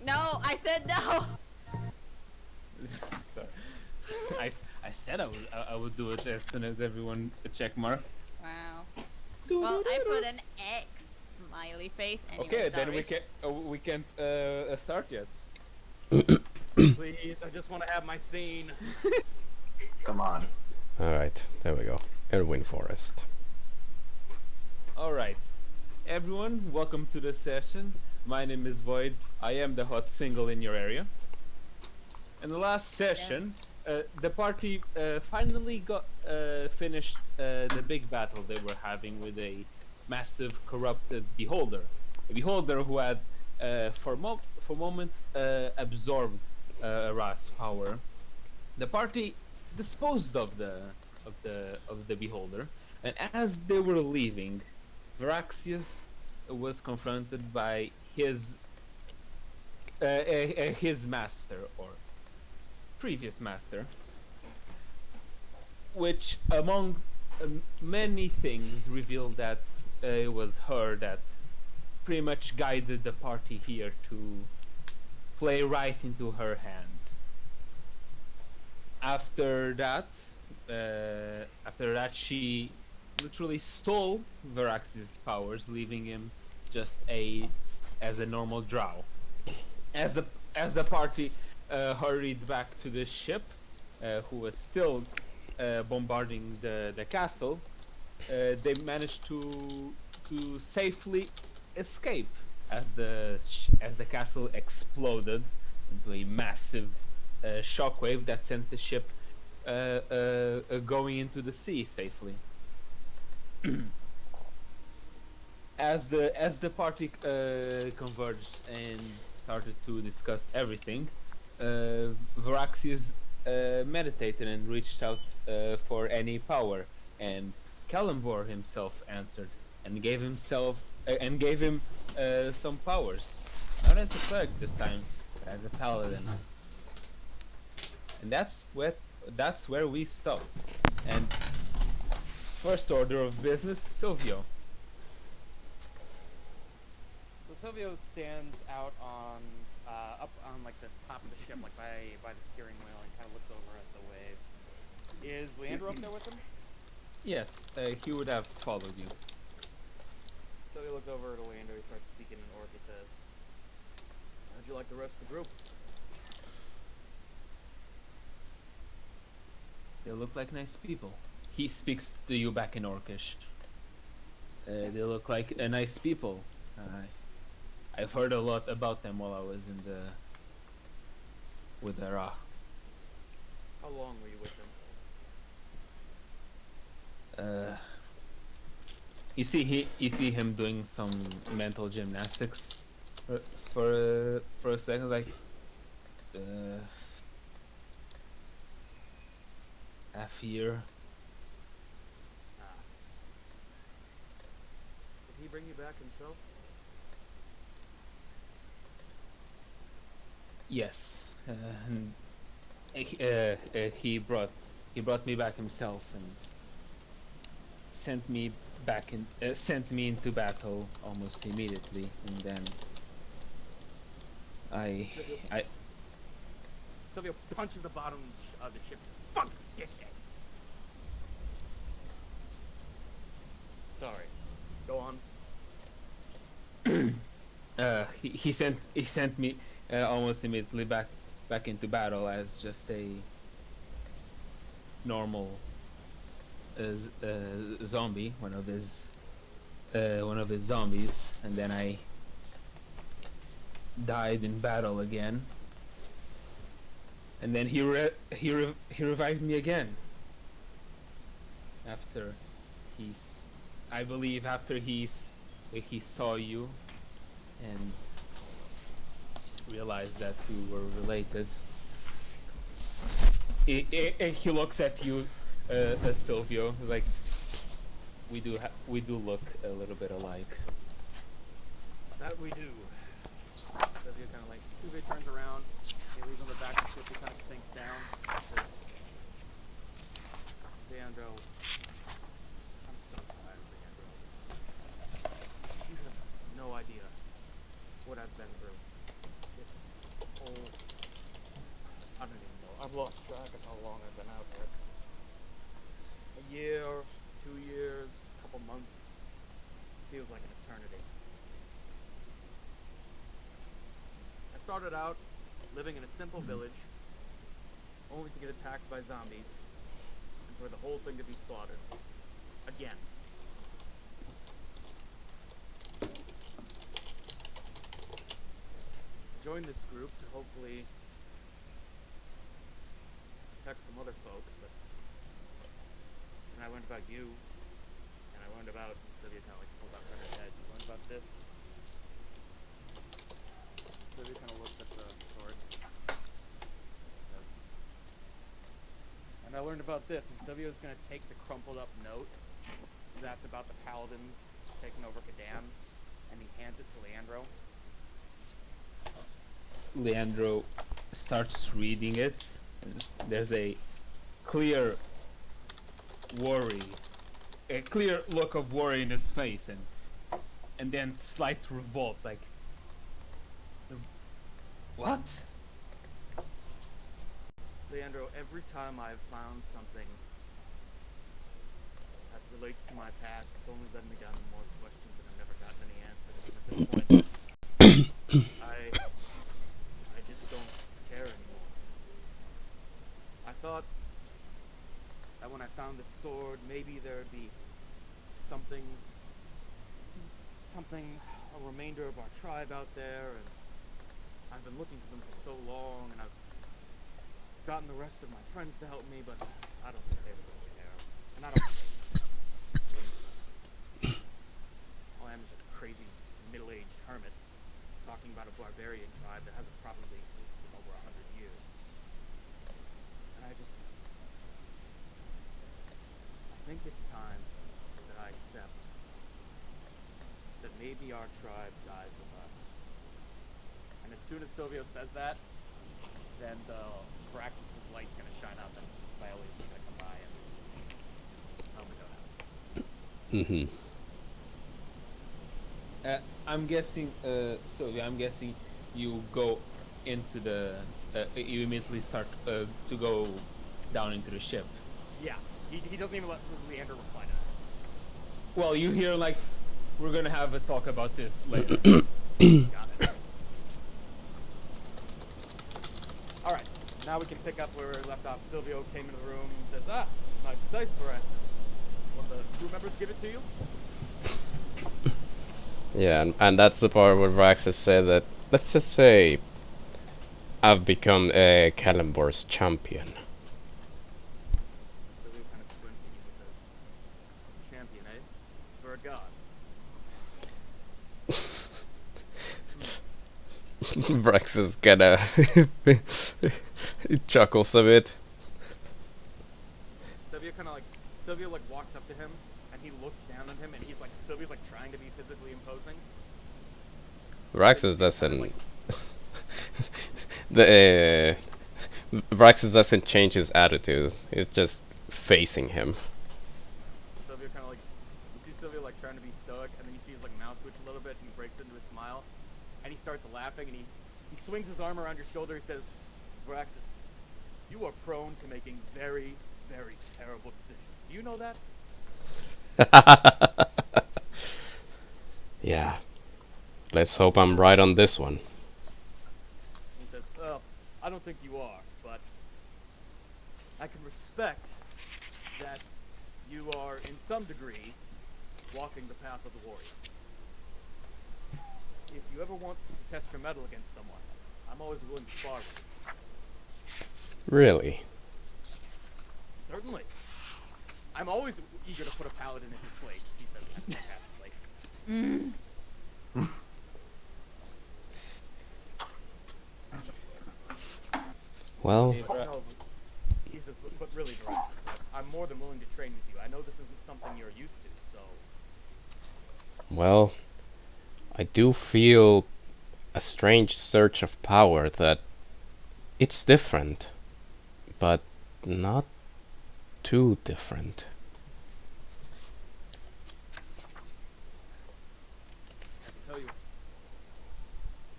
No, I said no. Sorry. I said I would do it as soon as everyone check mark. Wow. Well, I put an X smiley face anyway. Okay, then Sorry. we can't start yet. Please, I just want to have my scene. Come on. Alright, there we go. Erwin Forest. All right, everyone, welcome to the session. My name is Void. I am the hot single in your area. In the last session, the party finally got finished the big battle they were having with a massive corrupted beholder. A beholder who had, for moments, absorbed Ra's power. The party disposed of the beholder, and as they were leaving, Varaxius was confronted by his master, or previous master, which among many things revealed that it was her that pretty much guided the party here to play right into her hand. After that, she literally stole Varax's powers, leaving him just as a normal drow. As the party hurried back to the ship, who was still bombarding the castle, they managed to safely escape as the castle exploded into a massive shockwave that sent the ship going into the sea safely. As the party converged and started to discuss everything, Varaxius meditated and reached out for any power, and Kalimvor himself answered and gave him some powers, not as a cleric this time, but as a paladin. And that's where we stopped. And first order of business, Silvio. So Silvio stands out on up on like this top of the ship, like by the steering wheel, and kind of looks over at the waves. Is Leandro up there with him? Yes, he would have followed you. Silvio looks over to Leandro. He starts speaking in Orc. He says, "How'd you like the rest of the group?" They look like nice people. He speaks to you back in Orcish. They look like nice people. I've heard a lot about them while I was with the Ra. How long were you with him? You see him doing some mental gymnastics for a second, like half year. Did he bring you back himself? Yes, and he brought me back himself and sent me into battle almost immediately, and then Silvio punches the bottom of the ship. Fuck, dickhead. Sorry. Go on. he sent me almost immediately back into battle as just a normal zombie, one of his zombies, and then I died in battle again, and then he revived me again after I believe after he saw you and realized that we were related. He looks at you, Silvio, like we do look a little bit alike. That we do. Silvio kind of like, Silvio turns around, he leaves on the back of the ship, he kind of sinks down, and says, Leandro, I'm so tired, Leandro. You have no idea what I've been through. This I've lost track of how long I've been out here. A year, 2 years, couple months. Feels like an eternity. I started out living in a simple village, only to get attacked by zombies, and for the whole thing to be slaughtered. Again. Joined this group to hopefully protect some other folks, but when I learned about you, and I learned about Sylvia kind of like pulls out her head. You learned about this? Sylvia kind of looks at the sword. And I learned about this, and Sylvia's gonna take the crumpled up note that's about the paladins taking over Kadan, and he hands it to Leandro. Leandro starts reading it. There's a clear worry, a clear look of worry in his face, and then slight revolt, like, what? Leandro, every time I've found something that relates to my past, it's only led me down to more questions and I've never gotten any answers. And at this point, I just don't care anymore. I thought that when I found this sword, maybe there'd be something, a remainder of our tribe out there, and I've been looking for them for so long, and I've gotten the rest of my friends to help me, but I don't think they would really care. And I don't care. All I am is a crazy middle-aged hermit talking about a barbarian tribe that hasn't probably existed in over 100 years. And I think it's time that I accept that maybe our tribe dies with us. And as soon as Silvio says that, then the Braxis' light's gonna shine out, and Viola's gonna come by and help me go down. I'm guessing, Sylvia, I'm guessing you go into the, you immediately start to go down into the ship. Yeah, he doesn't even let Leander reply to that. Well, you hear, like, we're gonna have a talk about this later. Got it. Alright, now we can pick up where we left off. Silvio came into the room and says, nice size, Braxis. Will the crew members give it to you? Yeah, and that's the part where Vraxis said that, let's just say, I've become a Kalimbor's champion. Silvio kind of squints at you and says, champion, eh? For a god. Vraxis kinda chuckles a bit. Silvio walks up to him and he looks down at him and he's like, Silvio's like trying to be physically imposing. Vraxis doesn't Vraxis doesn't change his attitude. He's just facing him. Silvio kind of you see Silvio trying to be stoic, and then you see his mouth twitch a little bit and he breaks into a smile and he starts laughing and he swings his arm around your shoulder. He says, Vraxis, you are prone to making very, very terrible decisions. Do you know that? Yeah. Let's hope I'm right on this one. He says, well, I don't think you are, but I can respect that you are, in some degree, walking the path of the warrior. If you ever want to test your mettle against someone, I'm always willing to spar with you. Really? Certainly. I'm always eager to put a paladin in his place, he says sarcastically. Well, No, he says, but really, Vraxis, I'm more than willing to train with you. I know this isn't something you're used to, so... well, I do feel a strange surge of power that it's different, but not too different. I can tell you,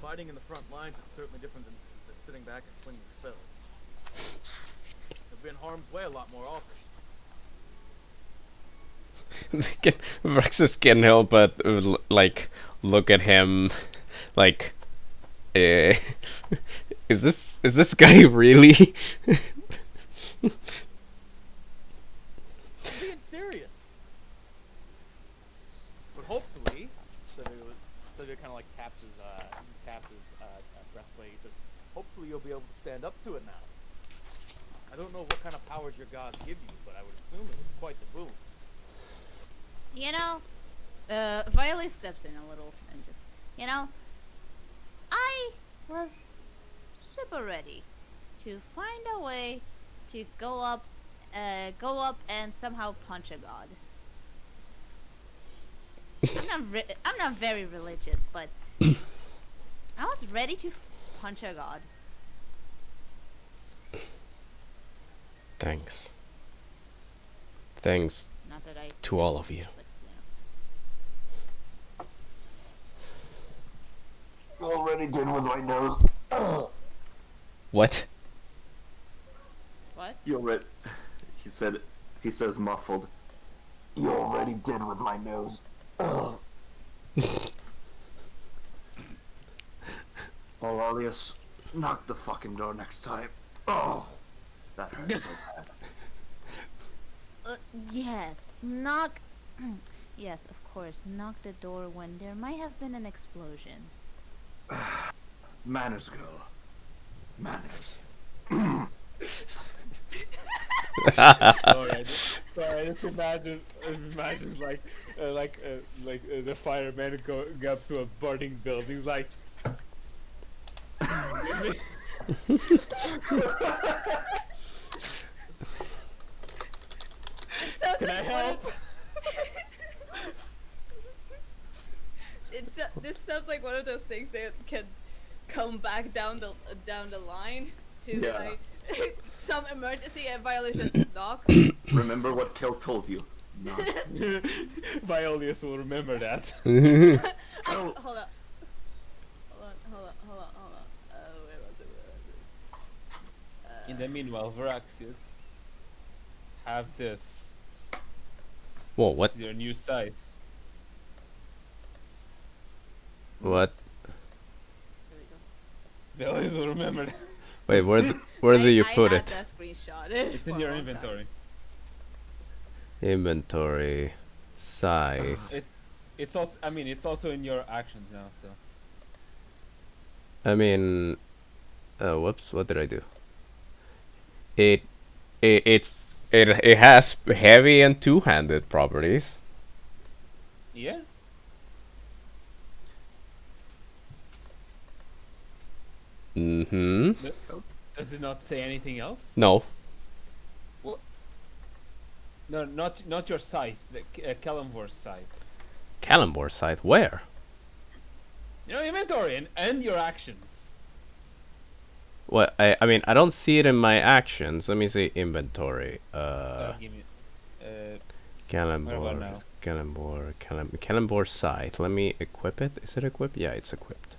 fighting in the front lines is certainly different than sitting back and swinging spells. He'll be in harm's way a lot more often. Vraxis can't help but like look at him, like, is this guy really? I'm being serious. But hopefully, Sylvia kind of like taps his breastplate. He says, "Hopefully, you'll be able to stand up to it now. I don't know what kind of powers your gods give you, but I would assume it was quite the boon." You know, Violet steps in a little and just, you know, I was super ready to find a way to go up and somehow punch a god. I'm not very religious, but I was ready to punch a god. Thanks. Thanks Not that I to all of you. but, You already did with my nose. What? what? You already. He says muffled. You already did with my nose. Aurelius, knock the fucking door next time. Oh, that hurts so bad. Yes, knock. Yes, of course, knock the door when there might have been an explosion. Manners, girl. Manners. Alright, so I just imagine like the firemen go up to a burning building, like. Can I help? This sounds like one of those things that can come back down the line to Yeah. like some emergency and Violet just knocks. Remember what Kel told you. Not. Violius will remember that. Actually, Oh. hold on. Where was it? In the meanwhile, Varaxius, have this. Whoa, what? It's your new scythe. What? There we go. Violius will remember that. Wait, where do you put I it? had that screenshot. It's for in a your long time. inventory. Inventory. Scythe. It's also. I mean, it's also in your actions now. So. I mean, whoops, what did I do? It has heavy and two-handed properties. Yeah. Mm-hmm. Does it not say anything else? No. No, not your scythe. The Kalimvor's scythe. Kalambor scythe, where? You know, inventory and your actions. What? I mean, I don't see it in my actions. Let me see inventory. Give me. Where Kalambor, now? Kalambor scythe. Let me equip it. Is it equipped? Yeah, it's equipped.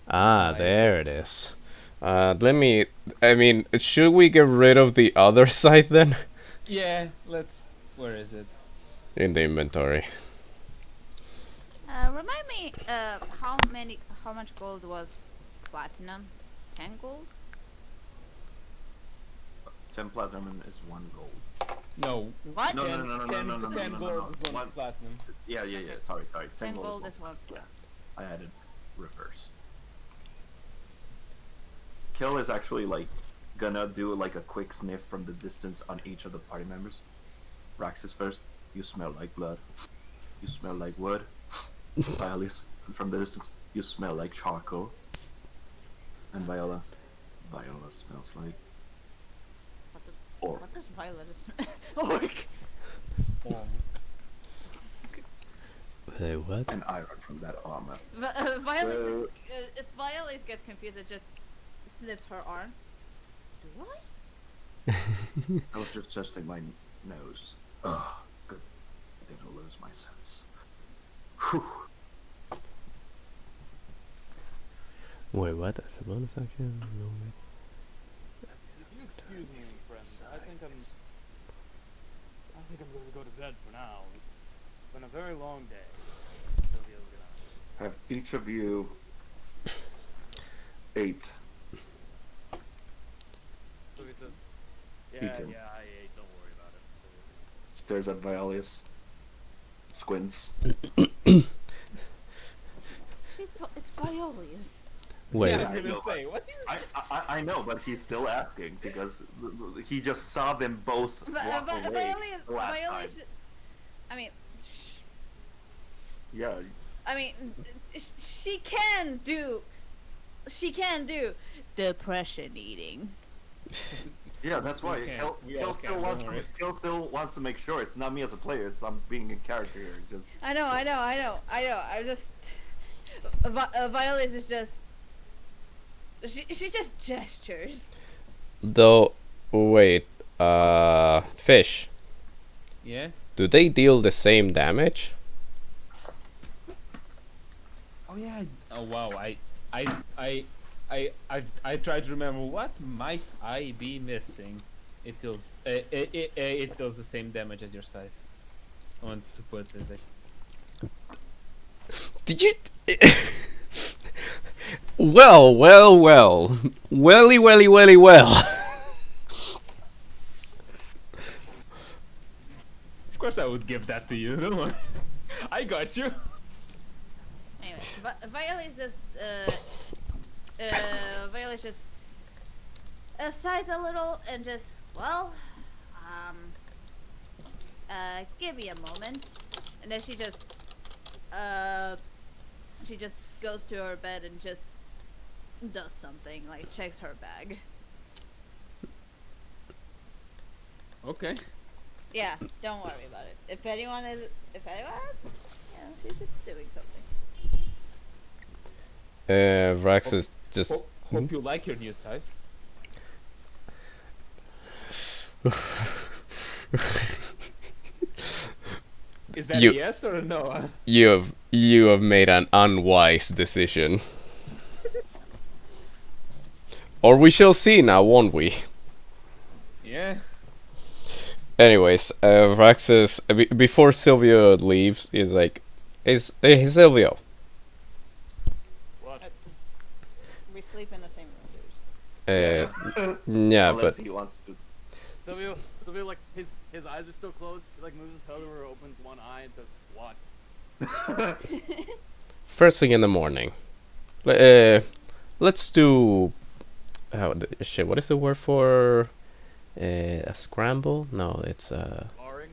Ah, Right. there it is. Let me. I mean, should we get rid of the other scythe then? Yeah. Let's. Where is it? In the inventory. Remind me, how much gold was platinum? 10 gold? 10 platinum is 1 gold. No. What? No, 10, no, no, no, 10, no, no, no, 10 no, gold no, no. is one platinum. Yeah. Sorry. 10 10 gold is is one. Yeah, I added reverse. Kill is actually like gonna do like a quick sniff from the distance on each of the party members. Raxus first. You smell like blood. You smell like wood. Violus, from the distance. You smell like charcoal. And Viola smells like orc. What does Violet Orc? Wait, what? And iron from that armor. Violet just if Violet gets confused, it just sniffs her arm. Do I? I was just testing my nose. Ugh, good. I didn't lose my sense. Whew. Wait, what? That's a bonus action? No, excuse me, friends. I think I'm going to go to bed for now. It's been a very long day. Sylvia's gonna. Have each of you ate? Sylvia says, "Yeah, Eaten. yeah, I ate. Don't worry about it." Stares at Violius. Squints. It's Violius. Wait. Yeah, I was I gonna know, say, what do you... I know, but he's still asking because he just saw them both walk away the last time. Violius. I mean, Yeah, she can do. She can do depression eating. yeah, that's why. can't. Kel We all still can't, wants don't to, worry. Kel still wants to make sure it's not me as a player. It's I'm being in character here. Just I know. I just. Violius is just. She just gestures. Though, wait, fish. Yeah? Do they deal the same damage? Oh yeah. Oh wow. I tried to remember what might I be missing. It deals it does the same damage as your scythe. I want to put this like Did you? Well. Welly, well. of course I would give that to you, don't worry. I got you. Anyway, Violius just. Violius just. Sighs a little and just. Well. Give me a moment. And then she just. She just goes to her bed and just does something, like checks her bag. Okay. Yeah, don't worry about it. If anyone asks, she's just doing something. Vrax is just. Hope you like your new scythe. Is that You- a yes or a no? You have made an unwise decision. Or we shall see now, won't we? Yeah. Anyways, Vrax is before Silvio leaves. He's like, hey Silvio. What? We sleep in the same room, Yeah, unless but he wants to. Sylvia, like his eyes are still closed. He like moves his head over, opens one eye, and says, "What?" dude. first thing in the morning, let's do. Shit, what is the word for a scramble? No, it's Barring.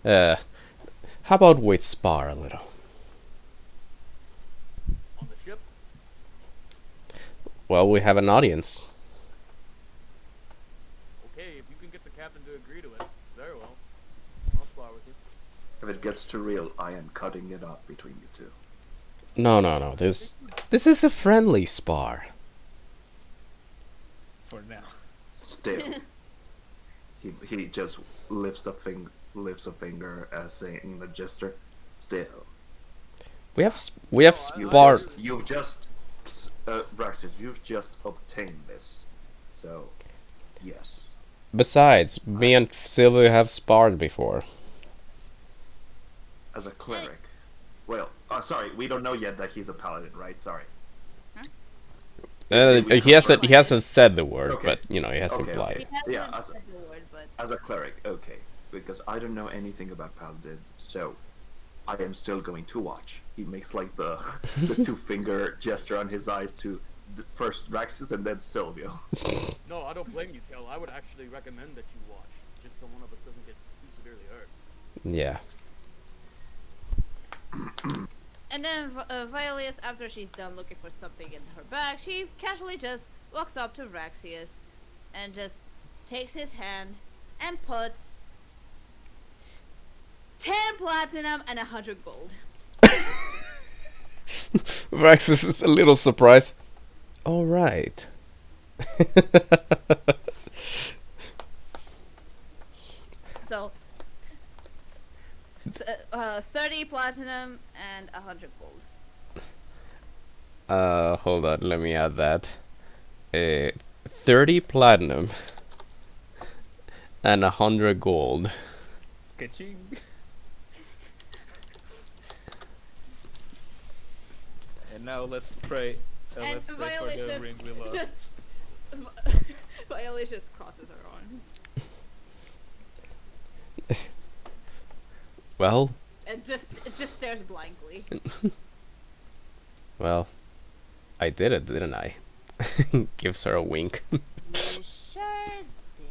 How about we spar a little? On the ship. Well, we have an audience. Okay, if you can get the captain to agree to it, very well. I'll spar with you. If it gets too real, I am cutting it off between you two. No. This is a friendly spar. For now. Still, he just lifts a finger as saying the gesture. Still, We have you spar. you've just Braxton, you've just obtained this, so yes. Besides, me and Silvio have sparred before. As a cleric. Well, sorry, we don't know yet that he's a paladin, right? Sorry. He hasn't said the word, Okay. but he has Okay, implied. He it. hasn't Yeah, said the word, but As a cleric, okay. Because I don't know anything about paladins, so I am still going to watch. He makes like the two finger gesture on his eyes to first Raxus and then Silvio. No, I don't blame you, Kel. I would actually recommend that you watch, just so one of us doesn't get too severely hurt. Yeah. and then Violius, after she's done looking for something in her bag, she casually just walks up to Raxius and just takes his hand and puts 10 platinum and 100 gold. Vraxus is a little surprised. All right. So 30 platinum and 100 gold. Hold on, let me add that. 30 platinum And 100 gold. Ka-ching. And now let's pray. And Let's pray for Violet the ring we lost. just Violet just crosses her arms Well, and just stares blankly. well, I did it, didn't I? Gives her a wink. You sure did.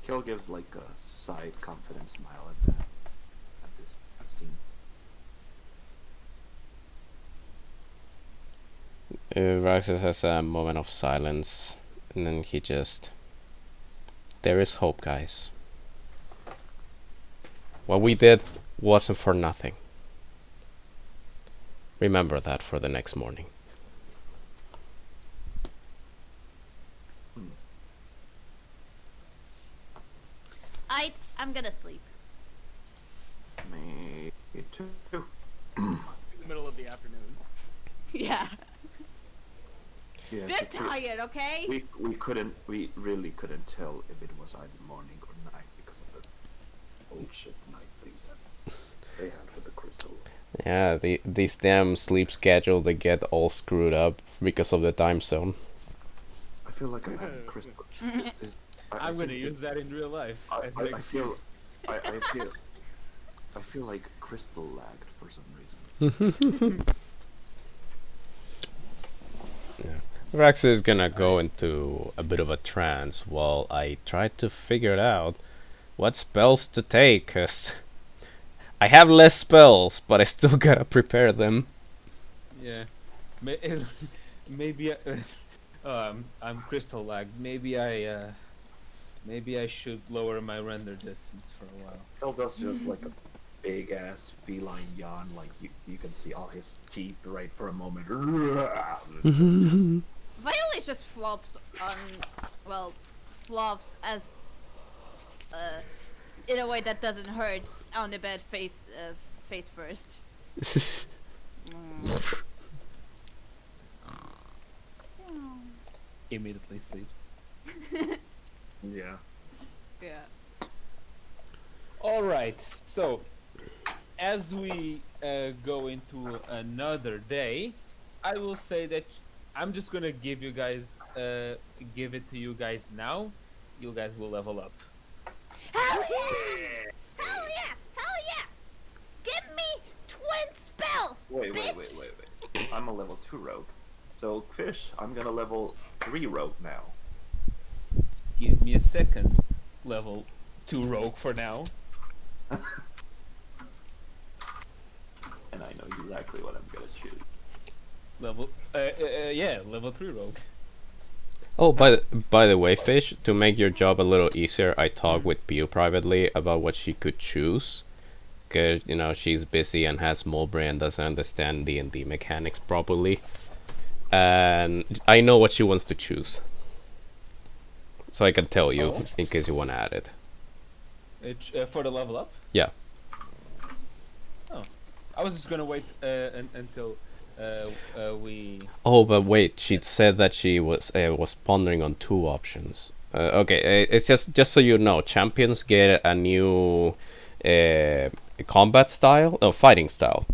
Kill gives like a side confident smile at that. At this scene. Raxus has a moment of silence, and then he just... There is hope, guys. What we did wasn't for nothing. Remember that for the next morning. I'm gonna sleep. Me too. In the middle of the afternoon. Yeah. Yeah, They're it's okay. tired, okay? We really couldn't tell if it was either morning or night because of the bullshit night thing that they had with the crystal. Yeah, these damn sleep schedule, they get all screwed up because of the time zone. I feel like I'm having crystal. I'm gonna use that in real life. as an I feel excuse. I feel like crystal lagged for some reason. Rax is gonna go into a bit of a trance while I try to figure out what spells to take, cause I have less spells, but I still gotta prepare them. Yeah. Maybe I'm crystal lagged. Maybe I should lower my render distance for a while. Phil does just like a big ass feline yawn, like you can see all his teeth right for a moment. Violet just flops as in a way that doesn't hurt on the bed face first. Immediately sleeps. Yeah. Yeah. All right. So, as we go into another day, I will say that I'm just gonna give it to you guys now. You guys will level up. Hell yeah! Hell yeah! Hell yeah! Give me twin spell! Wait. bitch! I'm a level 2 rogue. So, Fish, I'm gonna level 3 rogue now. Give me a second level 2 rogue for now. And I know exactly what I'm gonna choose. Level level 3 rogue. Oh, by the way, Fish, to make your job a little easier, I talked with Pew privately about what she could choose. Cause she's busy and has small brain, doesn't understand D&D mechanics properly, and I know what she wants to choose. So I can tell you in case you want to add it. For the level up? Yeah. Oh, I was just gonna wait until we. Oh, but wait, she said that she was pondering on 2 options. Okay, it's just so you know, champions get a new combat style, no, fighting style.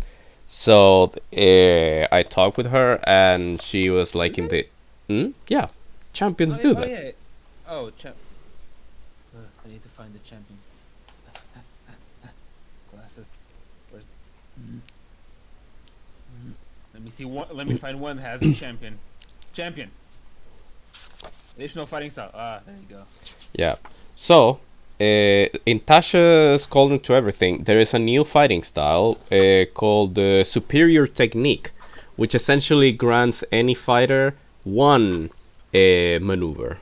So I talked with her, and she was like in the, yeah, champions do that. Yeah. Oh, I need to find the champion. Glasses. Where's? Let me see. Let me find one that has a champion. Champion. Additional fighting style. Ah, there you go. Yeah. So, in Tasha's Cauldron to Everything, there is a new fighting style called Superior Technique, which essentially grants any fighter one maneuver.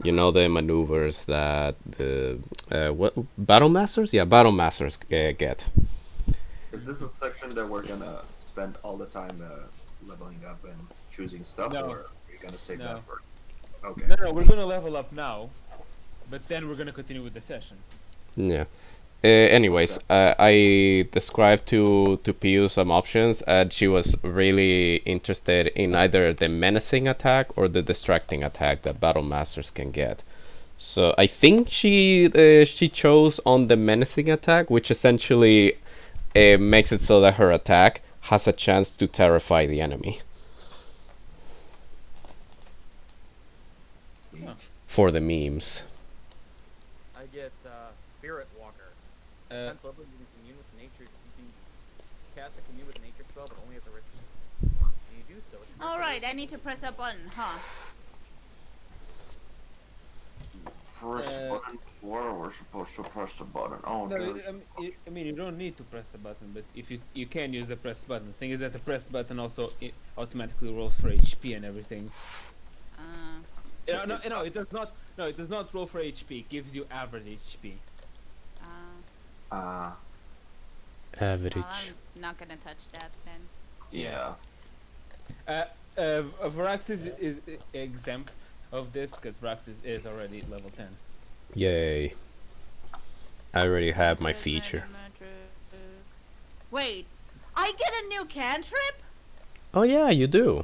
You know the maneuvers that the what Battle Masters? Yeah, Battle Masters get. Is this a section that we're gonna spend all the time leveling up and choosing stuff, No. or are you gonna save that for? Okay. No, we're gonna level up now, but then we're gonna continue with the session. Yeah. Anyways, I described to Piyu some options, and she was really interested in either the menacing attack or the distracting attack that Battle Masters can get. So I think she chose on the menacing attack, which essentially makes it so that her attack has a chance to terrify the enemy. For the memes. I get Spirit Walker. Uh, 10th level, you can commune with nature. You can cast a commune with nature spell, but only as a ritual. When you do so, it's All right, I need to press a button, huh? Press button 4, we're supposed to press the button. Oh, no, dude. I mean, you don't need to press the button, but if you can use the press button. The thing is that the press button also automatically rolls for HP and everything. No, it does not. No, it does not roll for HP. It gives you average HP. Average. Well, I'm not gonna touch that then. Yeah. Varax is exempt of this because Varax is already level 10. Yay. I already have my feature. Wait, I get a new cantrip? Oh yeah, you do.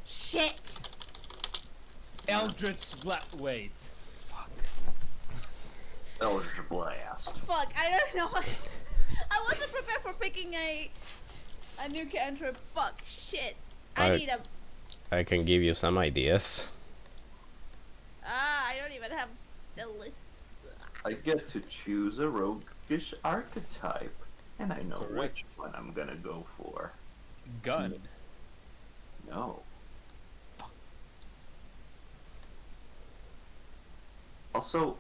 Shit! Eldritch Wait. Eldritch Blast. Fuck, I don't know. I wasn't prepared for picking a new cantrip. Fuck, shit. I need a... I can give you some ideas. I don't even have the list. I get to choose a roguish archetype, and I know Correct. which one I'm gonna go for. Gun. No. Also,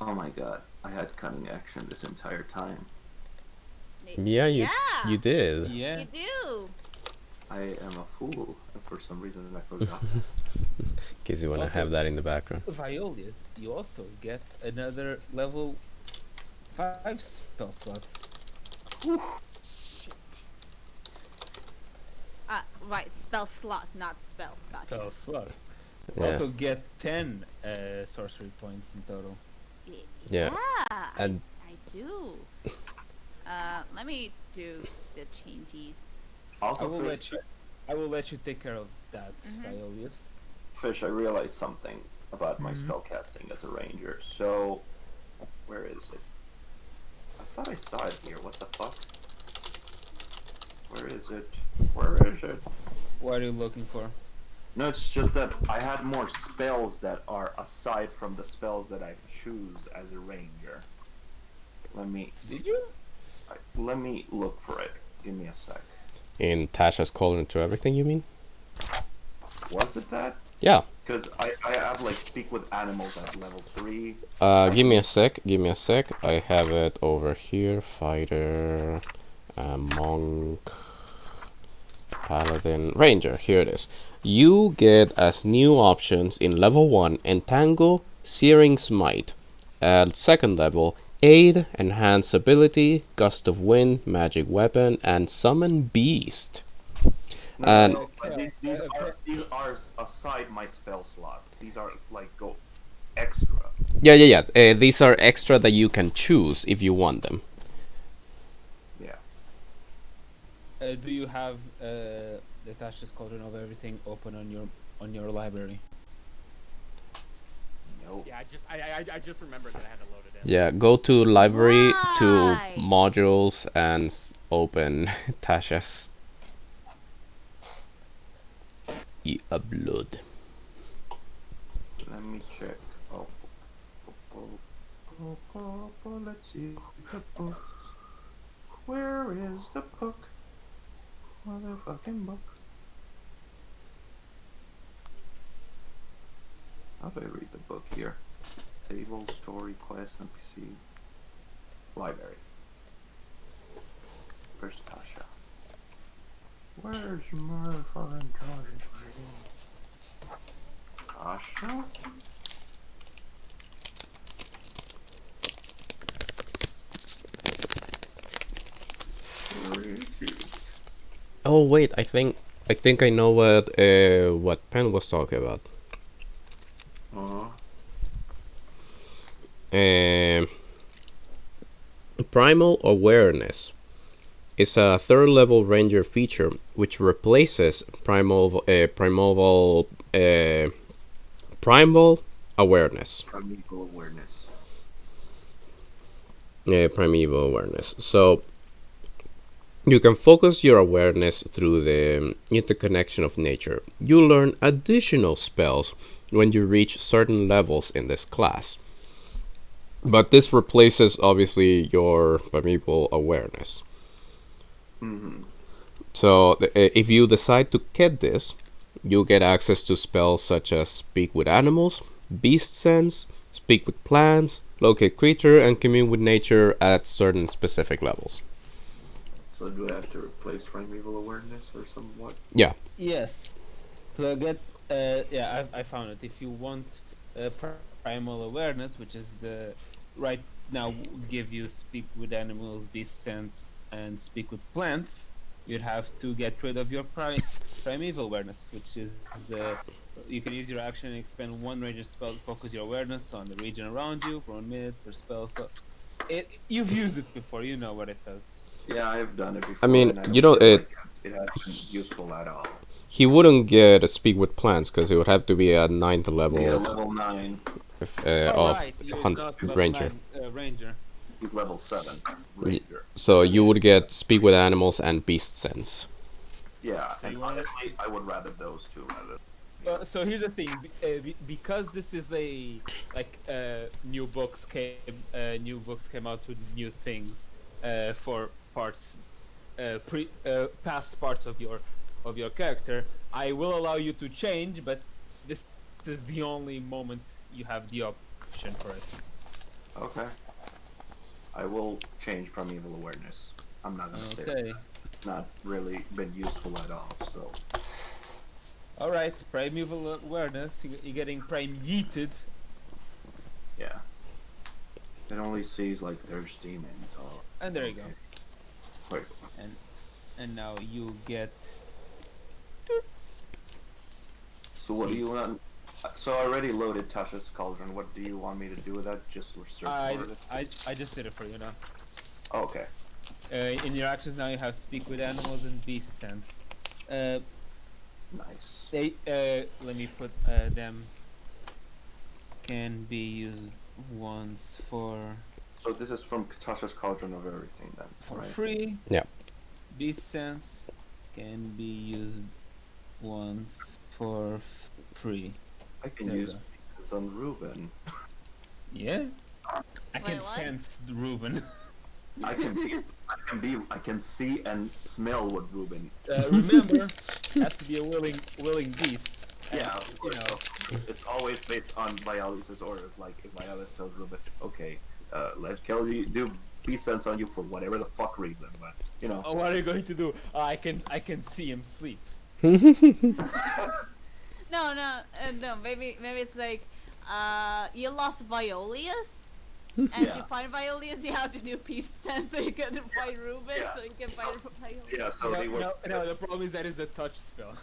oh my god, I had cunning action this entire time. Yeah, you did. Yeah. You do. I am a fool, and for some reason I forgot. Because you want to Also- have that in the background. Violius, you also get another level 5 spell slots. Shit. Right, spell slot, not spell. Gotcha. Spell slots. Yeah. Also get 10 sorcery points in total. Yeah. I do. Let me do the changes. Also, I will let you take care of that, Violius. Fish, I realized something about my spellcasting as a ranger. So, where is it? I thought I saw it here. What the fuck? Where is it? Where is it? What are you looking for? No, it's just that I had more spells that are aside from the spells that I choose as a ranger. Let me. Did you? Let me look for it. Give me a sec. In Tasha's Cauldron to Everything, you mean? Was it that? Yeah. Because I have like speak with animals at level 3. Give me a sec. Give me a sec. I have it over here. Fighter, monk, paladin, ranger. Here it is. You get as new options in level 1 Entangle, Searing Smite. At second level, Aid, Enhance Ability, Gust of Wind, Magic Weapon, and Summon Beast. And No, but these are aside my spell slots. These are like go extra. yeah. These are extra that you can choose if you want them. Yeah. Do you have the Tasha's Cauldron of Everything open on your library? Nope. Yeah, I just remembered that I had to load it in. Yeah, go to library to Right. modules and open Tasha's. Upload. Let me check. Let's see the book. Where is the book? Motherfucking book. How do I read the book here? Table, story, quest, NPC. Library. Where's Tasha? Where's motherfucking Tasha? Tasha? Where is she? Oh wait, I think I know what Pen was talking about. Primal Awareness is a third level ranger feature which replaces primal Primal awareness. Primeval awareness. Yeah, primeval awareness. So you can focus your awareness through the interconnection of nature. You learn additional spells when you reach certain levels in this class. But this replaces obviously your primeval awareness. Mm-hmm. So if you decide to get this, you get access to spells such as Speak with Animals, Beast Sense, Speak with Plants, Locate Creature, and Commune with Nature at certain specific levels. So do I have to replace primeval awareness or somewhat? Yeah. Yes. To get yeah, I found it. If you want primal awareness, which is the right now give you speak with animals, beast sense, and speak with plants, you'd have to get rid of your primeval awareness, which is the you can use your action and expend one ranger spell to focus your awareness on the region around you for 1 minute per spell. So you've used it before, you know what it does. Yeah, I've done it before. I mean, and I you don't know, feel like it has been useful at all. he wouldn't get a Speak with Plants because it would have to be at 9th level Yeah, level 9. of Right, you're not level Ranger. 9 ranger. He's level 7. Ranger. So you would get Speak with Animals and Beast Sense. Yeah, So and you wanna honestly, I would rather those two rather. So here's the thing, because this is a new books came out with new things for parts past parts of your character. I will allow you to change, but this is the only moment you have the option for it. Okay. I will change primeval awareness. I'm not gonna say Okay. it's not really been useful at all, so. All right, primeval awareness. You're getting prime yeeted. Yeah. It only sees like there's demons or. And there you go. Wait. And now you get. So what do you want? So I already loaded Tasha's Cauldron. What do you want me to do with that? Just search for it? I just did it for you now. Oh, okay. In your actions now you have speak with animals and beast sense. Nice. They let me put them can be used once for So this is from Tasha's Cauldron of Everything then, right? free. Yeah. Beast sense can be used once for free. I can There you use go. this on Ruben. Yeah. I can Wait, what? sense Ruben. I can see and smell what Ruben. Remember, has to be a willing beast. And, Yeah, of you course. know. It's always based on Vialis's orders. Like if Vialis tells Ruben, okay, let Kelly do beast sense on you for whatever the fuck reason, but you know. Oh, what are you going to do? I can see him sleep. No. Maybe it's like, you lost Violius, and Yeah. to find Violius, you have to do peace sense so you can find Ruben, Yeah. so you can find Violius. Yeah, so they were. No, the problem is that is a touch spell.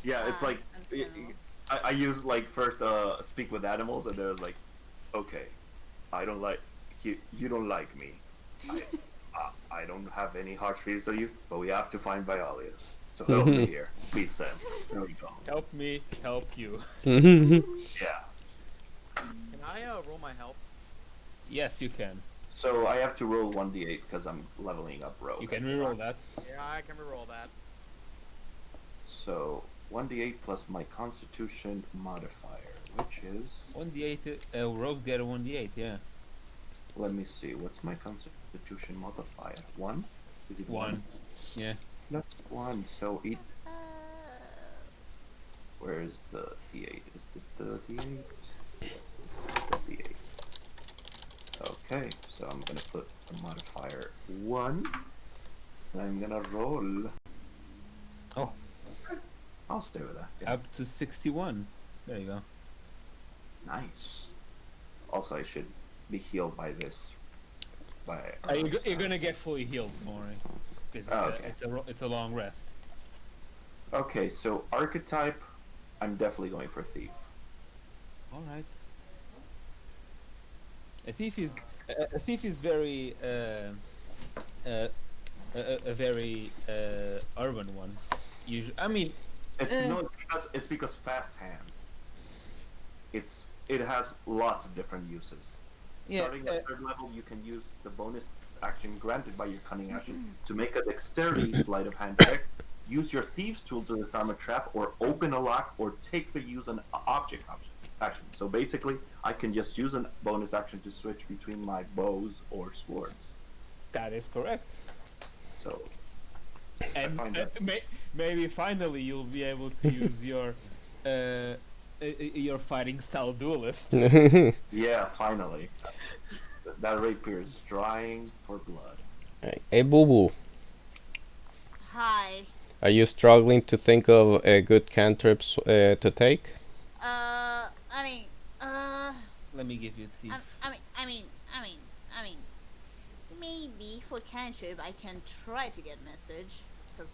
Yeah, it's like understandable. I used like first speak with animals, and then I was like, okay, I don't like you don't like me. I don't have any harsh feelings to you, but we have to find Violius. So help me here. Peace sense. There we go. Help me, help you. Yeah. Can I roll my help? Yes, you can. So I have to roll 1d8 because I'm leveling up rogue. You can reroll that. Yeah, I can reroll that. So 1d8 plus my Constitution modifier, which is 1d8. Rogue get a 1d8. Yeah. let me see, what's my Constitution modifier? 1? Is it 1. Yeah. Plus 1. So it. Uh, Where is the d8? Is this the d8? Yes, this is the d8. Okay, so I'm gonna put the modifier 1. And I'm gonna roll. Oh. I'll stay with that. Yeah. Up to 61. There you go. Nice. Also, I should be healed by this. You're gonna get fully healed, don't worry. Because Okay. it's a long rest. Okay, so archetype, I'm definitely going for thief. All right. A thief is very a very urban one. Usually, I mean, It's no, it's because fast hands. it has lots of different uses. Yeah, Starting at third level, you can use the bonus action granted by your cunning action to make a dexterity sleight of hand check, use your thieves tool to disarm a trap, or open a lock, or take the use an object action. So basically, I can just use a bonus action to switch between my bows or swords. that is correct. So And find that- maybe finally you'll be able to use your fighting style duelist. yeah, finally, that rapier is drying for blood. Hey, Boo Boo, Hi. are you struggling to think of good cantrips to take? I mean, Let me give you thief. I mean, maybe for cantrip I can try to get message, cause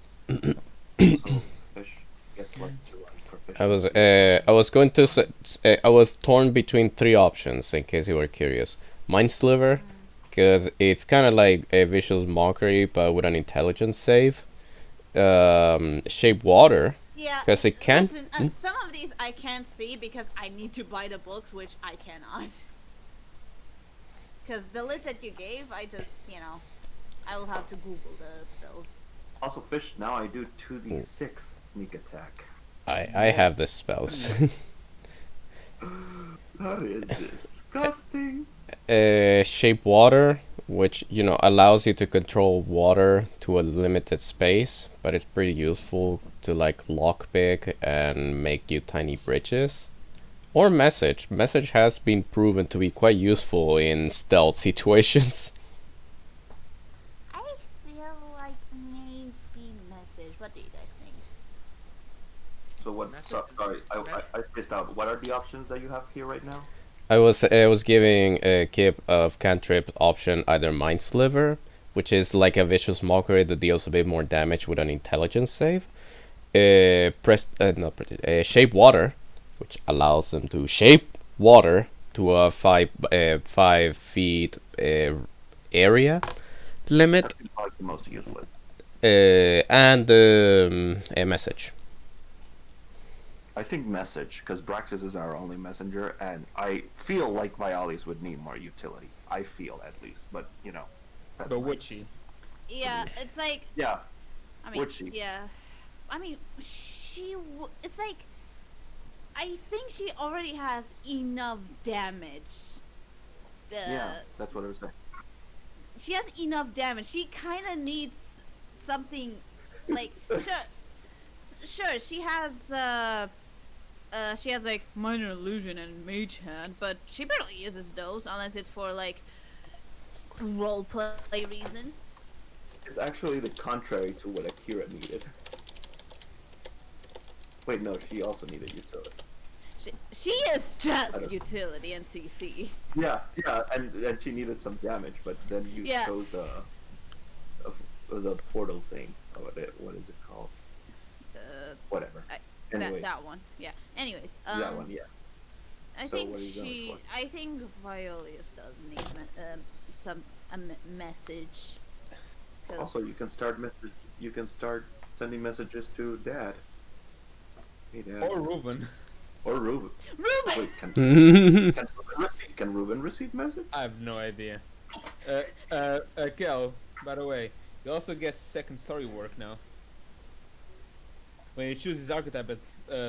So fish gets like 2 proficiency. I was going to say, I was torn between 3 options in case you were curious. Mind Sliver, because it's kind of like a visual mockery but with an intelligence save. Shape Water, yeah. because it can. Listen, some of these I can't see because I need to buy the books, which I cannot. Because the list that you gave, I just, I will have to Google the spells. Also, fish. Now I do 2d6 sneak attack. I have the spells. That is disgusting. Shape Water, which allows you to control water to a limited space, but it's pretty useful to like lockpick and make you tiny bridges. Or Message. Message has been proven to be quite useful in stealth situations. I feel like maybe message. What do you guys think? So what? Sorry, I missed out. What are the options that you have here right now? I was giving a Kip of cantrip option either Mind Sliver, which is like a vicious mockery that deals a bit more damage with an intelligence save. Shape Water, which allows them to shape water to a 5 feet area limit, That's probably the most useless. and a Message. I think message, because Braxis is our only messenger, and I feel like Vialis would need more utility. I feel, at least, but that's But my- would she? Yeah, it's like. Yeah, I mean, would she? Yeah. I mean, it's like. I think she already has enough damage. Yeah, that's what I was saying. She has enough damage. She kind of needs something like sure she has like minor illusion and mage hand, but she barely uses those unless it's for like role play reasons. It's actually the contrary to what Akira needed. Wait, no, she also needed utility. She is I just don't- utility and CC. Yeah, and she needed some damage, but then you Yeah. chose the portal thing. What is it called? Whatever. Anyway, That one, yeah. Anyways, that one, yeah. I So think what are you going for? I think Violius does need a message. 'Cause- Also, you can start sending messages to Dad. Hey, Dad. Or Ruben? Or Ruben. Ruben. Wait, can Ruben receive message? I have no idea. Kel, by the way, you also get second story work now. When you choose this archetype at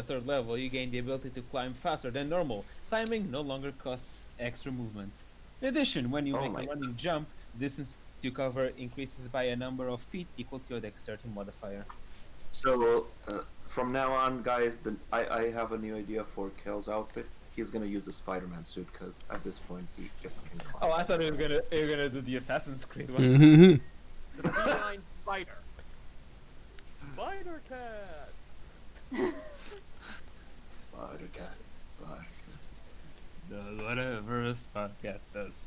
3rd level, you gain the ability to climb faster than normal. Climbing no longer costs extra movement. In addition, when you Oh make my a running jump, distance you cover increases by a number of feet equal to your dexterity modifier. So, from now on, guys, I have a new idea for Kel's outfit. He's gonna use the Spider-Man suit, because at this point, he just can climb. Oh, I thought you were gonna do the Assassin's Creed one. The feline spider. Spider cat. Spider-Cat. Does whatever a spot cat does.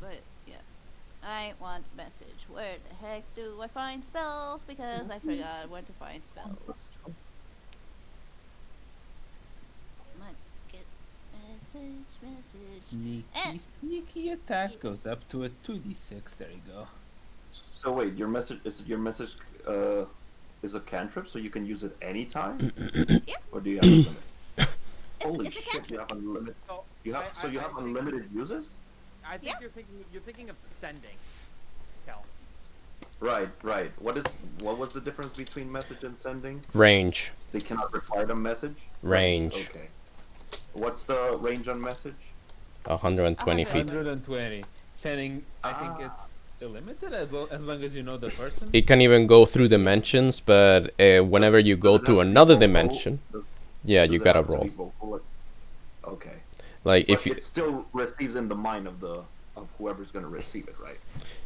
But yeah, I want message. Where the heck do I find spells? Because I forgot where to find spells. Might get message. Sneaky attack goes up to a 2d6. There you go. So wait, your message is a cantrip, so you can use it anytime? Yeah. Or do you have a limit? It's, Holy it's a shit, cantrip. you have unlimited. So You have you have think- unlimited uses? I think Yeah. you're thinking of sending, Kel. Right. What was the difference between message and sending? Range. They cannot reply to message. Range. Okay. What's the range on message? 120 feet. 120. Sending, I think it's illimited as long as you know the person. It can even go through dimensions, but whenever you go Does it to have to be another vocal? dimension, Does- yeah, does you it gotta have to roll. be vocal? Okay. Like But if you, it still receives in the mind of whoever's gonna receive it, right?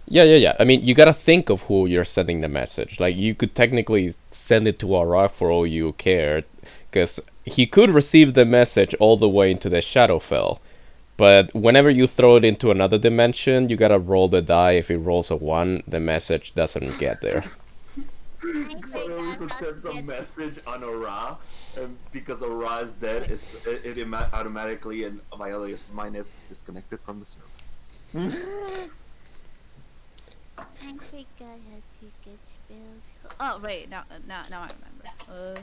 yeah. I mean, you gotta think of who you're sending the message. Like you could technically send it to a rock for all you care, because he could receive the message all the way into the Shadowfell. But whenever you throw it into another dimension, you gotta roll the die. If it rolls a 1, the message doesn't get there. I think So we I'm could not send a yet- message on Ra, and because Ra is dead, it automatically and Violeus mine is disconnected from the server. I forgot how to get spells. Oh wait, now I remember.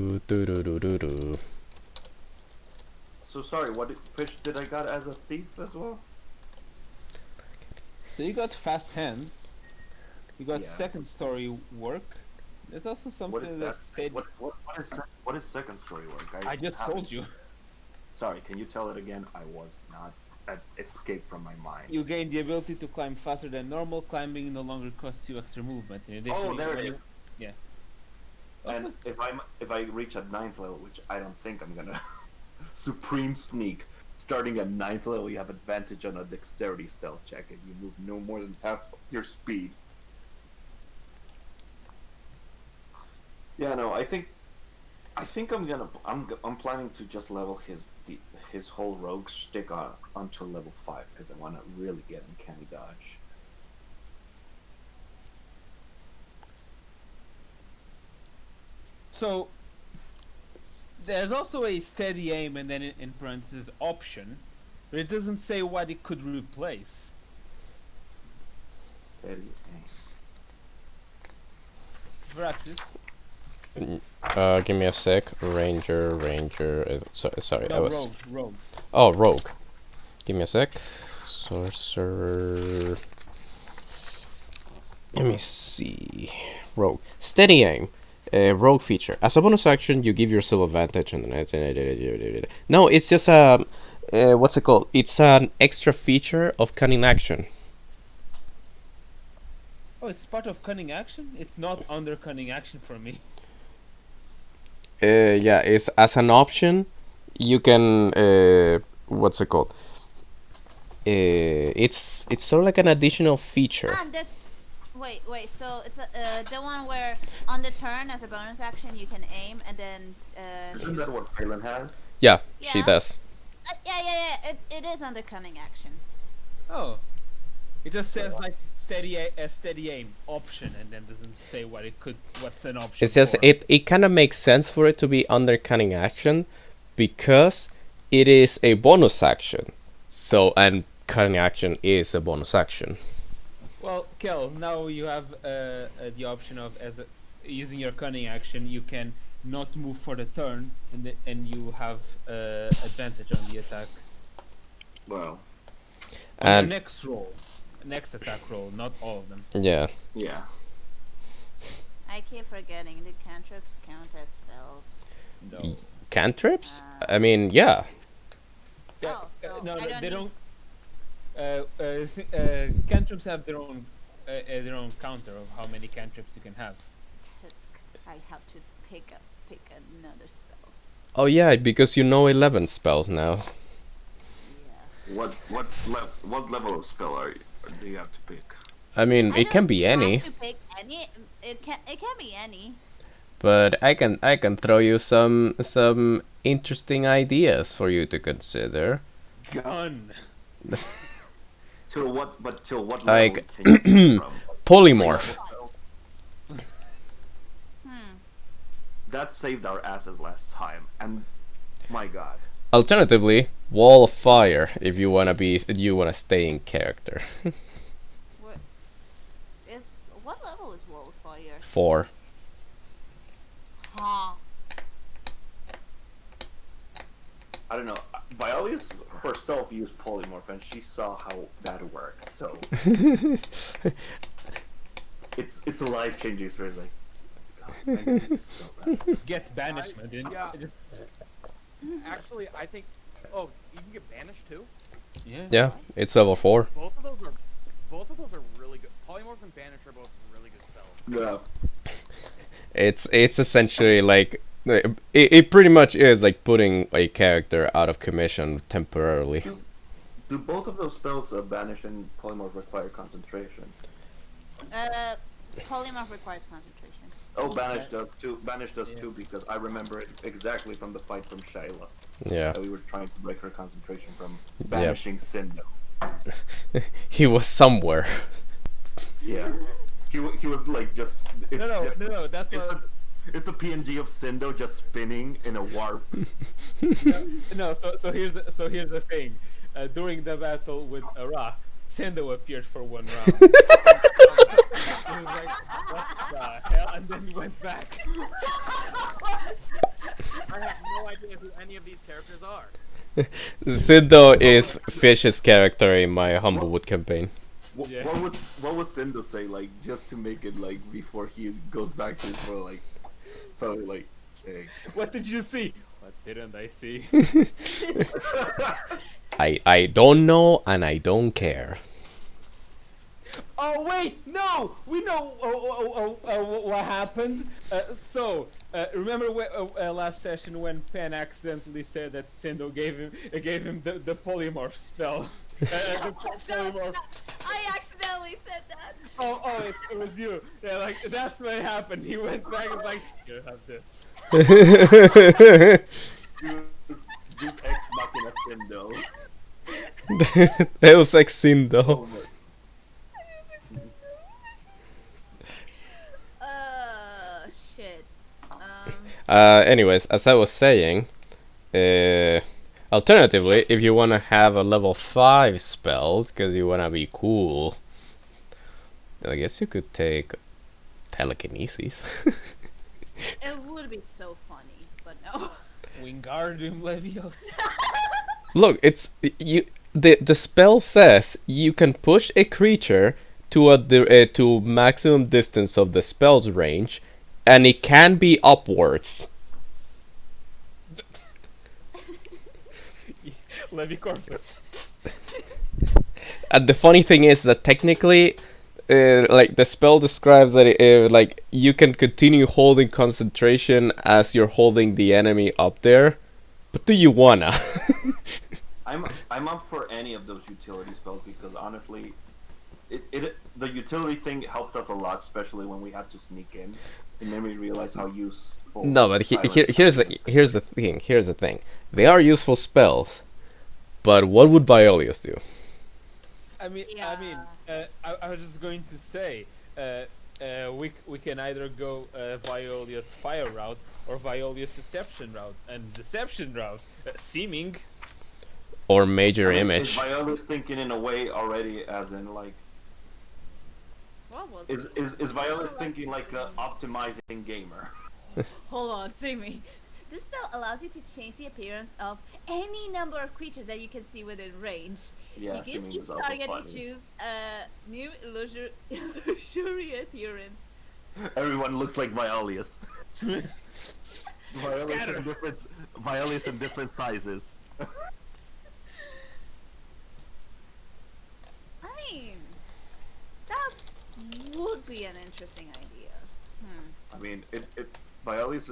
Do-do-do-do-do-do-do-do-do. So sorry, what fish did I got as a thief as well? So you got fast hands. You got Yeah. second story work. There's also What is something that? that's steady. What is second story work? I just haven't- told you. Sorry, can you tell it again? I was not. That escaped from my mind. You gain the ability to climb faster than normal. Climbing no longer costs you extra movement. In addition, Oh, there it when is. you- Yeah. And Also, if I reach at 9th level, which I don't think I'm gonna, supreme sneak. Starting at 9th level, you have advantage on a dexterity stealth check, and you move no more than half your speed. Yeah, no, I think I'm planning to just level his whole rogue shtick onto level 5 because I want to really get uncanny dodge. so there's also a steady aim and then in parentheses option, but it doesn't say what it could replace. Steady aim. Praxis. Give me a sec. Ranger. Sorry, I No, was. rogue. Oh, rogue. Give me a sec. Sorcerer. Let me see. Rogue. Steady aim. Rogue feature. As a bonus action, you give yourself advantage on the. No, it's just a. What's it called? It's an extra feature of cunning action. Oh, it's part of cunning action. It's not under cunning action for me. Yeah, it's as an option. You can. What's it called? It's sort of like an additional feature. That's wait. So it's the one where on the turn as a bonus action you can aim and then Isn't shoot. that what Phelan has? Yeah, she Yeah. does. Yeah. It is under cunning action. Oh, it just says like steady aim option, and then doesn't say what's an option. It's just for. it kind of makes sense for it to be under cunning action because it is a bonus action. So and cunning action is a bonus action. Well, Kel, now you have the option of using your cunning action, you can not move for the turn, and you have advantage on the attack. Well, On And the next attack roll, not all of them. yeah, yeah. I keep forgetting the cantrips count as spells. No. cantrips. I mean, yeah. Yeah, Oh, no, I don't they need- don't. Cantrips have their own counter of how many cantrips you can have. Tisk. I have to pick another spell. Oh yeah, because you know 11 spells now. Yeah. What level of spell do you have to pick? I mean, I it can don't be have any, to pick any. It can be any. but I can throw you some interesting ideas for you to consider. Gun. Till what level Like- can you pick from? Polymorph. That saved our asses last time, and my god. Alternatively, wall of fire if you wanna stay in character. What? What level is Wildfire? 4. Huh. I don't know. Violius herself used polymorph, and she saw how that worked. So it's a life-changing experience. Like, God, I need this so bad. Just get banishment. yeah. Just, Actually, I think. Oh, you can get banished too. yeah. Yeah, it's level 4. Both of those are really good. Polymorph and banish are both really good spells. Yeah. It's essentially like it pretty much is like putting a character out of commission temporarily. Do both of those spells, banish and polymorph, require concentration? Polymorph requires concentration. Oh, banish does too. Banish does too, because I remember it exactly from the fight from Shayla. Yeah. That we were trying to break her concentration from banishing Cindo. He was somewhere. Yeah. He was like just. It's No. That's what. It's a PNG of Cindo just spinning in a warp. No. So here's the thing. During the battle with Iraq, Sendo appeared for one round. He was like, what the hell? And then went back. I have no idea who any of these characters are. Sindo is Fish's character in my Humblewood campaign. Yeah. What would Cindo say, like, just to make it like before he goes back to his role, like, so like, hey. What did you see? What didn't I see? I don't know and I don't care. Oh wait, no! We know what happened. Remember last session when Pen accidentally said that Sindo gave him the polymorph spell. The polymorph. I accidentally said that. Oh, it was you. Yeah, like that's what happened. He went back and was like, you have this. Just Ex Machina Cindo. Deus Ex Sindo. Oh my. Shit. Anyways, as I was saying, alternatively, if you want to have a level 5 spells, because you want to be cool, then I guess you could take telekinesis. It would be so funny, but no. Wingardium Leviosa. Look, it's you. The spell says you can push a creature to to maximum distance of the spell's range, and it can be upwards. Levicorpus. And the funny thing is that technically, like the spell describes that like you can continue holding concentration as you're holding the enemy up there, but do you wanna? I'm up for any of those utility spells because honestly, the utility thing helped us a lot, especially when we had to sneak in, and then we realized how useful. No, but here's the thing. They are useful spells, but what would Violius do? I was just going to say, we can either go Violius fire route or Violius deception route, and deception route seeming. Or major Is image. Viola's thinking in a way already, as in like? What was Is Viola's thinking like a optimizing gamer? Hold on, see me. This spell allows you to change the appearance of any number of creatures that you can see within range. Yeah, You give seeming each is also target funny. to choose a new illusory appearance. Everyone looks like Violius. Violius in different sizes. I mean, that would be an interesting idea. I mean, Violius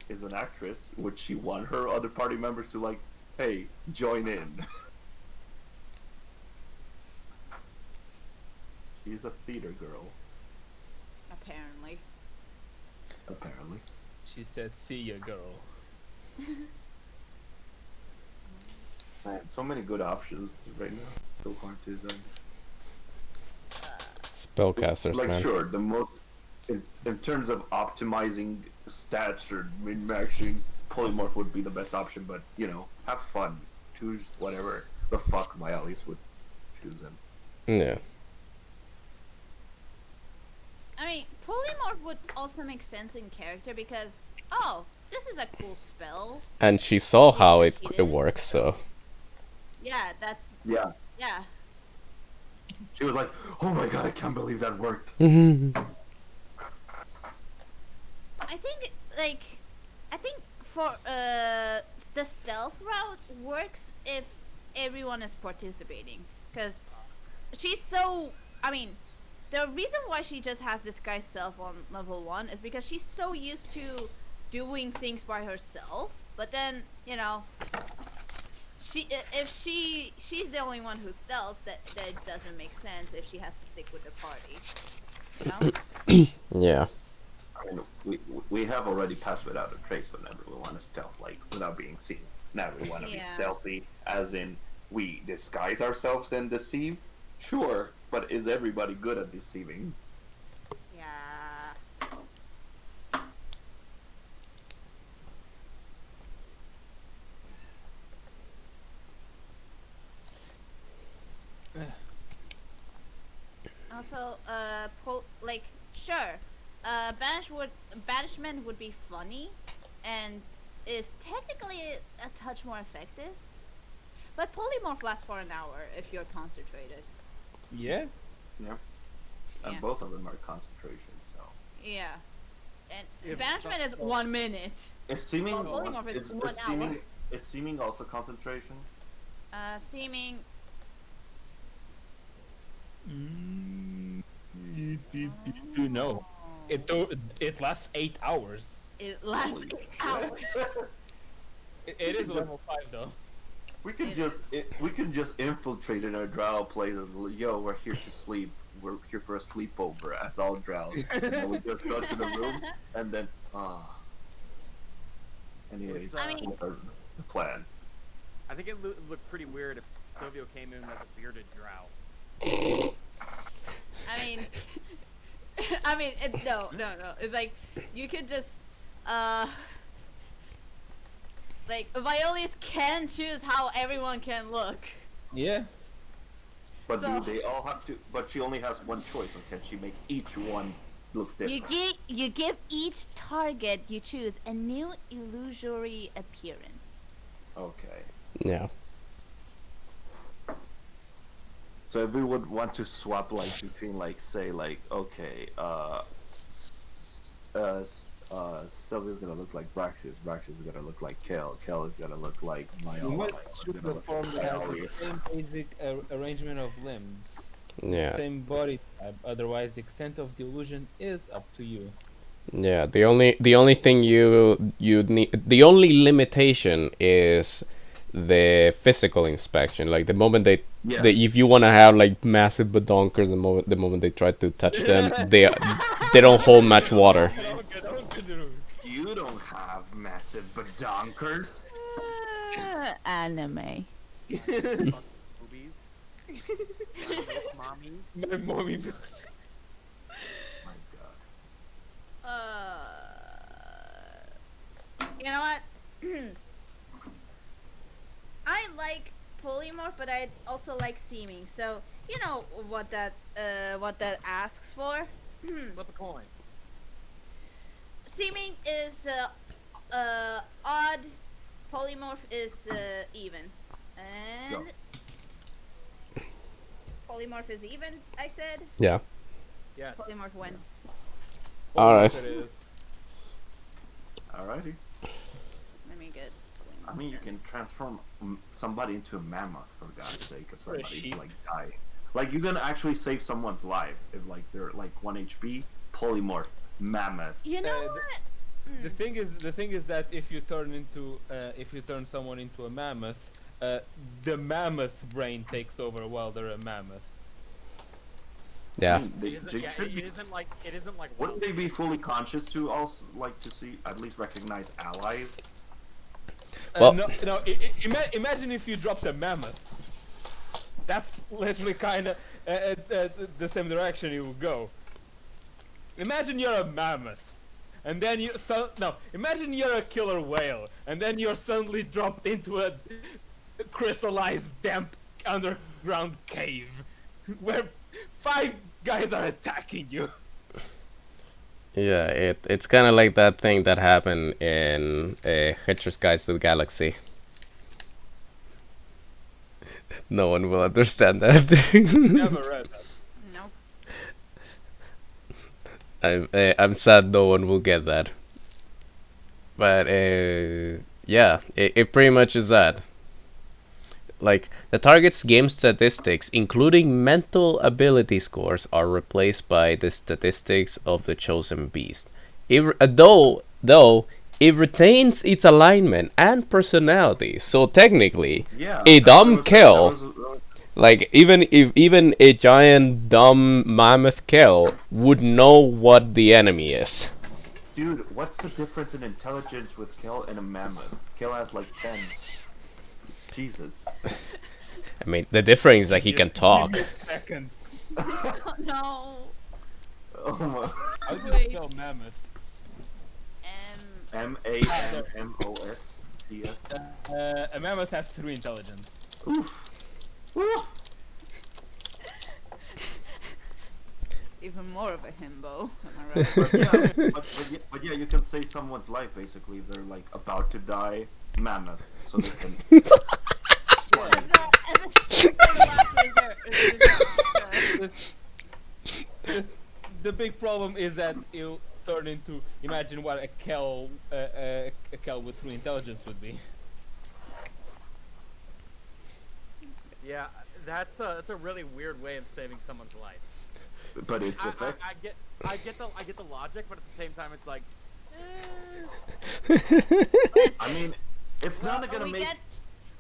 is an actress. Would she want her other party members to like, hey, join in? She's a theater girl, Apparently. apparently. She said, "See ya, girl." Man, so many good options right now. So hard to design. Spellcasters, Like, man. sure, the most in terms of optimizing stats or min-maxing, polymorph would be the best option. But you know, have fun. Choose whatever the fuck Violius would choose him. Yeah. polymorph would also make sense in character because, oh, this is a cool spell. And she saw She how it succeeded. works, so Yeah, that's Yeah. yeah. She was like, "Oh my god, I can't believe that worked." I think for the stealth route works if everyone is participating, because she's so. I mean, the reason why she just has disguised self on level 1 is because she's so used to doing things by herself. But then she's the only one who stealths, that doesn't make sense if she has to stick with the party. yeah. I mean, we have already passed without a trace whenever we want to stealth, like, without being seen. Now we want to be Yeah. stealthy, as in, we disguise ourselves and deceive? Sure, but is everybody good at deceiving? Yeah. Also, sure, banishment would be funny, and is technically a touch more effective. But polymorph lasts for an hour if you're concentrated. Yeah. Yeah. And Yeah. both of them are concentration, so. Yeah. And If banishment is so- 1 minute. Is seeming, Well, polymorph is 1 hour. is seeming also concentration? Seeming. No. It lasts 8 hours. It lasts Holy 8 hours. It is level 5 though. We can It we can just infiltrate in our drow places. Yo, we're here to sleep. We're here for a sleepover as all drows. And then we just go to the room and then Anyways, It's, I mean- what's our plan? I think it looked pretty weird if Silvio came in as a bearded drow. I mean, no. It's like you could just, like Violis can choose how everyone can look. Yeah. But So- do they all have to? But she only has one choice, or can she make each one look different? You give each target you choose a new illusory appearance. Okay. Yeah. So if we would want to swap, like, between, like, say, like, okay, Sylvia's gonna look like Braxis, Braxis is gonna look like Kel is gonna look like We Myola, might Myola choose is a gonna look form like that has the Viola. same basic arrangement of limbs. Yeah. Same body type. Otherwise, the extent of the illusion is up to you. Yeah. The only thing you need, the only limitation is the physical inspection. Like the moment Yeah. if you want to have like massive badonkers, the moment they try to touch them, they don't hold much water. You don't have massive badonkers. Anime. Movies. Mommies. My mommy. My god. You know what? I like polymorph, but I also like seeming. So you know what that asks for. Flip a coin. Seeming is odd. Polymorph is even. And polymorph is even. I said Yeah. Yes. polymorph wins. Alright. It is. Alrighty. Let me get. I mean, you can transform somebody into a mammoth, for God's sake, if Or a somebody's sheep. like die. Like, you can actually save someone's life if, like, they're like 1 HP. Polymorph, mammoth. You know the- what? The thing is that if you turn someone into a mammoth, the mammoth brain takes over while they're a mammoth. I Yeah. mean, they It should be. isn't like Wouldn't they be fully conscious to also like to see at least recognize allies? Well- No. Imagine if you dropped a mammoth. That's literally kind of the same direction you would go. Imagine you're a mammoth, and then imagine you're a killer whale, and then you're suddenly dropped into a crystallized, damp underground cave, where 5 guys are attacking you. Yeah, it's kind of like that thing that happened in Hitcher's Guide to the Galaxy. No one will understand that. Never read that. No. I'm sad no one will get that. But yeah, it pretty much is that. Like, the target's game statistics, including mental ability scores, are replaced by the statistics of the chosen beast. Though it retains its alignment and personality, so technically, Yeah. a that's what I dumb was saying, kill, that was- like even a giant dumb mammoth kill would know what the enemy is. Dude, what's the difference in intelligence with Kill and a mammoth? Kill has like 10. Jesus. I mean, the difference is that he can talk. Give me a second. Oh, no. Oh my. How do you Wait. spell mammoth? MAMMOTH. A mammoth has 3 intelligence. Oof. Oof. Even more of a himbo. Am I right? But yeah, but yeah, you can save someone's life basically if they're like about to die. Mammoth, so they can. As a super last resort. The big problem is that it'll turn into, imagine what a Kel with 3 intelligence would be. Yeah, that's a really weird way of saving someone's life. But it's effective. I get the logic, but at the same time, it's like, I mean, it's Well, not gonna we make.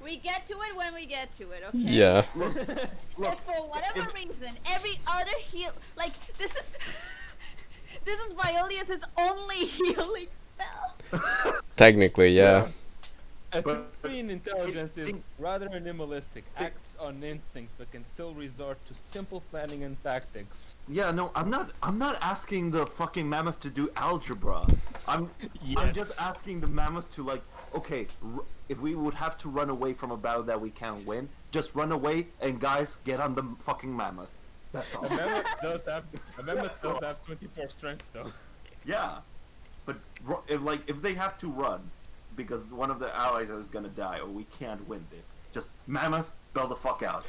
we get to it when we get to it, okay? Yeah. Look, If for whatever reason, every other heal, like this is Violius's only healing spell. Technically, yeah. A But- 3 in intelligence is think- rather animalistic, acts on instinct, but can still resort to simple planning and tactics. Yeah, no, I'm not asking the fucking mammoth to do algebra. I'm Yes. just asking the mammoth to like, okay, if we would have to run away from a battle that we can't win, just run away and guys get on the fucking mammoth. That's all. A mammoth does have 24 strength though. Yeah, but if they have to run because one of the allies is gonna die or we can't win this, just mammoth, bail the fuck out.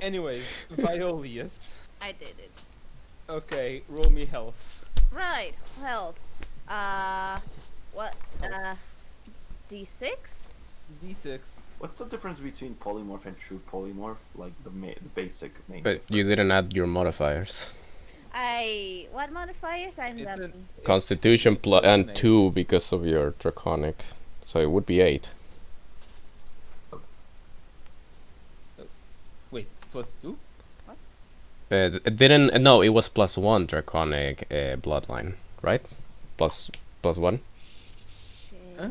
Anyways, Violius. I did it. Okay, roll me health. Right, health. What? D6? D6. What's the difference between polymorph and true polymorph? Like the basic main. But you didn't add your modifiers. What modifiers? I'm It's the. Constitution plus Plus and an 2 because of your draconic. So it would be 8. Wait, +2? It didn't. No, it was +1 draconic bloodline, right? Plus 1. Shit. Huh?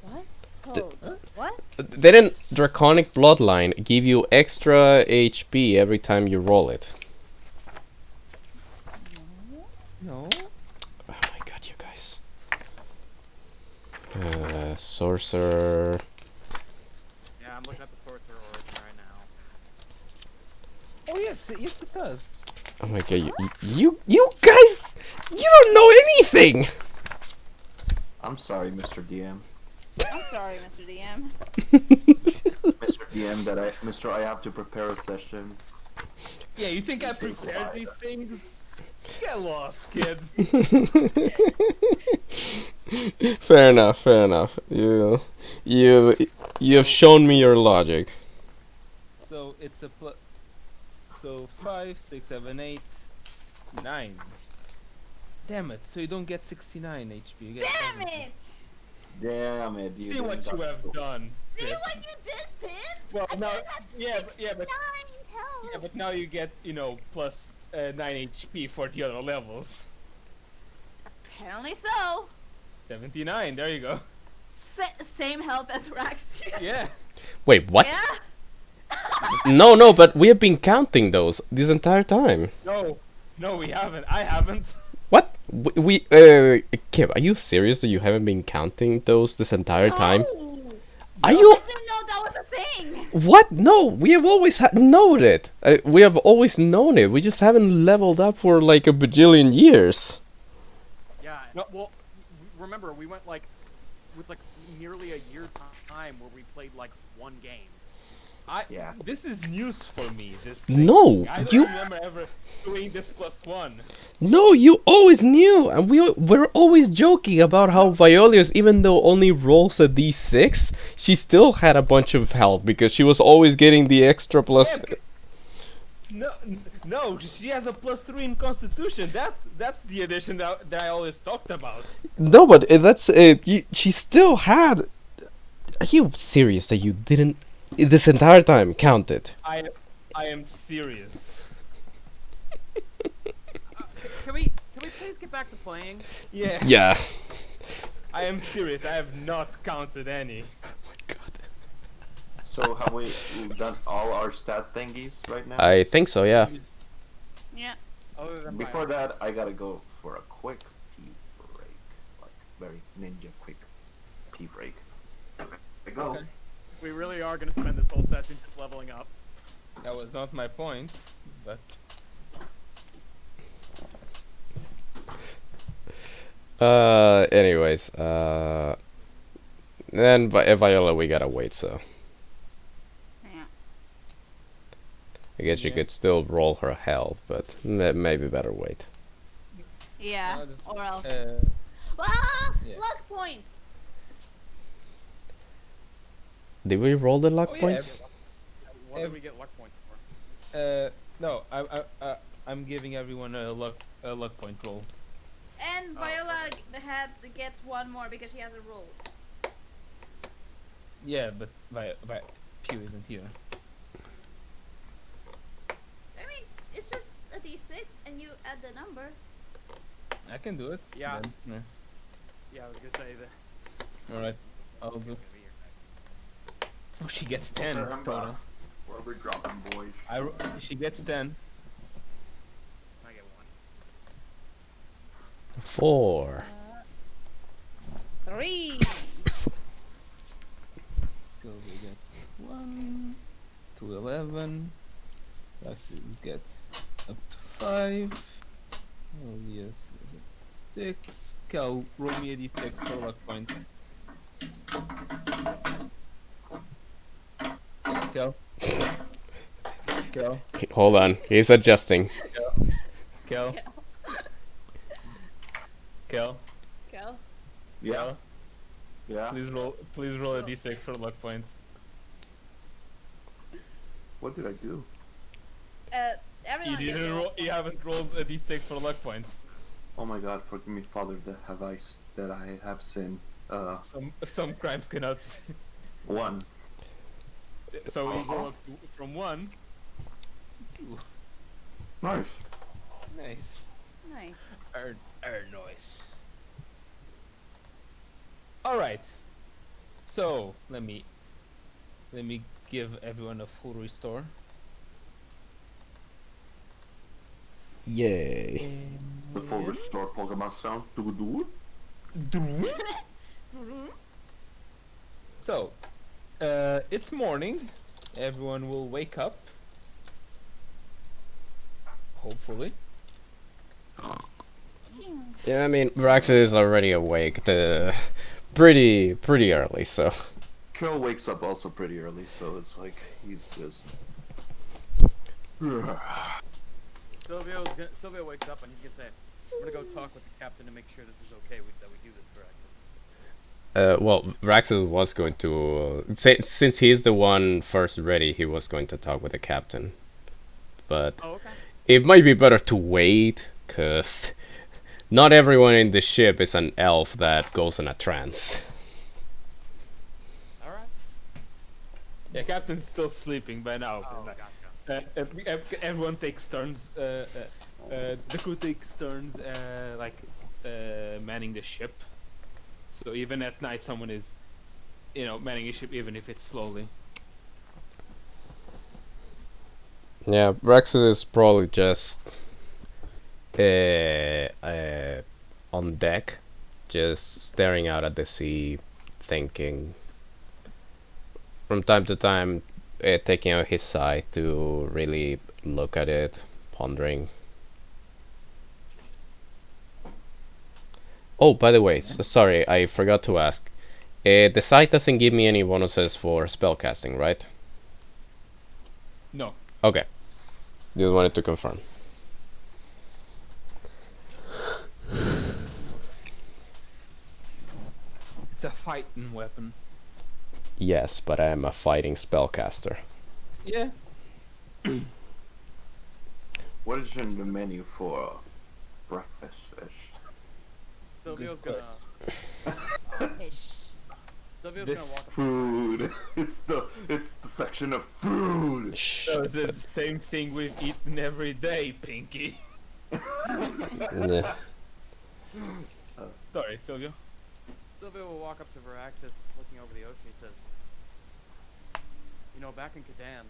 What? Hold. What? Didn't draconic bloodline give you extra HP every time you roll it? No. Oh my god, you guys. Sorcerer. yeah, I'm looking at the sorcerer origin right now. Oh yes, yes it does. Oh my god, you guys, you don't know anything. I'm sorry, Mr. DM. I'm sorry, Mr. DM. Mr. DM, I have to prepare a session. Yeah, you think I prepared these things? Get lost, kid. Fair enough. You've shown me your logic. So it's so 5, 6, 7, 8, 9. Damn it! So you don't get 69 HP. You get Damn 70. it! Damn it, you See didn't what you got- have done. See Sid. what you did, Pin? Well, I now, could have yeah, but 69 yeah, health. but now you get plus 9 HP for the other levels. Apparently so. 79. There you go. Same health as Raxian. Yeah. Wait, what? Yeah? No, but we have been counting those this entire time. No, we haven't. I haven't. What? Kim, are you serious that you haven't been counting those this entire time? No. Are you? I didn't know that was a thing. What? No, we have always known it. We have always known it. We just haven't leveled up for like a bajillion years. No, well, remember we went like with like nearly a year time where we played like one game. Yeah. This is news for me. This No, thing. I don't you remember ever doing this +1. no, you always knew, and we're always joking about how Violius, even though only rolls a d6, she still had a bunch of health because she was always getting the extra plus. Yeah, no, she has a +3 in Constitution. That's the addition that I always talked about. No, but that's she still had. Are you serious that you didn't this entire time count it? I am serious. Can we please get back to playing? Yeah. Yeah. I am serious. I have not counted any. God. So have we've done all our stat thingies right now? I think so. Yeah. Yeah. Other than Before that, I gotta go for a quick pee break. Like, very ninja quick pee break. There we go. Okay. we really are gonna spend this whole session just leveling up. That was not my point, but Anyways. Then Viola, we gotta wait. So Yeah. I guess you Yeah. could still roll her health, but maybe better wait. Yeah. I'll just, Or else. yeah. Luck points. Did we roll the luck Oh, yeah, points? What do we get luck points for? no, I'm giving everyone a luck point roll. And Viola gets one more because she hasn't rolled. Yeah, but Pew isn't here. I mean, it's just a d6 and you add the number. I can do it. Yeah. Then, Yeah, I was gonna say that. All right. I'll do. Oh, she gets 10 total. Where are we dropping, boys? She gets 10. I get one. 4. 3. Sylvia gets 1 to 11. Lassie gets up to 5. Elias gets 6. Cal, roll me a d6 for luck points. Cal. Cal. Hold on, he's adjusting. Cal. Cal. Go. Yeah. Cal. Yeah. Please roll a d6 for luck points. What did I do? Everyone You gets didn't a roll. luck You point. haven't rolled a d6 for luck points. Oh my God! Forgive me, Father, that I have sinned. Some crimes cannot. 1. So we go up to, from 1. Ooh, Nice. nice. Nice. Noise. All right. So let me give everyone a full restore. Yay. The full restore Pokemon sound. Do. So, it's morning. Everyone will wake up. Hopefully. Yeah, I mean, Vraxis is already awake. Pretty early, so. Kel wakes up also pretty early, so it's like he's just. Sylvia wakes up and he's gonna say, "I'm gonna go talk with the captain to make sure this is okay that we do this for Axis." Well, Vraxis was going to. Since he's the one first ready, he was going to talk with the captain. But Oh, okay. it might be better to wait, because not everyone in the ship is an elf that goes in a trance. All right. Yeah, Captain's still sleeping by now. Oh, but, gotcha. everyone takes turns. The crew takes turns, manning the ship. So even at night, someone is, manning a ship, even if it's slowly. Yeah, Vraxis is probably just on deck, just staring out at the sea, thinking. From time to time, taking out his sight to really look at it, pondering. Oh, by the way, sorry, I forgot to ask. The site doesn't give me any bonuses for spellcasting, right? No. Okay. Just wanted to confirm. It's a fighting weapon. Yes, but I am a fighting spellcaster. Yeah. What is in the menu for breakfast? Silvio's Good gonna Fish. Silvio's This gonna walk up. Food. It's the section of food. Shh. So it's the same thing we've eaten every day, Pinky. Nah. Sorry, Silvio. Silvio will walk up to Varaxis, looking over the ocean. He says, "You know, back in Kadan,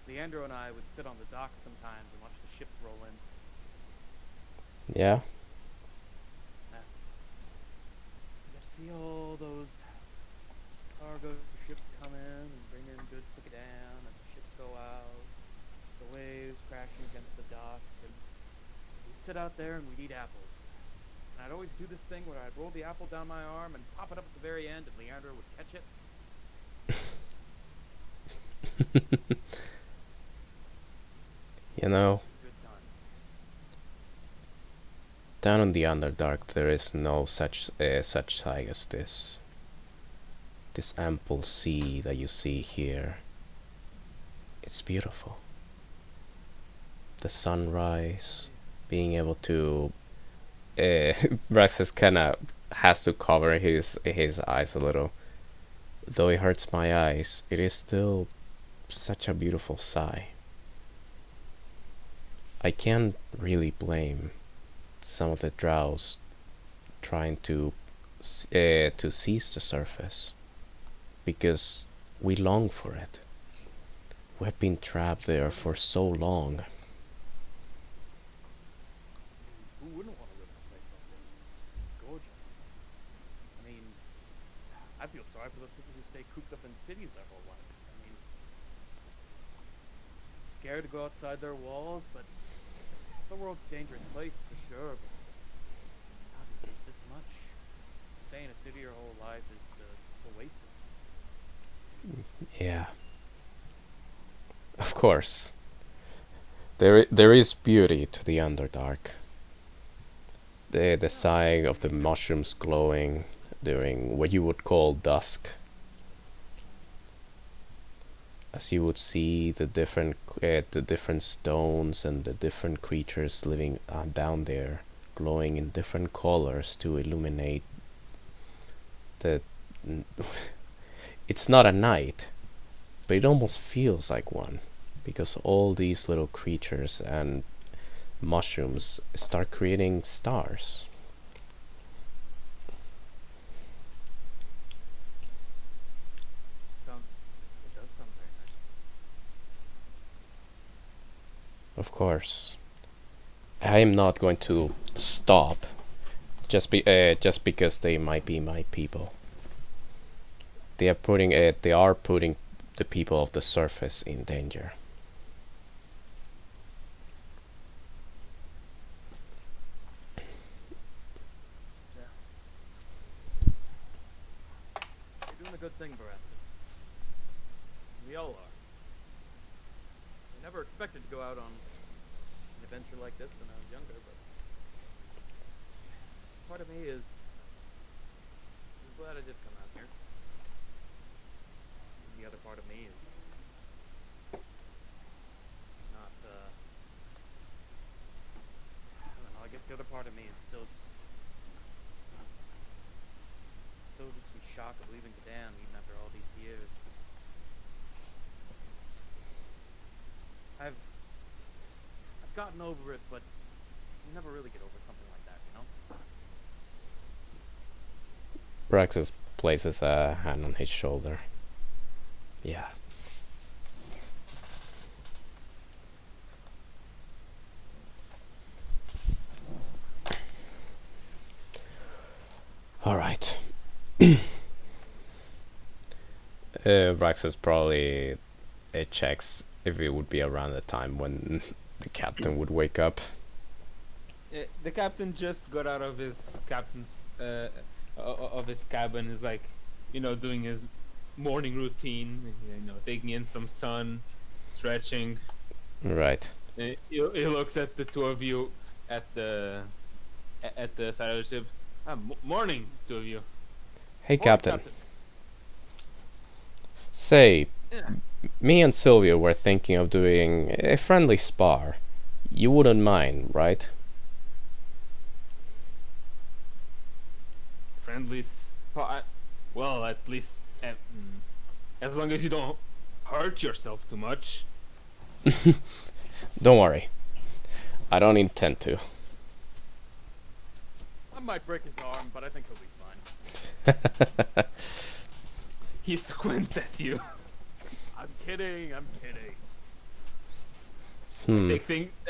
Leandro and I would sit on the docks sometimes and watch the ships roll in. Yeah? You get to see all those cargo ships come in and bring in goods to Kadan, and the ships go out, the waves crashing against the dock, and we'd sit out there and we'd eat apples. And I'd always do this thing where I'd roll the apple down my arm and pop it up at the very end, and Leandro would catch it. You know, Good time. down in the Underdark there is no such site as this. This ample sea that you see here. It's beautiful. The sunrise, being able to Raxus kinda has to cover his eyes a little. Though it hurts my eyes, it is still such a beautiful sight. I can't really blame some of the drows trying to seize the surface, because we long for it. We have been trapped there for so long. Who wouldn't want to live in a place like this? It's gorgeous. I mean, I feel sorry for those people who stay cooped up in cities their whole life. I mean, scared to go outside their walls, but the world's a dangerous place for sure. But God, it's this much. Stay in a city your whole life is a waste of it. Yeah. Of course. There is beauty to the Underdark. The sight of the mushrooms glowing during what you would call dusk. As you would see the different stones and the different creatures living down there, glowing in different colors to illuminate the. It's not a night, but it almost feels like one, because all these little creatures and mushrooms start creating stars. It does sound very nice. Of course, I am not going to stop just because they might be my people. They are putting the people of the surface in danger. You're doing a good thing, Baratheon. We all are. We never expected to go out on an adventure like this when I was younger, but part of me is glad I did come out here. The other part of me is not, I don't know, I guess the other part of me is still just in shock of leaving Kadan even after all these years. I've gotten over it, but you never really get over something like that, you know? Raxus places a hand on his shoulder. Yeah. All right. Raxus probably checks if it would be around the time when the captain would wake up. The captain just got out of his of his cabin. Is like, doing his morning routine. Taking in some sun, stretching. Right. He looks at the two of you at the side of the ship. Morning, two of you. Hey, Morning, Captain. Say, me and Sylvia were thinking of doing a friendly spar. You wouldn't mind, right? Friendly spot. Well, at least as long as you don't hurt yourself too much. Don't worry. I don't intend to. I might break his arm, but I think he'll be fine. He squints at you. I'm kidding. I'm kidding.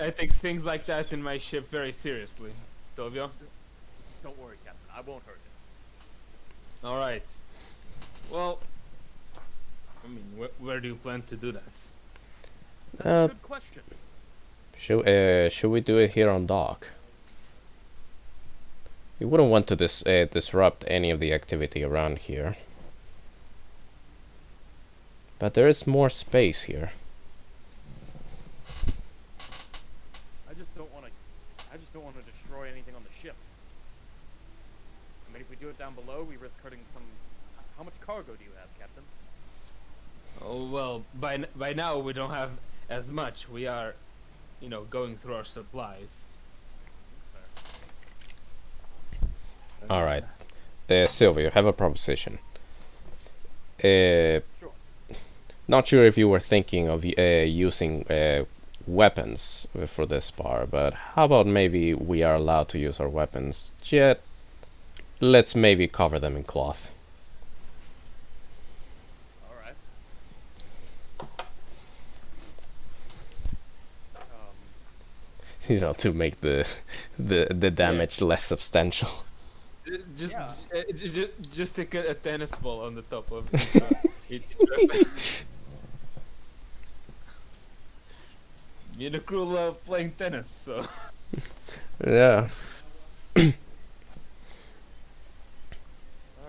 I take things like that in my ship very seriously. Silvio? Don't worry, Captain. I won't hurt him. Alright. Well, I mean, where do you plan to do that? That's a good question. Should we do it here on dock? We wouldn't want to disrupt any of the activity around here. But there is more space here. I just don't want to destroy anything on the ship. I mean, if we do it down below, we risk hurting some. How much cargo do you have, Captain? Oh, well, by now we don't have as much. We are, going through our supplies. That's fair. Alright. Sylvia, have a proposition. Sure. Not sure if you were thinking of using weapons for this bar, but how about maybe we are allowed to use our weapons, yet let's maybe cover them in cloth. All right. To make the damage less substantial. Just, Yeah. just stick a tennis ball on the top of each Me and the crew love playing tennis, so. Yeah. All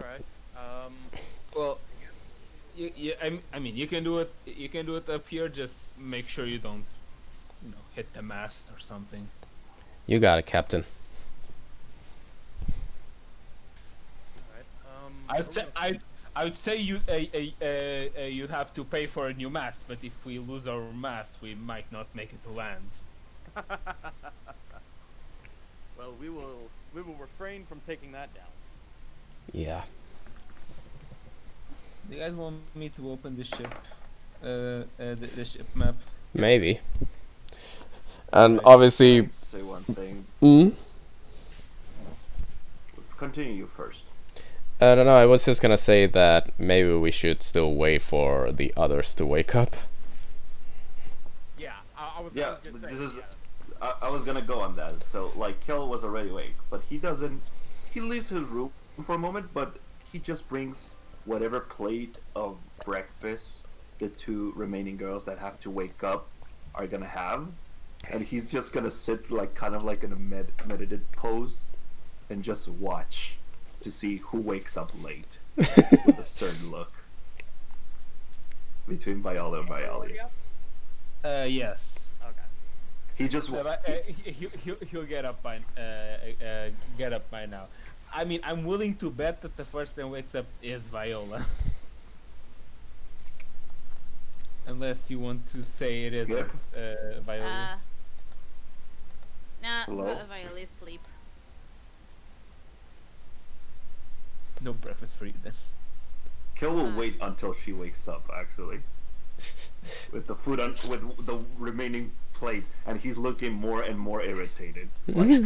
right. Well, I mean, you can do it. You can do it up here. Just make sure you don't, hit the mast or something. You got it, Captain. All right. I would say you'd have to pay for a new mast, but if we lose our mast, we might not make it to land. Well, we will refrain from taking that down. Yeah. Do you guys want me to open the ship, the ship map? Maybe. And obviously. Say one thing. Continue you first. I don't know, I was just gonna say that maybe we should still wait for the others to wake up. Yeah, I was Yeah, gonna say. this is. Yeah. I was gonna go on that. So like, Kel was already awake, but he doesn't. He leaves his room for a moment, but he just brings whatever plate of breakfast the two remaining girls that have to wake up are gonna have, and he's just gonna sit like kind of like in a meditative pose, and just watch to see who wakes up late with a certain look between Viola and Violis. Yes. Okay. He just He'll get up by now. I mean, I'm willing to bet that the first one wakes up is Viola. Unless you want to say it is Yep. Viola. Nah, Hello? Violet sleep. No breakfast for you then. Kel will wait until she wakes up, actually, with the food with the remaining plate, and he's looking more and more irritated. Like, he's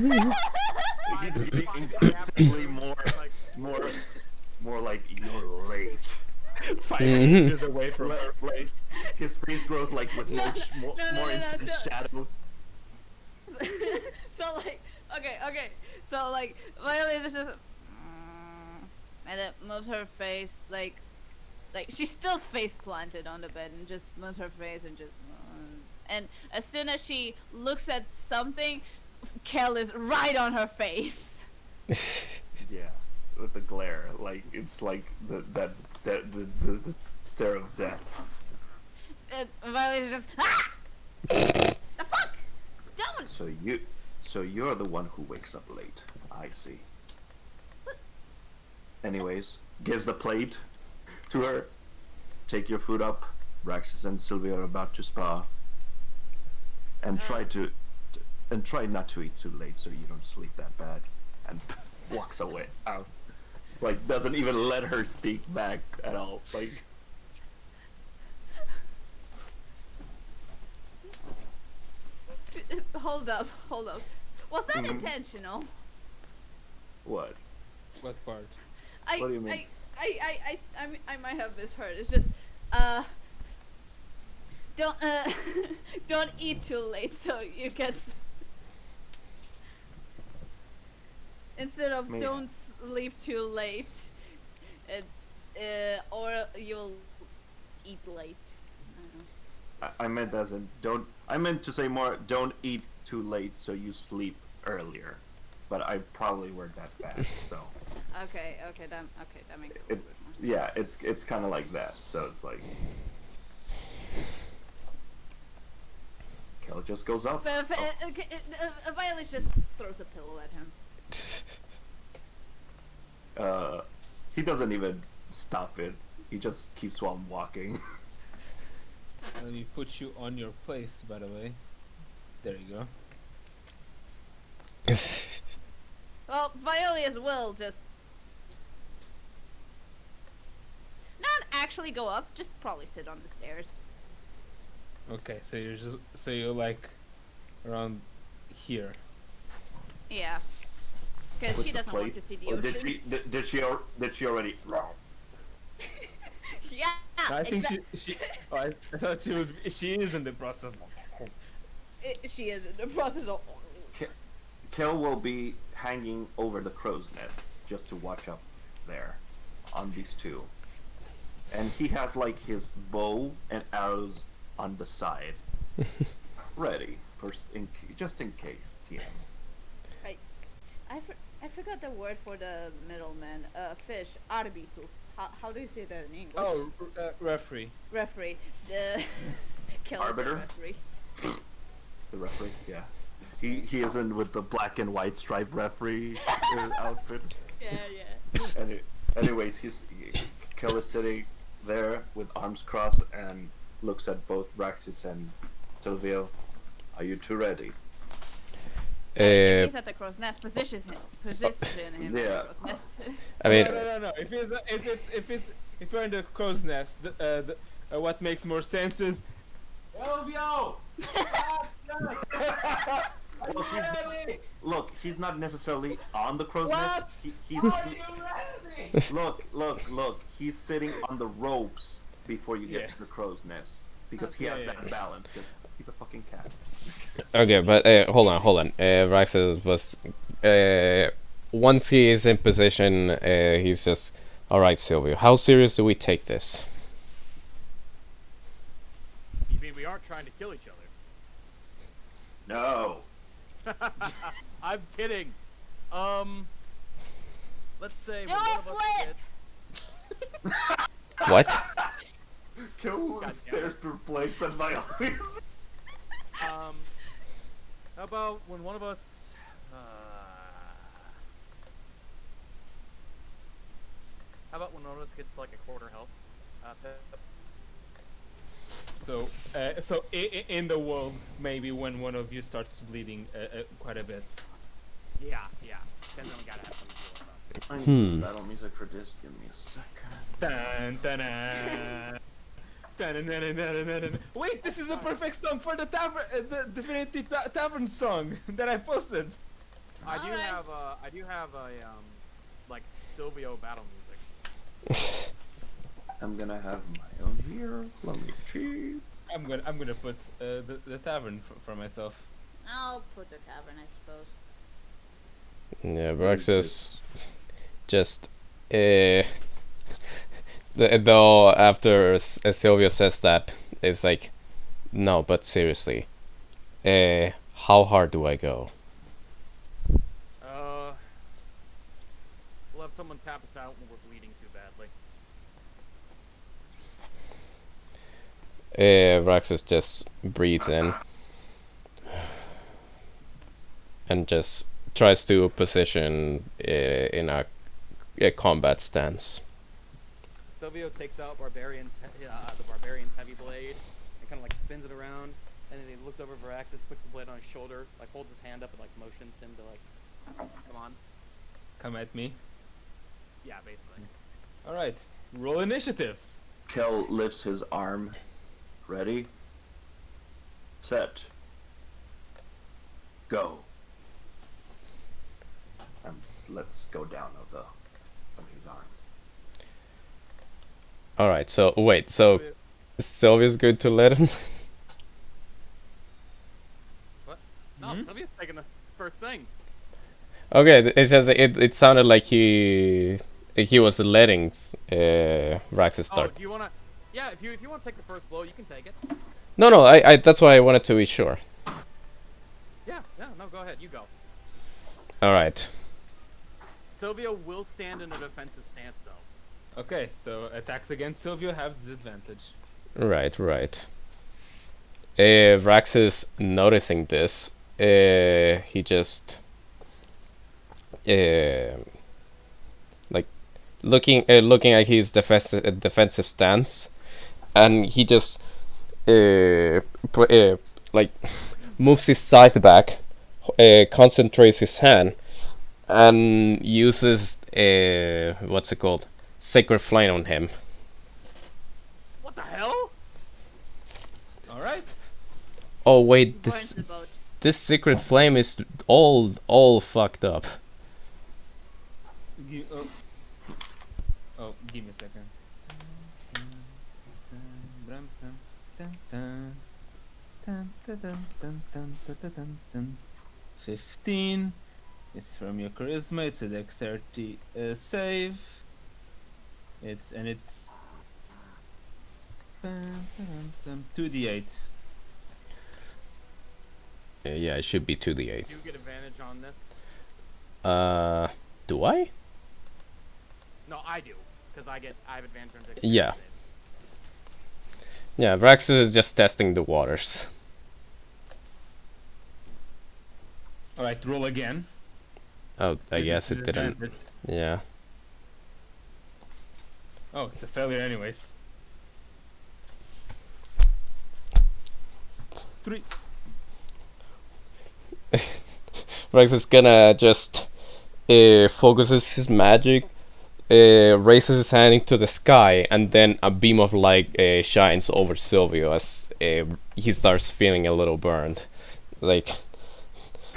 getting increasingly more like you're late. 5 inches away from her Like, place. his face grows like with more no, intense so- shadows. So like, okay. So like, Violet just and it moves her face like she's still face planted on the bed and just moves her face and just and as soon as she looks at something, Kel is right on her face. Yeah, with the glare, like it's like the stare of death. And Violet is just the fuck! Don't! So you're the one who wakes up late. I see. Anyways, gives the plate to her. Take your food up. Raxus and Sylvia are about to spa. And try not to eat too late so you don't sleep that bad. And walks away out. Like doesn't even let her speak back at all. Like Hold up. Was that intentional? what? What part? What do you mean? I might have misheard. It's just don't don't eat too late so you can instead of Maybe. don't sleep too late and or you'll eat late. I don't know. I meant as in don't. I meant to say more. Don't eat too late so you sleep earlier. But I probably word that fast. So Okay, that makes a it, little bit more sense. yeah, it's kind of like that. So it's like Kel just goes up. Violet just throws a pillow at him. He doesn't even stop it. He just keeps on walking. Let me put you on your place, by the way. There you go. Well, Violia's will just not actually go up, just probably sit on the stairs. Okay, so you're like around here. Yeah, because With she the doesn't want plate. to see the Or ocean. did she already? Yeah, I think exact- she oh, I thought she is in the process. she is in the process of. Kel will be hanging over the crow's nest just to watch up there on these two. And he has like his bow and arrows on the side. Ready for just in case, TM. I forgot the word for the middleman. Fish, arbitro. How do you say that in English? Oh, referee. Referee. The Kel is a Arbiter? referee. The referee, yeah. He is in with the black and white striped referee outfit. Yeah. Anyways, Kel is sitting there with arms crossed and looks at both Raxus and Silvio. Are you two ready? If he's at the crow's nest, position him at Yeah. the crow's nest. I mean, No. If you're in the crow's nest, what makes more sense is Elvio. Look, he's not necessarily on the crow's What? nest. He's Are you ready? look. He's sitting on the ropes before you get Yeah. to the crow's nest because he Okay, has yeah. that balance. Because he's a fucking cat. okay, but hold on. Raxus was once he is in position, he's just all right, Silvio. How serious do we take this? You mean we aren't trying to kill each other? No. I'm kidding. Let's say Do when a one of us flip! What? Kill God stares perplexed at my eyes. how about when one of us how about when one of us gets like a quarter health? Pep? So in the world, maybe when one of you starts bleeding quite a bit. Yeah. Then we gotta have some I need some battle music for this. Give me a second. Dun, dun, dun. Dun, dun, dun, dun, dun, dun, dun. Wait, this is a perfect song for the tavern, the Divinity Tavern song that I posted. I do Alright. have a like Silvio battle music. I'm gonna have my own here. Let me cheat. I'm gonna put the tavern for myself. I'll put the tavern, I suppose. Yeah, Raxus just though after Silvio says that, it's like, no, but seriously, how hard do I go? have someone tap us out when we're bleeding too badly. Raxus just breathes in and just tries to position in a combat stance. Silvio takes out the barbarian's heavy blade and kind of like spins it around, and then he looks over Varaxis, puts the blade on his shoulder, like holds his hand up and like motions him to like, come on. Come at me. Yeah, basically. All right, roll initiative. Kel lifts his arm. Ready? Set. Go. And let's go down of his arm. All right. So wait. So Sylvia's good to let him. What? No, Mhm. Silvio's taking the first thing. Okay. It says it sounded like he was letting Raxus start. Oh, do you wanna? Yeah, if you want to take the first blow, you can take it. No. I that's why I wanted to be sure. Yeah, no, go ahead, you go. All right. Silvio will stand in a defensive stance though. Okay, so attacks against Silvio have disadvantage. Right. Raxus noticing this, he just like looking at his defensive stance, and he just like moves his scythe back, concentrates his hand, and uses what's it called? Sacred Flame on him. What the hell? All right. Oh wait, Burns the boat. this Secret Flame is all fucked up. Oh, give me a second. 15. It's from your charisma. It's a dexterity save. It's 2d8. Yeah, it should be 2d8. Do you get advantage on this? Do I? No, I do, because I have advantage on dexterity Yeah. saves. Yeah, Vraxis is just testing the waters. All right, roll again. Oh, I With guess it didn't. disadvantage. Yeah. Oh, it's a failure, anyways. 3. Vraxis is gonna just focuses his magic, raises his hand into the sky, and then a beam of light shines over Silvio as he starts feeling a little burned. Like,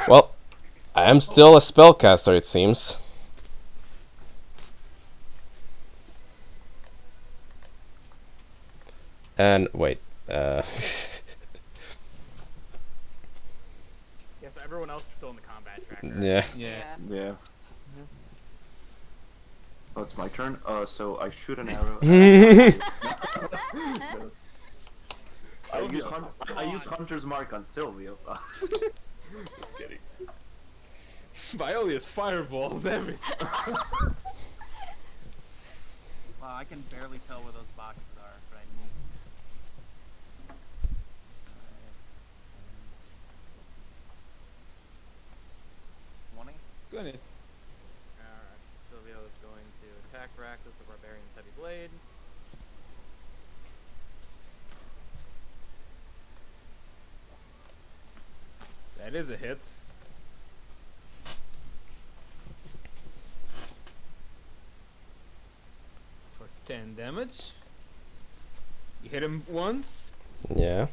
well, I am still a spellcaster, it seems. And wait, Yeah, so everyone else is still in the combat tracker. yeah. Yeah. Yeah. Oh, it's my turn. So I shoot an arrow. I use Hunter's Mark on Silvio. Just kidding. Violius fireballs everything. Wow, I can barely tell where those boxes are, but I need. 20? 20. Alright, Silvio is going to attack Varaxis, the barbarian's heavy blade. That is a hit. For 10 damage. You hit him once, Yeah.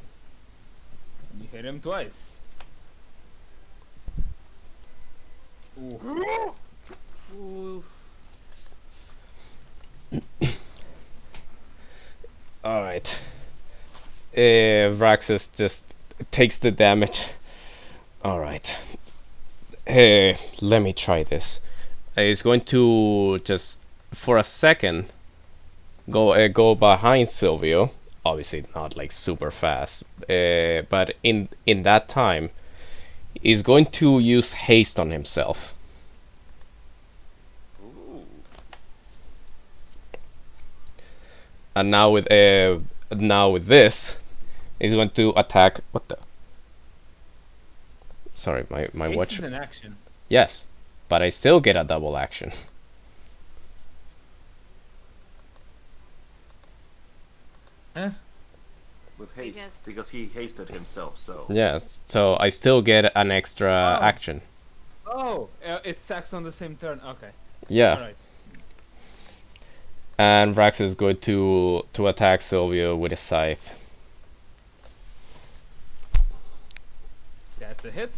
you hit him twice. Ooh. Ooh. Alright. Vraxis just takes the damage. Alright. Let me try this. He's going to just, for a second, go behind Silvio. Obviously not like super fast. But in that time, he's going to use haste on himself. And now with this, he's going to attack. What the? Sorry, my Haste watch. is an action. Yes, but I still get a double action. Huh? With haste, Because- because he hasted himself. So Yeah, so I still get an extra Oh. action. Oh, it stacks on the same turn. Okay. Yeah, All right. and Vrax is going to attack Silvio with a scythe. That's a hit.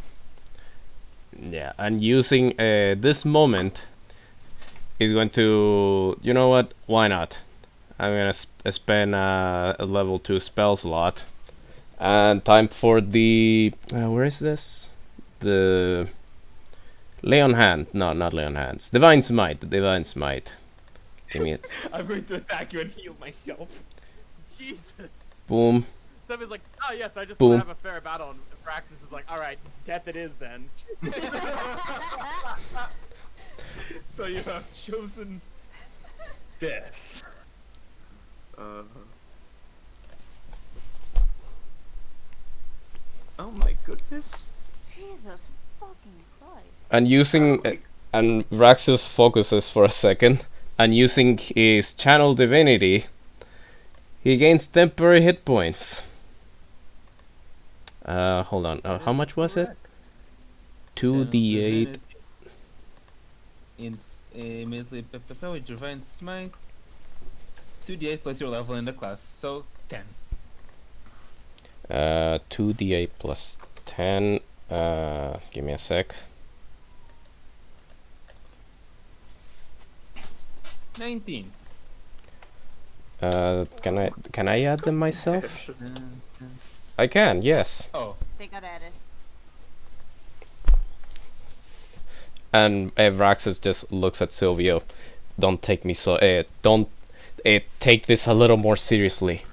Yeah, and using this moment, he's going to. You know what? Why not? I'm gonna spend a level 2 spell slot, and time for the. Where is this? The Lay on Hand. No, not Lay on Hands. Divine Smite. Divine Smite. Give me it. I'm going to attack you and heal myself. Jesus. Boom. Seb is like, oh yes, I just Boom. want to have a fair battle. And Praxis is like, all right, death it is then. So you have chosen death. Oh my goodness. Jesus fucking Christ. And using. And Vraxus focuses for a second, and using his Channel Divinity, he gains temporary hit points. Hold on. How much was it? 2d8. Immediately with Divine Smite. 2d8 plus your level in the class, so 10. 2d8 plus 10. Give me a sec. 19. Can I add them myself? I can. Yes. Oh, They got added. And Vraxus just looks at Silvio. Don't take me so. Don't take this a little more seriously.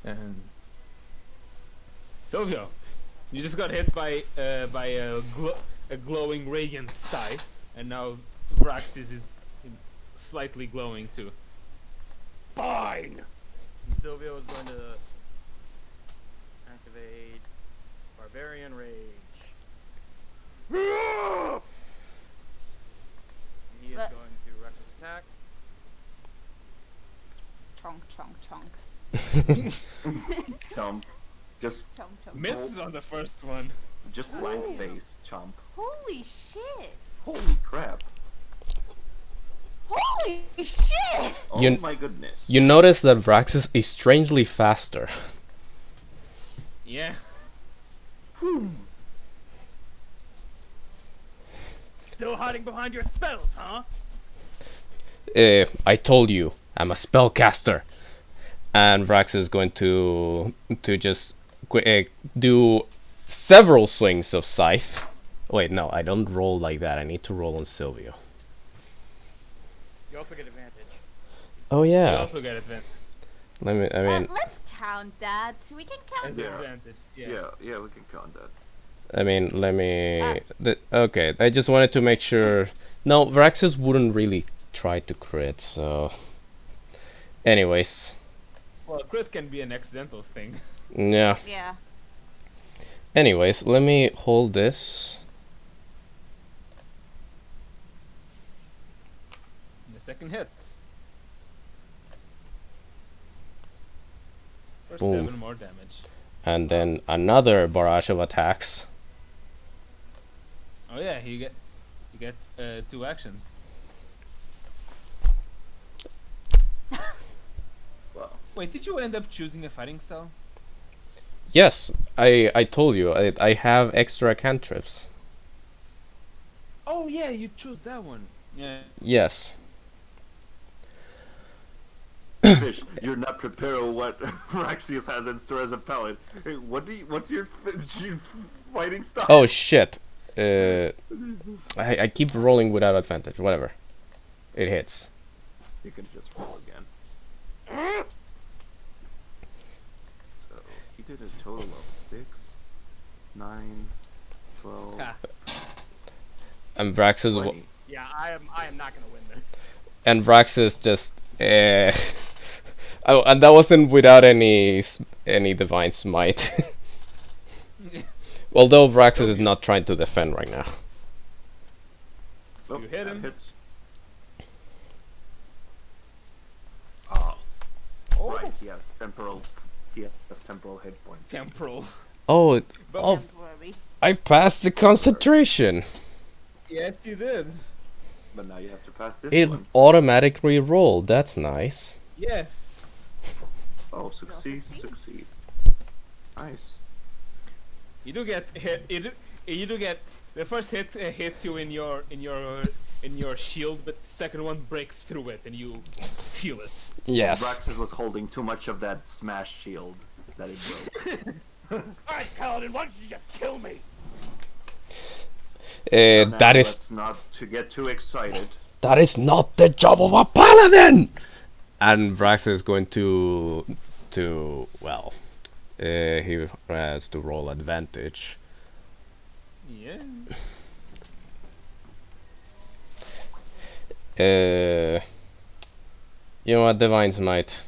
and Silvio, you just got hit by a glowing radiant scythe, and now Vraxis is slightly glowing too. Fine. And Silvio is going to activate Barbarian Rage. And he is But- going to reckless attack. Chonk, chonk, chonk. Chomp. Just Chonk, chonk. Misses on the first one. blank face, chomp. Holy shit! Holy crap. Holy shit! Oh You- my goodness. You notice that Vraxus is strangely faster. Yeah. Still hiding behind your spells, huh? I told you, I'm a spellcaster. And Vraxus is going to just do several swings of scythe. Wait, no, I don't roll like that. I need to roll on Silvio. You also get advantage. Oh You yeah. also get advantage. I mean, Let's count that. We can count As that. Yeah. advantage. Yeah. Yeah, we can count that. let me. Okay, I just wanted to make sure. No, Vraxus wouldn't really try to crit. So, anyways, Well, crit can be an accidental thing. yeah. Yeah. Anyways, let me hold this. The second hit. For Boom. 7 more damage. And then another barrage of attacks. Oh yeah, you get 2 actions. Wow. Wait, did you end up choosing a fighting style? Yes, I told you I have extra cantrips. Oh yeah, you chose that one. Yeah. Yes. Fish, you're not prepared with what Raxius has in store as a pellet. Hey, what's your fighting style? Oh shit. I keep rolling without advantage. Whatever. It hits. You can just roll again. So he did a total of 6, 9, 12, Ha. And Vraxus 20. Yeah, I am not gonna win this. And Vraxis just oh, and that wasn't without any divine smite. Although Vraxis is not trying to defend right now. Nope, You hit that him. hits. Oh, Oh, right. He has temporal. He has temporal hit points. temporal. Oh, But oh, Temporary. I passed the concentration. yes, you did. But now you have to pass this It one. automatically rolled. That's nice. Yeah. Oh, Still succeed, succeeds. succeed. Nice. You do get hit. You do get the first hit hits you in your shield, but the second one breaks through it, and you feel it. Yes. Braxis was holding too much of that smash shield that it broke. Alright, Paladin, why don't you just kill me? Now, That is let's not to get too excited. not the job of a paladin. And Vraxis is going to well, he has to roll advantage. Yeah. You know what, Divine Smite.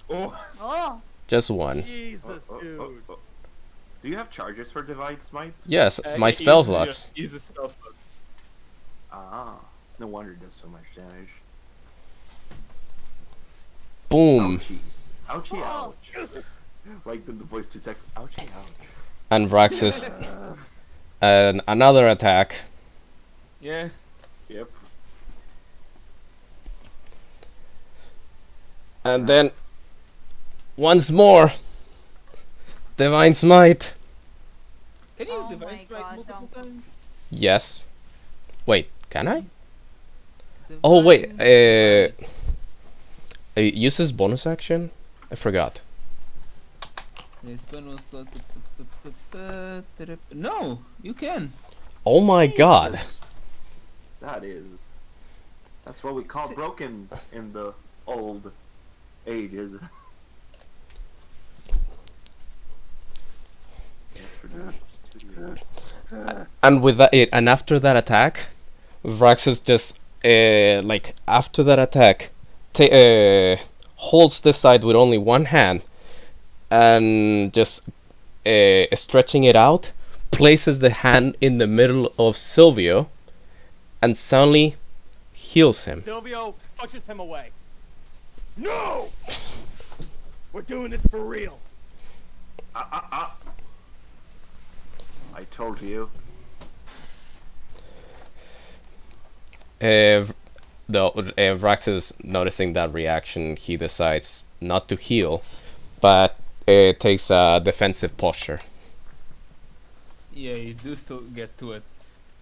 Oh. Oh, Just one. Jesus, dude. Do you have charges for Divine Smite? Yes, my spell slots. Use a spell slot. Ah, no wonder it does so much damage. Boom. Ouchies. Ouchie, Oh. ouch. Like the voice to text, ouchie, ouch. And Vraxis. And another attack. Yeah. Yep. And then once more. Divine Smite. Can you Oh divine my strike God, multiple don't. times? Yes. Wait, can I? Oh wait, it uses bonus action? I forgot. No, you can. Oh my god. That's what we call broken in the old ages. And with that, and after that attack, Vraxis just like after that attack, holds this side with only one hand, and just stretching it out, places the hand in the middle of Silvio, and suddenly heals him. Silvio pushes him away. No! We're doing this for real. I told you. Vraxis noticing that reaction, he decides not to heal, but takes a defensive posture. Yeah, you do still get to it.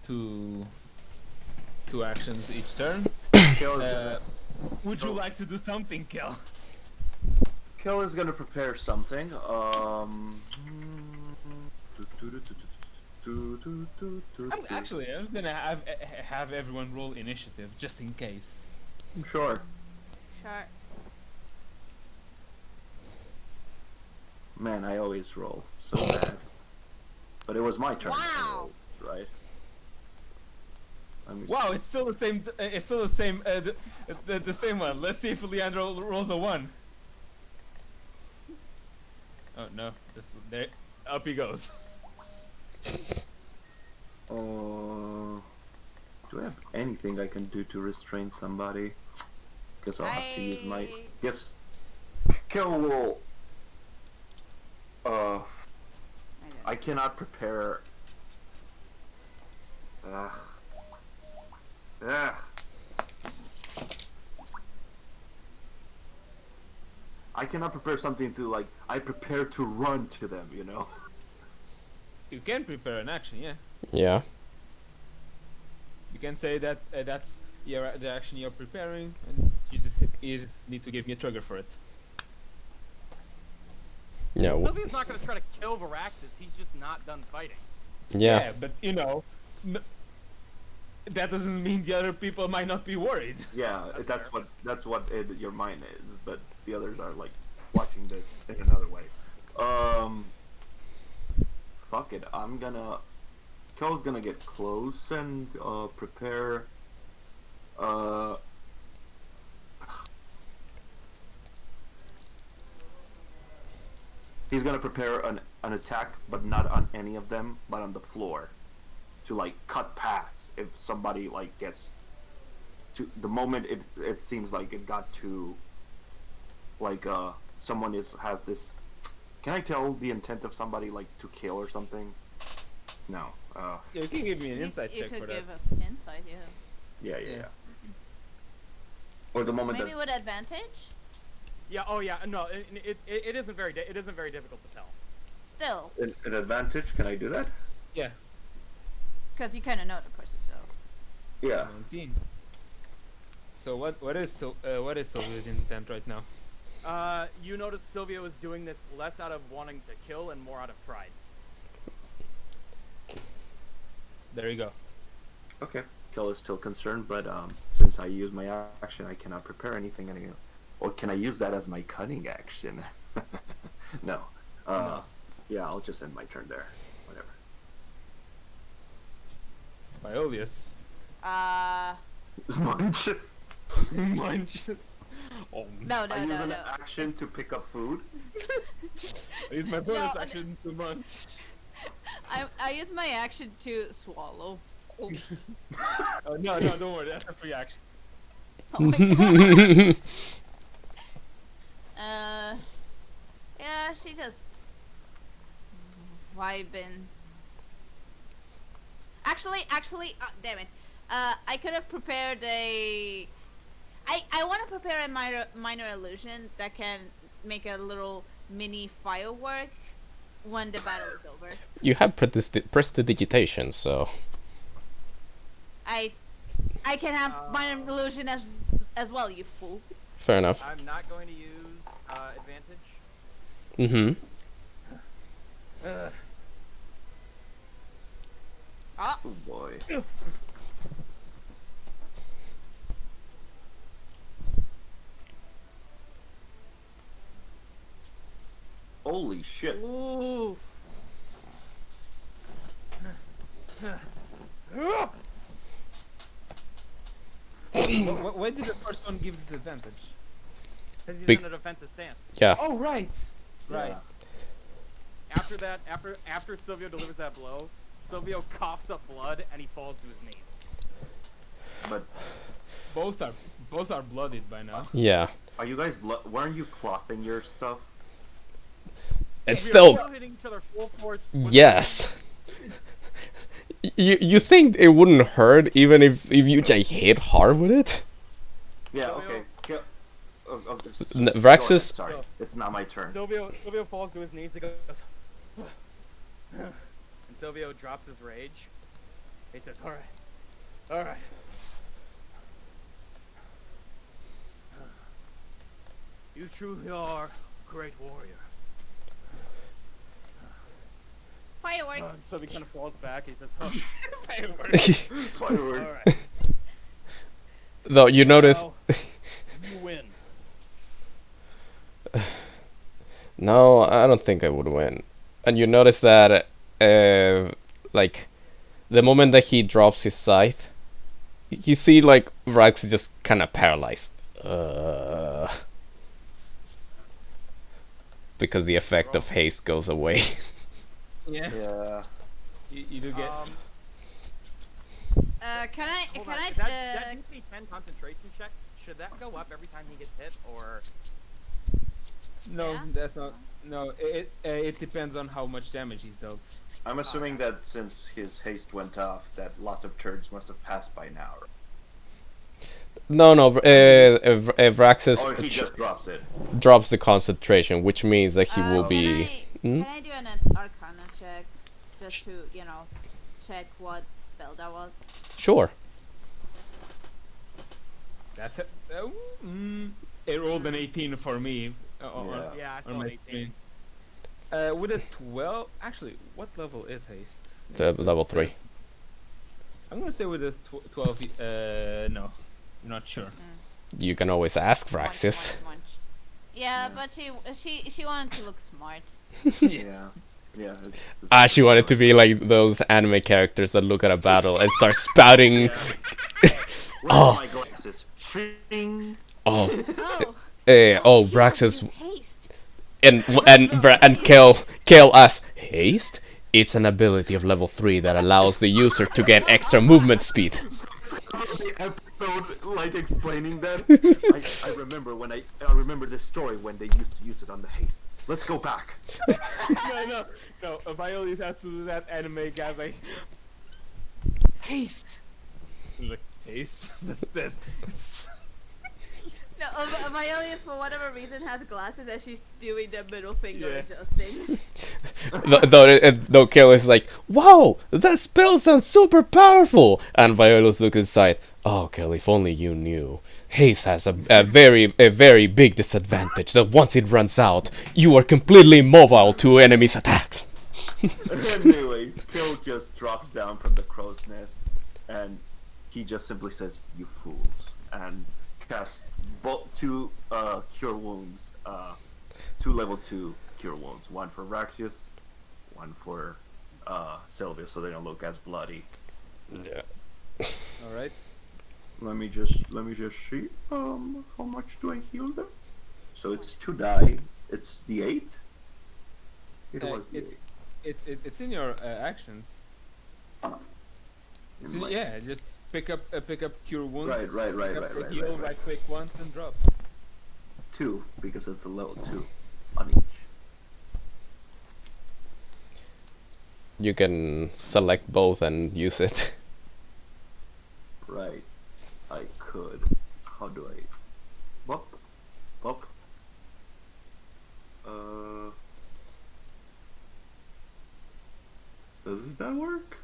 Two actions each turn. Kill Would you like to do something, Kel? Kill is gonna prepare something. Actually, I'm gonna have everyone roll initiative just in case. I'm sure. sure. Man, I always roll so bad. But it was my turn. to Wow. roll, right? Let me Wow, see. it's still the same. It's still the same. The same one. Let's see if Leandro rolls a 1. Oh no! There, up he goes. Do I have anything I can do to restrain somebody? Guess I'll have to use my. Yes. Kill will. I cannot prepare. Ugh. I cannot prepare something to like. I prepare to run to them, you know. You can prepare an action, yeah. Yeah. You can say that that's the action you're preparing, and you just need to give me a trigger for it. Yeah. Silvio's not gonna try to kill Varaxis, he's just not done fighting. Yeah. But you know, that doesn't mean the other people might not be worried. Yeah, That's that's what your mind is, but the others are like watching this in another way. Fuck it, I'm gonna Kel's gonna get close and prepare. Uh, he's gonna prepare an attack, but not on any of them, but on the floor, to like cut paths if somebody like gets to the moment it seems like it got to like someone has this. Can I tell the intent of somebody like to kill or something? No. Yeah, you can give me an insight You check could for give that. us insight, yeah. Yeah. Or the moment Maybe that with advantage? Yeah. Oh yeah. No. It isn't very. It isn't very difficult to tell. Still, an advantage. Can I do that? Yeah. because you kind of know the person, so. Yeah. 19. So what is Sylvia's intent right now? You notice Silvio is doing this less out of wanting to kill and more out of pride. There you go. Okay. Kel is still concerned, but since I use my action, I cannot prepare anything anymore. Or can I use that as my cunning action? No. No. Yeah, I'll just end my turn there. Whatever. Violius. Munches. Munches. Oh, No, I use an no. action to pick up food. I use my bonus No, action to munch. I use my action to swallow. Oh, Oh no, don't worry, that's a free action. oh my god. Yeah, she just vibing. Actually, damn it. I could have prepared a. I want to prepare a minor illusion that can make a little mini firework when the battle is over. You have prestidigitation, so I can have minor illusion as well, you fool. fair enough. I'm not going to use advantage. Mm-hmm. Oh, Oh boy. Holy shit. ooh. Why did the first one give disadvantage? Because he's Big- in a defensive stance. Yeah. Oh right. Right. Yeah. After that, after Silvio delivers that blow, Silvio coughs up blood and he falls to his knees. But Both are blooded by now. Yeah. are you guys weren't you clothing your stuff? It's We are still hitting each other full force. with yes. You think it wouldn't hurt even if you just hit hard with it? Yeah, Silvio? okay. Vraxis- Go ahead, sorry, it's not my turn. Silvio falls to his knees and goes, and Silvio drops his rage. He says, "All right. You truly are a great warrior." Firework. Silvio kind of falls back. He says, "Huh. Fireworks. All right. Though you notice Now, you win." no, I don't think I would win. And you notice that like the moment that he drops his scythe, you see like Vrax is just kind of paralyzed. Because the effect of haste goes away. Yeah. Yeah. You do get. Can I? Hold Can on, I? is that DC 10 concentration check? Should that go up every time he gets hit, or No, Yeah? that's not. No, it depends on how much damage he's dealt. I'm assuming that since his haste went off, that lots of turns must have passed by now. No, Vraxis Or he just drops it. drops the concentration, which means that he will be. Can I do an Arcana check just to check what spell that was? Sure. That's it. It rolled an 18 for me. Yeah. yeah, I On still my 18. screen. With a 12, actually, what level is haste? The level 3. I'm gonna say with a 12. No, I'm not sure. You can always ask Munch, Vraxis. munch, munch. Yeah, but she wanted to look smart. Yeah. Yeah. She wanted to be like those anime characters that look at a battle and start spouting. Where's Oh. my glasses? Shing. Oh, Oh. oh, He has Braxis used haste. and Kale asks, haste? It's an ability of level 3 that allows the user to get extra movement speed. The episode like explaining that. I remember when I remember this story when they used to use it on the haste. Let's go back. No. Violet had to do that anime guy's like haste. He's like haste. What's this? No, Amelia, for whatever reason, has glasses and she's doing the middle finger Yeah. adjusting. Though Kale is like, wow, that spell sounds super powerful. And Viola's look inside. Oh, Kale, if only you knew. Haste has a very big disadvantage that once it runs out, you are completely immobile to enemies' attacks. Anyways, Kill just drops down from the crow's nest, and he just simply says, "You fools," and casts two cure wounds, 2 level 2 cure wounds, one for Raxius, one for Sylvia, so they don't look as bloody. Yeah. All right. Let me just see. How much do I heal them? So it's 2 die. It's the 8. It was the 8. It's in your actions. In my- Yeah, just pick up cure wounds. Right, Pick up the heal, right. right click once and drop. 2 because it's a level 2 on each. You can select both and use it. Right. I could. How do I? Bop. Bop. Does that work?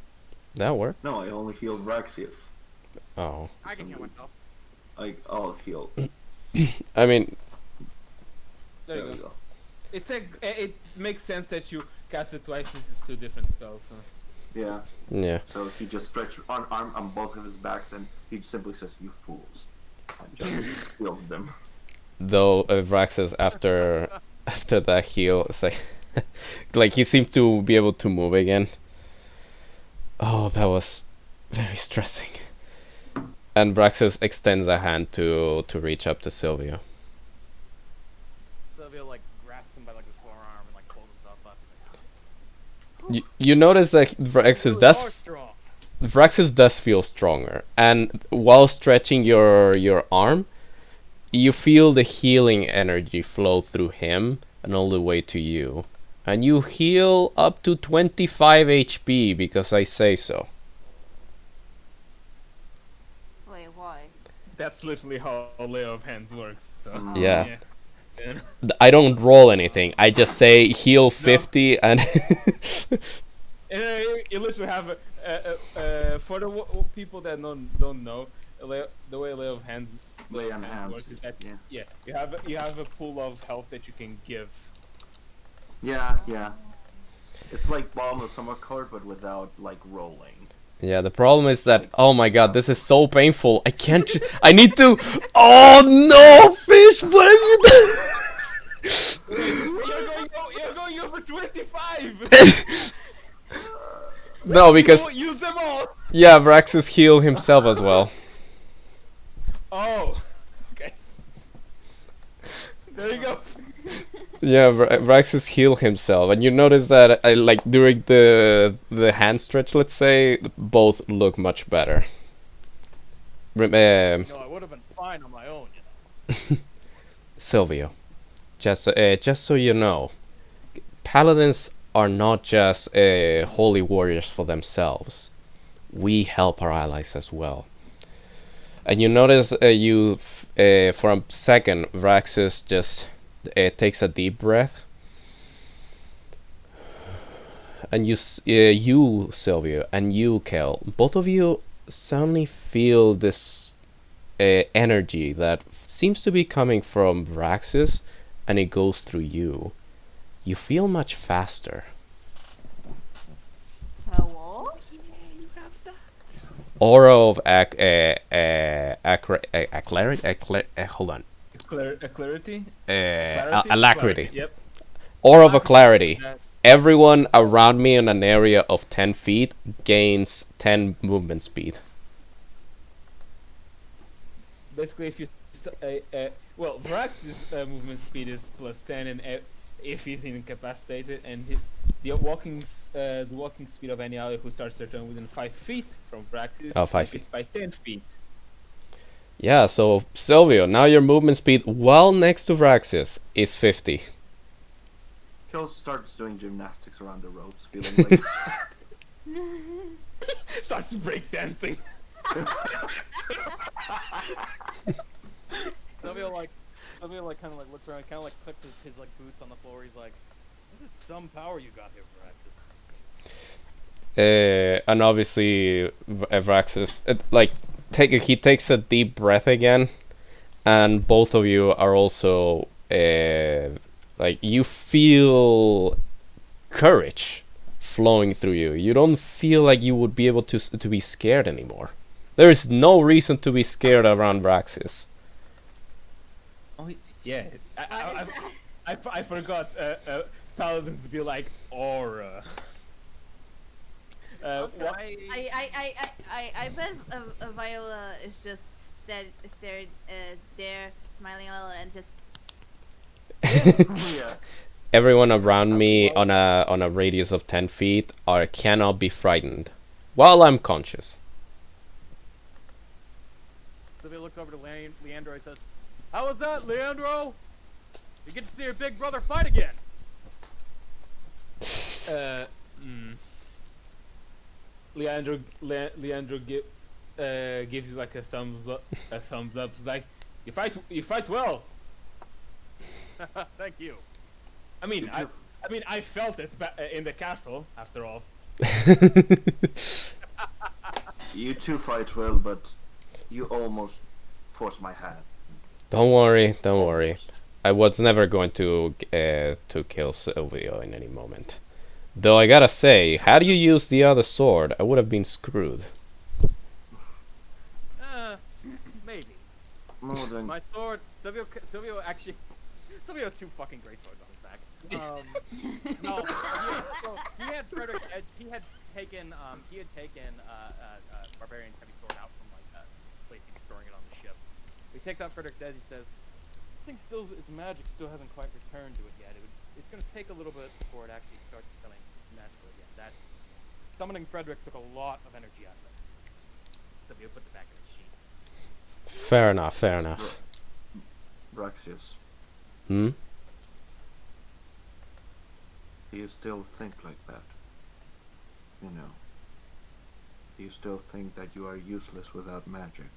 That work? No, I only healed Raxius. Oh. I can heal myself. I'll heal. I mean, There we you go. It makes sense that you cast it twice since it's 2 different spells. So. Yeah. yeah. So he just stretched one arm on both of his backs, and he simply says, "You fools," and just healed them. Though Vraxis after that heal, it's like he seemed to be able to move again. Oh, that was very stressing. And Vraxis extends a hand to reach up to Sylvia. Sylvia like grasps him by like his forearm and like pulls himself up. You notice that Vraxis does feel stronger, and while stretching your arm, you feel the healing energy flow through him and all the way to you. And you heal up to 25 HP because I say so. Wait, why? That's literally how a lay of hands works. So. Yeah. Yeah. I don't roll anything. I just say heal 50 and You literally have for the people that don't know the way lay of hands Lay on hands. works is that Yeah. you have a pool of health that you can give. Yeah. It's like Bomb of Summer Card, but without like rolling. yeah, the problem is that, oh my god, this is so painful. I can't. I need to. Oh no, fish! What have you You're going over 25. done? No, because Use them all. yeah, Vraxis healed himself as well. Oh, okay. There you go. Yeah, Vraxis healed himself, and you notice that like during the hand stretch, let's say, both look much better. No, I would have been fine on my own, you know. Silvio, just so you know, paladins are not just holy warriors for themselves. We help our allies as well. And you notice for a second, Vraxis just takes a deep breath. And you, Silvio, and you, Kel, both of you suddenly feel this energy that seems to be coming from Vraxis, and it goes through you. You feel much faster. Hello? Aura of hold on. Clarity. Alacrity. Yep. Aura of a clarity. Everyone around me in an area of 10 feet gains 10 movement speed. Basically, if you well, Vrax's movement speed is plus 10, and if he's incapacitated, and the walking speed of any ally who starts their turn within 5 feet from Vrax is Oh, 5 feet. increased by 10 feet. Yeah, so Silvio, now your movement speed while next to Vraxis is 50. Kel starts doing gymnastics around the ropes, feeling like Starts breakdancing. Silvio like kind of like looks around, kind of like clicks his like boots on the floor. He's like, "This is some power you got here, Firaxis." And obviously, Vraxis, he takes a deep breath again, and both of you are also you feel courage flowing through you. You don't feel like you would be able to be scared anymore. There is no reason to be scared around Vraxis. Oh yeah, I forgot. Paladins be like aura. Also, Why? I bet Viola is just stared there, smiling a little, and just yeah. Everyone around me on a radius of 10 feet cannot be frightened while I'm conscious. Silvio looks over to Leandro and says, "How was that, Leandro? You get to see your big brother fight again." Leandro gives you like a thumbs up. It's like you fight well. Thank you. I mean, I felt it in the castle after all. You two fight well, but you almost forced my hand. Don't worry. I was never going to kill Silvio in any moment. Though I gotta say, had you used the other sword, I would have been screwed. Maybe. More than My sword, Silvio has two fucking great swords on his back. No, so he had Frederick's Edge. He had taken Barbarian's heavy sword out from like a place he was storing it on the ship. He takes out Frederick's Edge. He says, "This thing its magic still hasn't quite returned to it yet. It's going to take a little bit before it actually starts feeling magical again. That summoning Frederick took a lot of energy out of it." So he puts it back in his sheet. Fair enough. Braxius. Hmm? Do you still think like that? You know. Do you still think that you are useless without magic?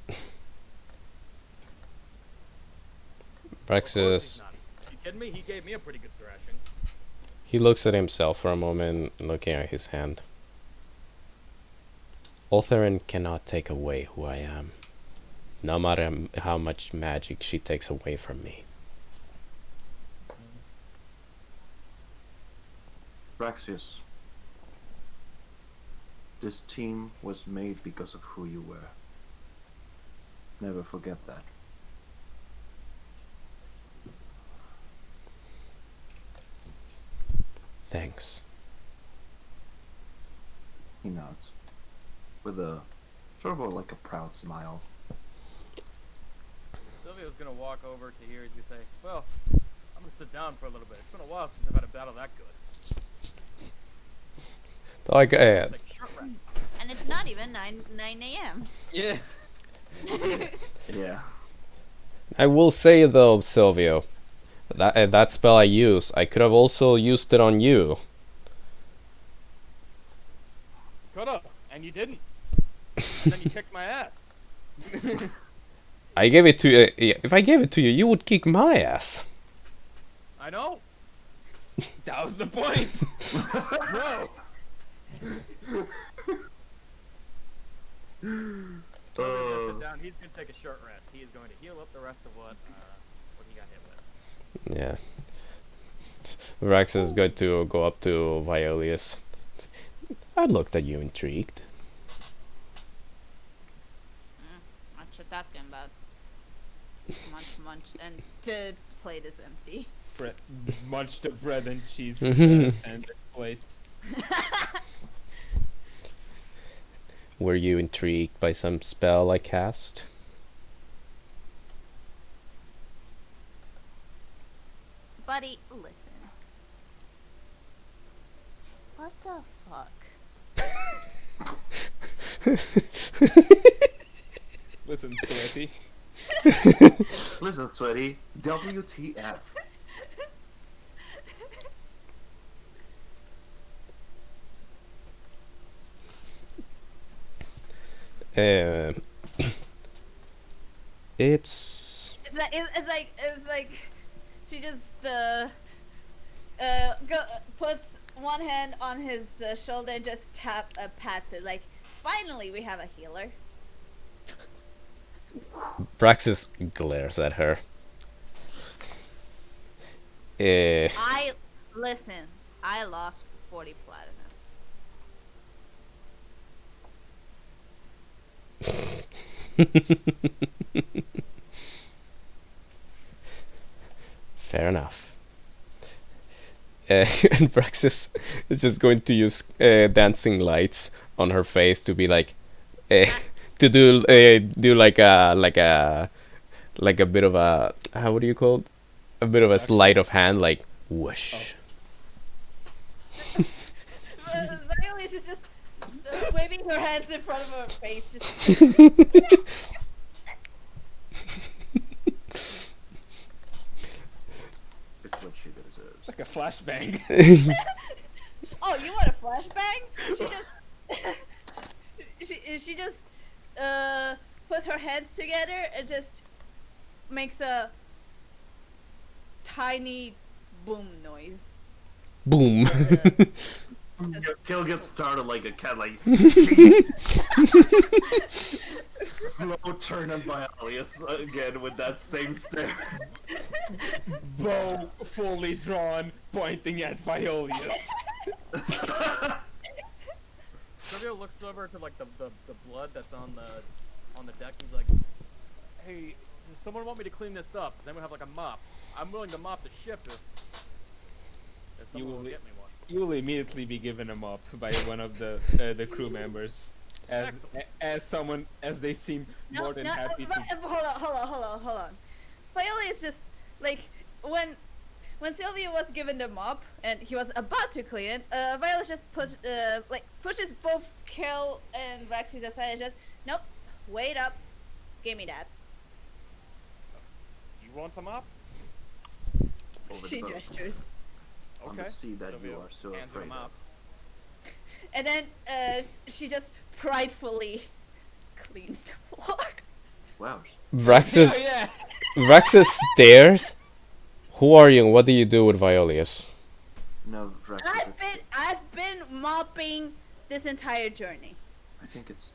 Of course he's Praxis, not. You kidding me? He gave me a pretty good thrashing. he looks at himself for a moment, looking at his hand. Otherin cannot take away who I am, no matter how much magic she takes away from me. Braxius. This team was made because of who you were. Never forget that. Thanks. He nods. With a sort of like a proud smile. Silvio's gonna walk over to here. He's gonna say, "Well, I'm gonna sit down for a little bit. It's been a while since I've had a battle that good." Like, Take a short rest. and it's not even 9 a.m. Yeah. Yeah. I will say though, Silvio, that spell I use, I could have also used it on you. Coulda, and you didn't. And then you kicked my ass. I gave it to you. If I gave it to you, you would kick my ass. I know. That was the point. Bro. Silvio's gonna sit down. He's gonna take a short rest. He is going to heal up the rest of what he got hit with. Yeah. Rex is going to go up to Violius. I looked at you intrigued. What you talking about? Munch, and the plate is empty. munch the bread and cheese sandwich plate. Were you intrigued by some spell I cast? Buddy, listen. What the fuck? Listen, Sweaty. Listen, sweaty. WTF? Uh, it's It's like she just puts one hand on his shoulder and just pats it like finally we have a healer. Praxis glares at her. I lost 40 platinum. Fair enough. And Praxis is just going to use dancing lights on her face to be like, to do like a bit of a what do you call it? A bit of a sleight of hand, like whoosh. Violet is just waving her hands in front of her face. Just It's what she deserves. Like a flashbang. oh, you want a flashbang? She just puts her hands together and just makes a tiny boom noise. Boom. Your kill gets started like a cat, like slow turn by Alias again with that same stare. Bow fully drawn, pointing at Violius. Silvio looks over to like the blood that's on the deck. He's like, "Hey, does someone want me to clean this up? Does anyone have like a mop? I'm willing to mop the ship if someone will get me one." You will immediately be given a mop by one of the crew members, as they seem more than happy to. Hold on. Viola is just like when Sylvia was given the mop and he was about to clean it, Viola just pushes both Kel and Rexy's aside and just nope, wait up, give me that. You want the mop? Over She the boat. gestures. On Okay. the sea that you Silvio are so hands him a afraid mop. of. And then she just pridefully cleans the floor. Wow. Vraxis Oh yeah. Vraxis stares. Who are you and what do you do with Violius? No, Drax. I've been mopping this entire journey. I think it's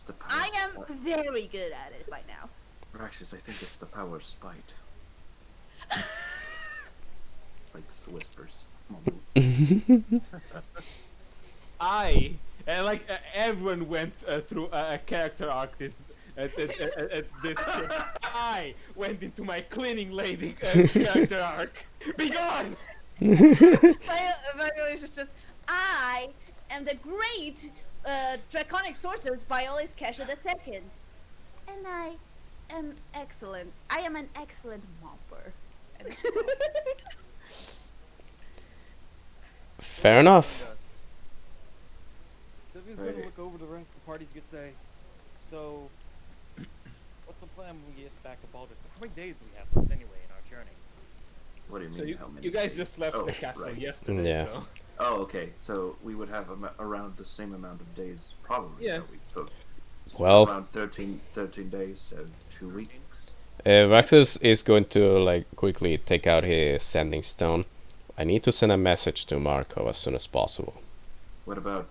the power. I of am spite. very good at it by now. Raxus, I think it's the power of spite. Like whispers. Mumbles. Everyone went through a character arc this ship. I went into my cleaning lady character arc. Be gone! Viola is just I am the great draconic sorcerer Viola's Kesha II. And I am excellent. I am an excellent mopper. Fair enough. Sylvia's Right. gonna look over the rest of the party. He's gonna say, "So, what's the plan when we get back to Baldur's? How many days do we have left anyway in our journey?" What do you mean? So how many you guys days? just left Oh, the castle right. yesterday, Yeah. so Oh, okay. So we would have around the same amount of days, probably. Yeah. That we took. Well, Around 13 days, so 2 weeks. Vraxis is going to like quickly take out his sending stone. I need to send a message to Marco as soon as possible. What about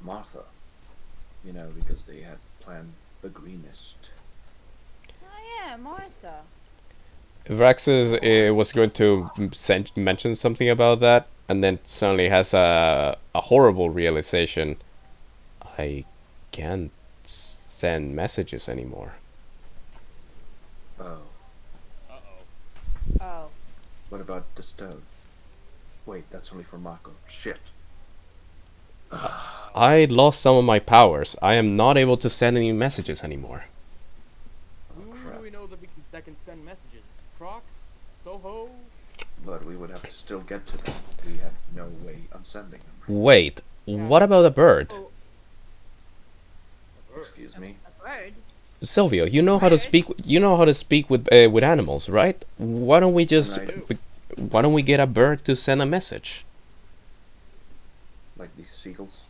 Martha? You know, because they had planned the greenest. Oh yeah, Martha. Vraxis was going to mention something about that, and then suddenly has a horrible realization. I can't send messages anymore. Oh, What about the stone? Wait, that's only for Mako. Shit. I lost some of my powers. I am not able to send any messages anymore. Who crap. do we know that can send messages? Crocs? Soho? But we would have to still get to them. We have no way of sending them. Wait, what about a bird? Oh. Excuse me. A bird. Silvio, you know how to speak. You know how to speak with animals, right? Why don't we just Right. why don't we get a bird to send a message? Like these seagulls.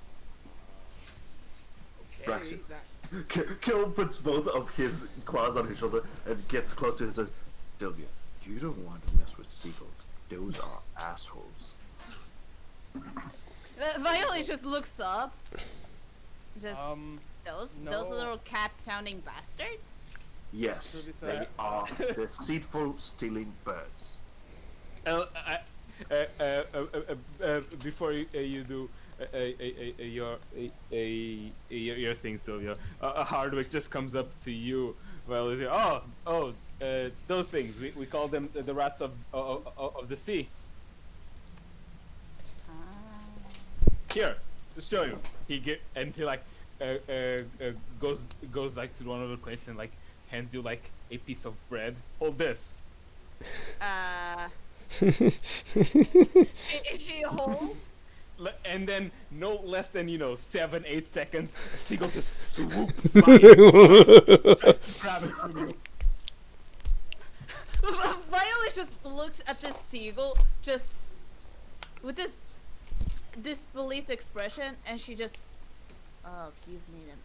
Okay, Braxton. that- Kill puts both of his claws on his shoulder and gets close to his and says, Sylvia, you don't want to mess with seagulls. Those are assholes. Viola just looks up. Just those no. little cat-sounding bastards. Yes, So this, they are deceitful, stealing birds. Before you do your thing, Sylvia, Hardwick just comes up to you. Well, those things we call them the rats of the sea. Here, to show you. He goes like to one of the plates and like hands you like a piece of bread. Hold this. Is she whole? And then no less than 7-8 seconds, a seagull just swoops by you, tries to grab it from you. Viola just looks at this seagull, just with this disbelieved expression, and she just, oh, you've made an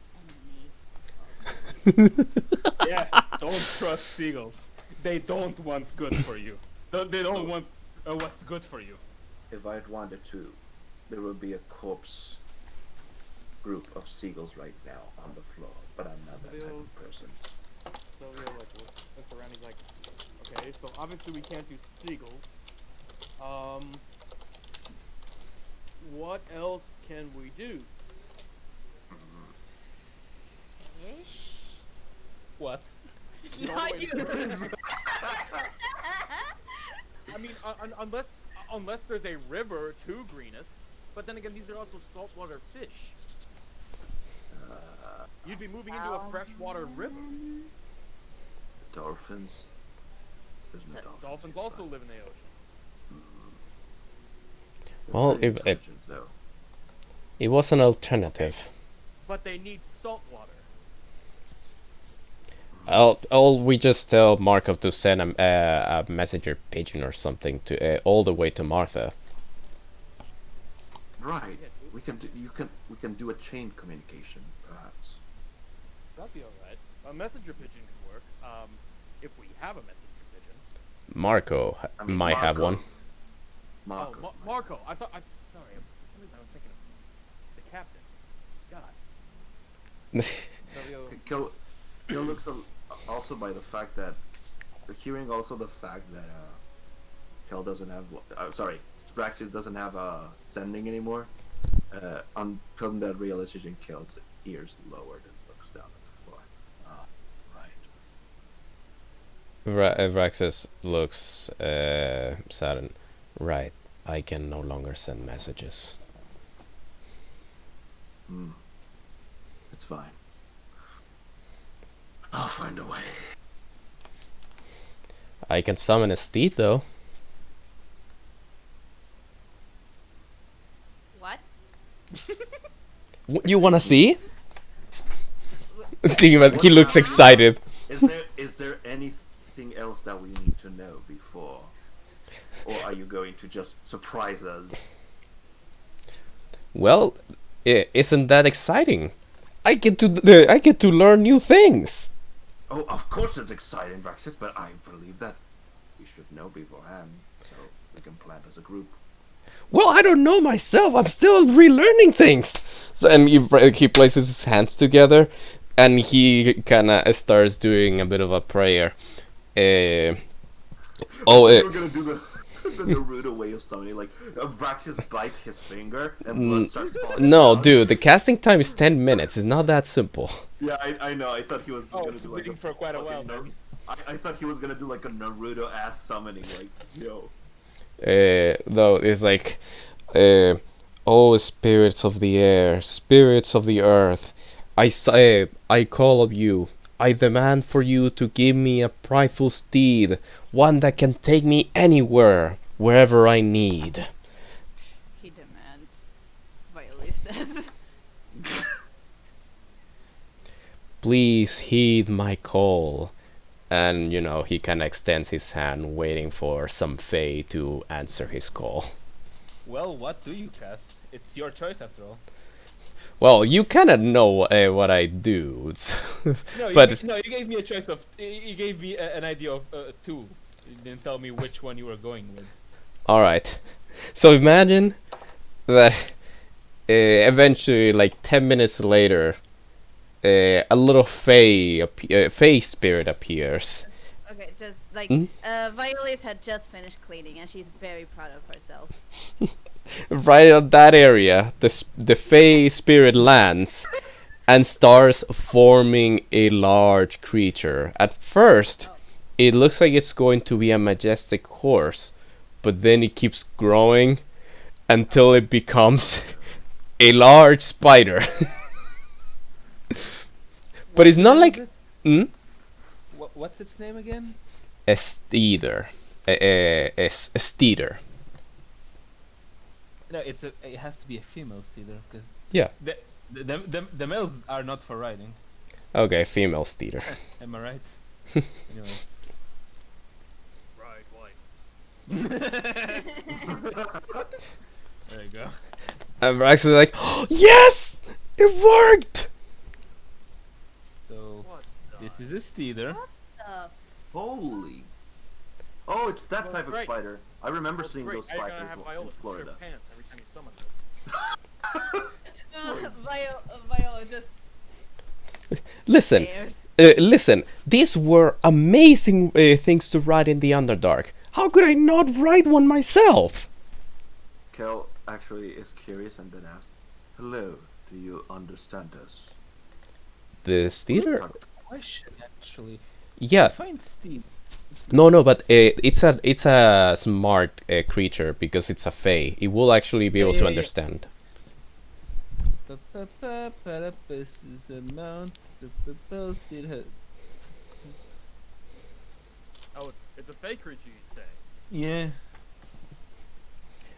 enemy. Yeah, don't trust seagulls. They don't want good for you. They don't want what's good for you. If I'd wanted to, there would be a corpse group of seagulls right now on the floor, but I'm not that type of person. Sylvia looks around. He's like, okay, so obviously we can't do seagulls. What else can we do? Fish? What? Not you. I mean, unless there's a river to Greenus, but then again, these are also saltwater fish. You'd be moving into a freshwater river. Dolphins? There's no dolphins. Dolphins also live in the ocean. They're Well, very if intelligent, though. it was an alternative. But they need salt water. We just tell Markov to send a messenger pigeon or something to all the way to Martha. Right. We can do a chain communication, perhaps. That'd be alright. A messenger pigeon can work. If we have a messenger pigeon. Marco I mean, might have Marco. one. Marco. Oh, Marco. Sorry. For some reason I was thinking of the captain. God. Silvio. Kill looks also by the fact that hearing also the fact that Kel doesn't have Straxis doesn't have sending anymore. From that realization, Kel's ears lowered and looks down at the floor. Right. Vraxis looks saddened. Right, I can no longer send messages. It's fine. I'll find a way. I can summon a steed though. What? You wanna see? He looks excited. Is there anything else that we need to know before, or are you going to just surprise us? Well, isn't that exciting? I get to learn new things. Oh, of course it's exciting, Braxis, but I believe that we should know beforehand, so we can plan as a group. Well, I don't know myself. I'm still relearning things. So, and he places his hands together, and he kind of starts doing a bit of a prayer. We're gonna do the Naruto way of summoning, like Braxis bite his finger and blood starts falling No, down. dude, the casting time is 10 minutes. It's not that simple. Yeah, I know. I thought he was gonna It's do like bleeding for quite a while then. I thought he was gonna do like a Naruto ass summoning, like yo. Though it's like, uh, oh spirits of the air, spirits of the earth, I call of you. I demand for you to give me a prideful steed, one that can take me anywhere, wherever I need. He demands. Violet says. Please heed my call. And he kind of extends his hand, waiting for some Fae to answer his call. Well, what do you cast? It's your choice after all. Well, you kind of know what I do, No, but you gave me a choice of. You gave me an idea of two. You didn't tell me which one you were going with. all right. So imagine that eventually, like 10 minutes later, a little Fae spirit appears. Okay, just like Hmm? Violet had just finished cleaning, and she's very proud of herself. Right at that area, the Fae spirit lands and starts forming a large creature. At first, Oh. it looks like it's going to be a majestic horse, but then it keeps growing until it becomes a large spider. But it's not like What's its name again? a steeder. A steeder. No, it has to be a female steeder because Yeah. the males are not for riding. Okay, female steeder. Am I right? Anyway. Ride white. There you go. And Brax is like, oh, yes! It worked! So What? this is a steeder. Holy. Oh, it's that Well, type of great. spider. I remember Well, seeing great. those Now you're spiders gonna have in Viola put Florida. your pants every time you summon this. Viola just Listen, stares. listen, these were amazing things to ride in the Underdark. How could I not ride one myself? Kel actually is curious and then asks, "Hello, do you understand us?" The steeder? Talk- Question actually. Yeah, Find Steve. no, but it's a smart creature because it's a Fae. It will actually be able to Yeah. understand. This is the mount. Oh, it's a fake creature, you say? Yeah.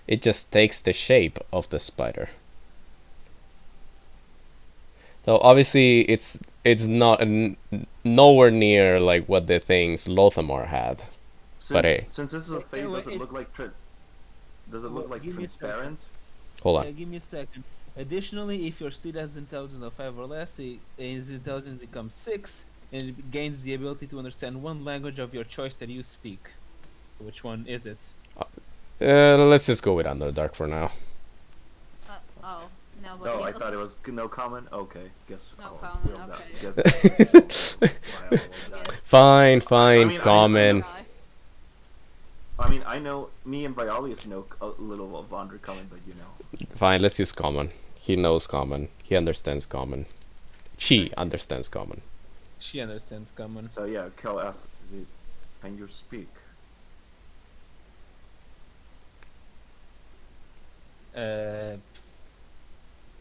It just takes the shape of the spider. So obviously it's not nowhere near like what the things Lothamar had. Since, But hey, since this is a Wait, fade, does it it's- look like does it look Well, like give me a second. transparent? hold Yeah, on. give me a second. Additionally, if your steed has intelligence of 5 or less, his intelligence becomes 6, and it gains the ability to understand one language of your choice that you speak. Which one is it? Let's just go with Underdark for now. Oh, no, but No, I thought it was no common. Okay, guess. No I'll common, will that- okay. guess- I'll that. Fine, I mean, common. I mean, I know me and Violius know a little of undercommon, but you know. Fine, let's use common. He knows common. He understands common. She understands common. She understands common. So yeah, Kel asks, "Can you speak?"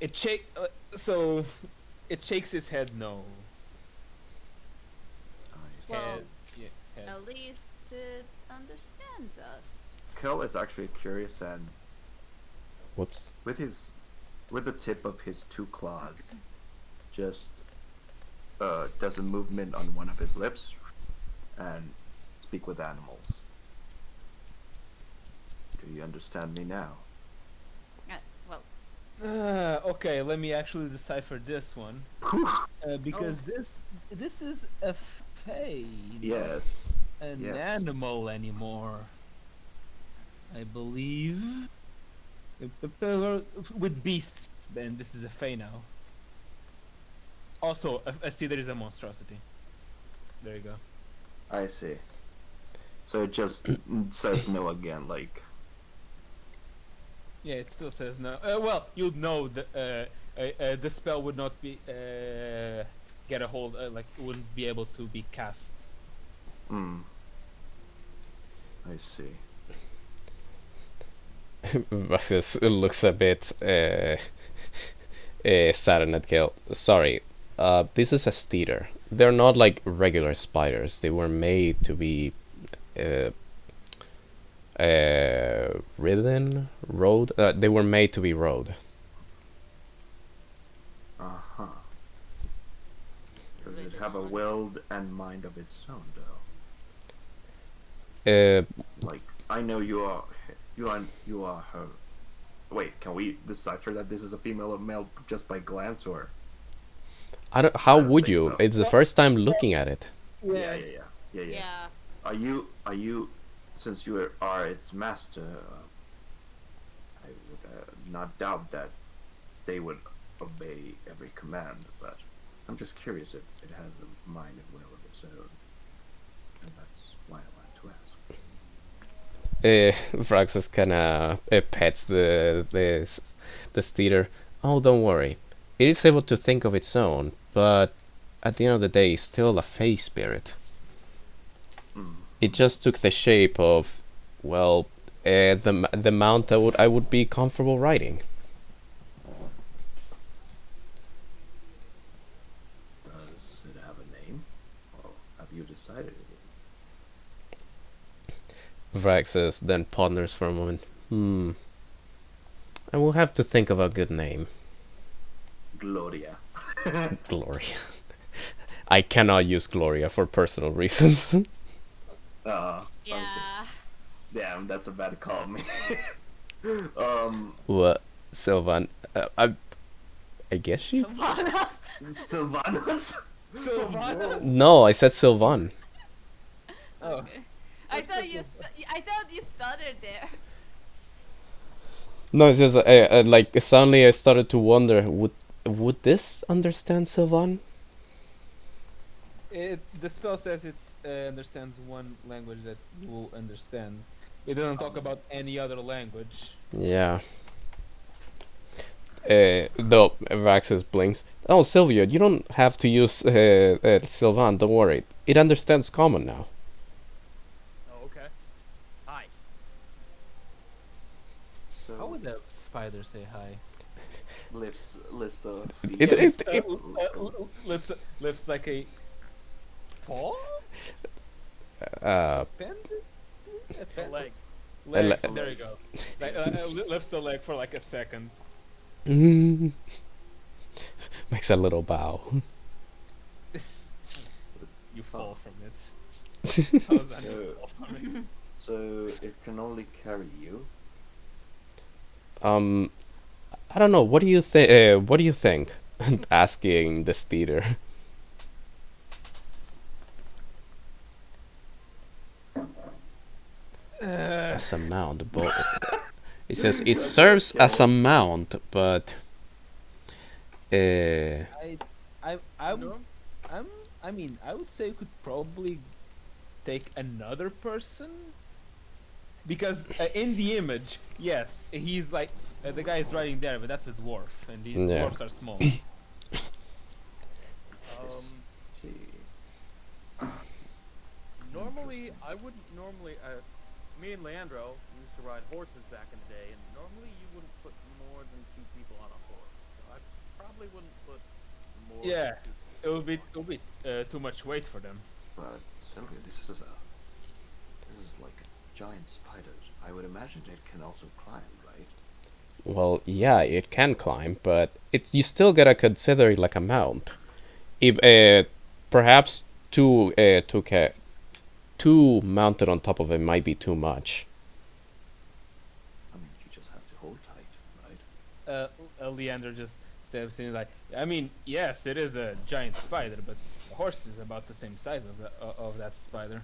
It shake. So, it shakes its head no. Well, Head, yeah, head. at least it understands us. Kel is actually curious and Whoops. with the tip of his two claws, just does a movement on one of his lips and speak with animals. Do you understand me now? Well, Okay, let me actually decipher this one. Because this is a fae, not Yes. an yes. animal anymore. I believe. With beasts, and this is a fae now. Also, a steeder is a monstrosity. There you go. I see. So it just says no again, like. Yeah, it still says no. Well, you'd know the spell would not be get a hold, like it wouldn't be able to be cast. Hmm. I see. It looks a bit saddened at Gale. Sorry, this is a steeder. They're not like regular spiders. They were made to be uh, rode. They were made to be rode. Uh-huh. Does They it did have a not. will and mind of its own, though? Uh, Like, I know you are her. Wait, can we decipher that this is a female or male just by glance, or? I don't. How I don't would think you? so. It's the first time looking at it. Yeah. Yeah. Are you, since you are its master, I would not doubt that they would obey every command, but I'm just curious if it has a mind and will of its own, and that's why I wanted to ask. Vraxus kind of pets the steeder. Oh, don't worry. It is able to think of its own, but at the end of the day, it's still a fey spirit. Mm. It just took the shape of, well, the mount I would be comfortable riding. Does it have a name, or have you decided it? Vraxus then ponders for a moment. I will have to think of a good name. Gloria. Gloria. I cannot use Gloria for personal reasons. Okay. Yeah. Damn, that's a bad call, man. What? Sylvan? I guess she. Sylvanas. Sylvanas? Sylvanas? No, I said Sylvan. Oh. Okay. I thought you stuttered there. No, it's just like suddenly I started to wonder, would this understand Sylvan? The spell says it understands one language that you will understand. It doesn't talk about any other language. Yeah. Though Vraxus blinks. Oh, Sylvia, you don't have to use Sylvan. Don't worry. It understands common now. Oh, okay. Hi. So How would a spider say hi? lifts a feet. Lifts like a paw? Pen? A A pen? leg. Leg. le- There you go. Like, lifts the leg for like a second. Makes a little bow. You fall from it. How is that So, you fall from it? so it can only carry you. I don't know. What do you think? What do you think? Asking the steeder. As a mount, but it says it serves as a mount, but I No? I mean, I would say you could probably take another person because in the image, yes, he's like the guy is riding there, but that's a dwarf, and these Yeah. dwarfs are small. See. Normally, I wouldn't normally. Me and Leandro used to ride horses back in the day, and normally you wouldn't put more than 2 people on a horse. So I probably wouldn't put more. Yeah. Than 2 It would be too much weight for them. But Sylvia, this is like a giant spider. I would imagine it can also climb, right? well, yeah, it can climb, but it's you still gotta consider it like a mount. If perhaps two mounted on top of it might be too much. I mean, you just have to hold tight, right? Leander just steps in like, I mean, yes, it is a giant spider, but the horse is about the same size of that spider.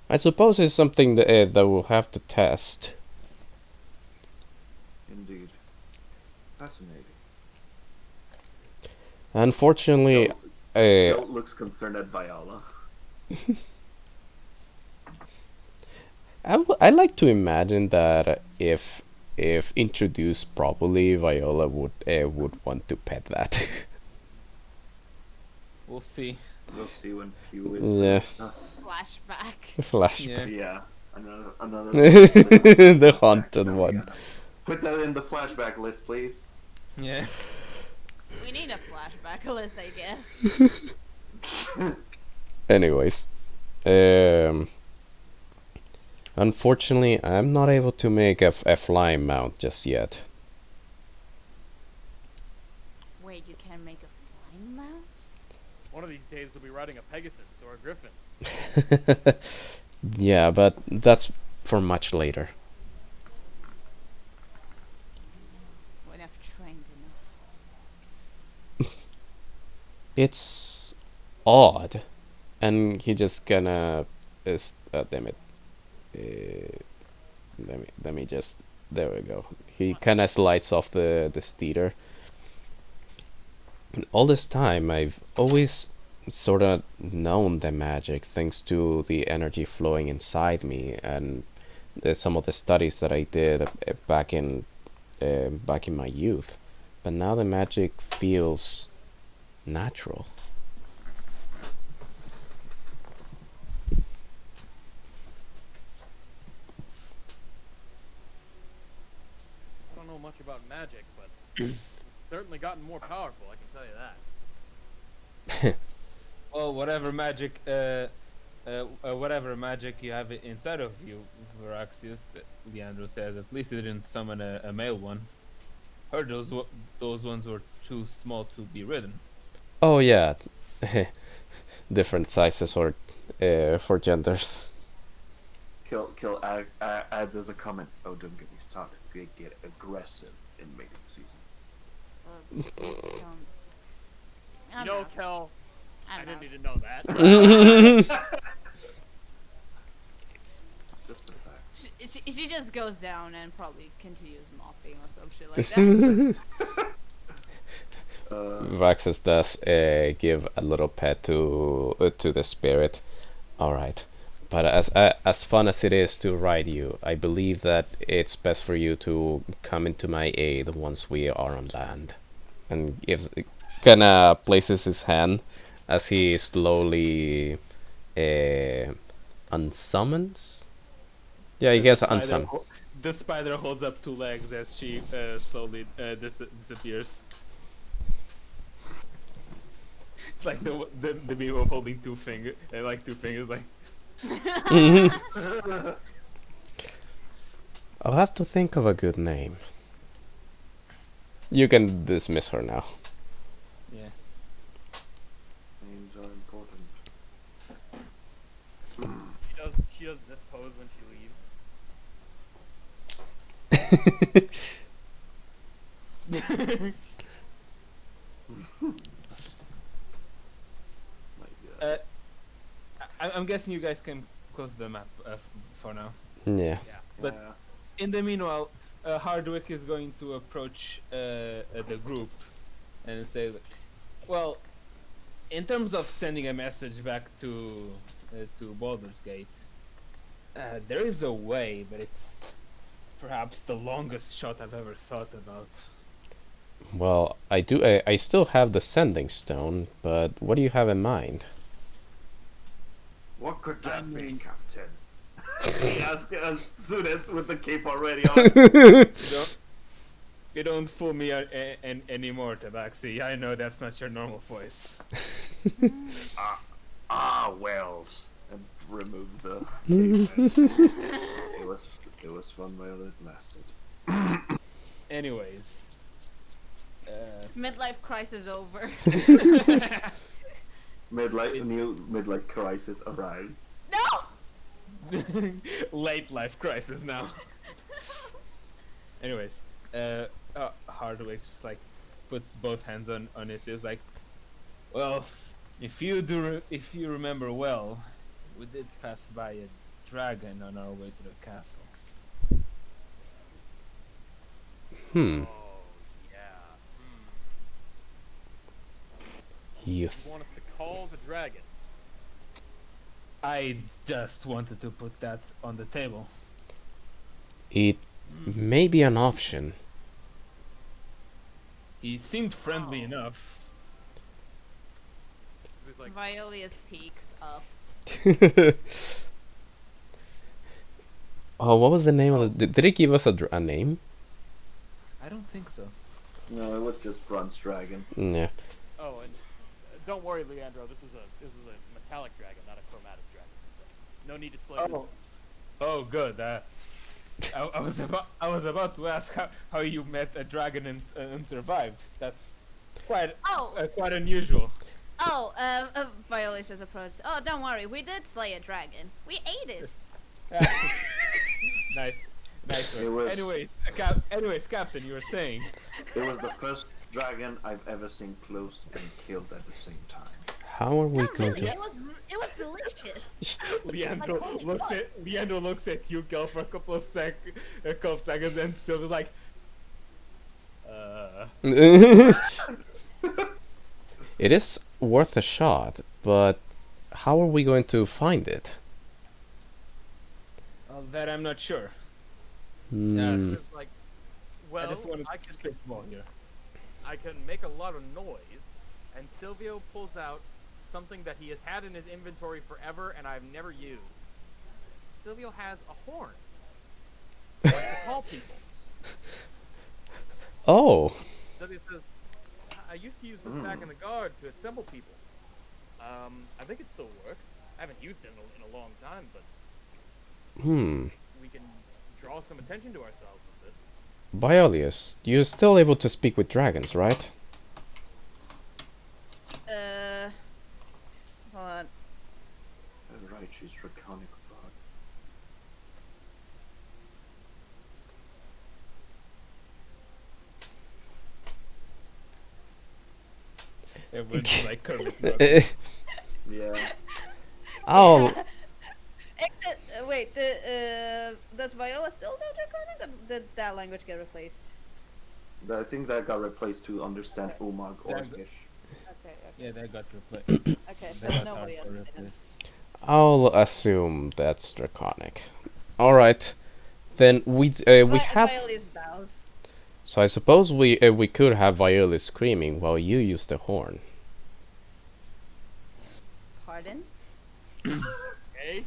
I suppose it's something that we'll have to test. Indeed. Fascinating. Unfortunately, Goat looks concerned at Viola. I like to imagine that if introduced properly, Viola would want to pet that. We'll see. We'll see when Pew is Yeah. us. Flashback. Flash. Yeah. Yeah. Another The haunted There we one. go. Put that in the flashback list, please. Yeah. We need a flashback list, I guess. Anyways, unfortunately, I'm not able to make a flying mount just yet. Wait, you can make a flying mount? One of these days we'll be riding a Pegasus or a Griffin. Yeah, but that's for much later. When I've trained enough. It's odd, and he just gonna damn it. Let me just, there we go. He kind of slides off the steeder. All this time, I've always sort of known the magic thanks to the energy flowing inside me and some of the studies that I did back in my youth. But now the magic feels natural. I don't know much about magic, but it's certainly gotten more powerful, I can tell you that. Well, whatever magic you have inside of you, Veraxius, Leandro says, at least he didn't summon a male one. Heard those ones were too small to be ridden. Oh yeah, different sizes or for genders. Kill adds as a comment. Oh, don't get me started. Get aggressive in mating season. I You don't know, know. Kel, I I don't didn't know. need to know that. Just a fact. She just goes down and probably continues mopping or some shit like that. Vaxus does give a little pet to the spirit. All right, but as fun as it is to ride you, I believe that it's best for you to come into my aid once we are on land. And gives kinda places his hand as he slowly unsummons. Yeah, he gets unsummon. The spider holds up two legs as she slowly disappears. It's like the meme of holding two fingers, like. I'll have to think of a good name. You can dismiss her now. Yeah. Names are important. She does this pose when she leaves. My God. I'm guessing you guys can close the map for now. Yeah. But Yeah. in the meanwhile, Hardwick is going to approach the group and say, "Well, in terms of sending a message back to Baldur's Gate, there is a way, but it's perhaps the longest shot I've ever thought about." Well, I still have the sending stone, but what do you have in mind? What could that be, mean- Captain? He asked as soon as with the cape already on. You don't fool me anymore, Tabaxi. I know that's not your normal voice. Wells, and removes the cape. It was fun while it lasted. Anyways, Midlife crisis over. Midlife crisis arrives. No! late life crisis now. Anyways, Hardwick just like puts both hands on his ears, like, well, if you remember well, we did pass by a dragon on our way to the castle. Hmm. Oh, yeah. You You want us to call the dragon? I just wanted to put that on the table. it may be an option. He seemed friendly Oh. enough. It was like, Violius peeks up. Oh, what was the name of the? Did it give us a name? I don't think so. No, it was just bronze dragon. Yeah. Oh, and don't worry, Leandro. This is a metallic dragon, not a chromatic dragon. So no need to slow your Oh. Oh, good. I was about to ask how you met a dragon and survived. That's quite Oh. quite unusual. Oh, Viola's just approached. Oh, don't worry, we did slay a dragon. We ate it. Nice, nice. It was- Anyways, Captain, you were saying. It was the first dragon I've ever seen close and killed at the same time. How are we No, going really, to? it was delicious. Leandro holy looks at you, Kel, for a couple of seconds, and Sylvia's like, It is worth a shot, but how are we going to find it? that I'm not sure. Hmm. It's like, well, I just wanted I to can spitball here. make a lot of noise, and Silvio pulls out something that he has had in his inventory forever and I've never used. Silvio has a horn. Like to call people. Oh, Silvio says, I used to use this back in the guard to assemble people. I think it still works. I haven't used it in a long time, but we can draw some attention to ourselves with this. Biolius, you're still able to speak with dragons, right? Hold on. Oh, right, she's draconic bard. Everyone's like Kermit. Yeah. Oh, Wait, does Viola still know Draconic, or did that language get replaced? I think that got replaced to understand Umag or That- Gish. Okay, Yeah, that got replaced. okay, so That got nobody hard for understands. I'll assume that's draconic. All right, then we have. Viola's bows. So I suppose we could have Viola screaming while you use the horn. Pardon? Okay?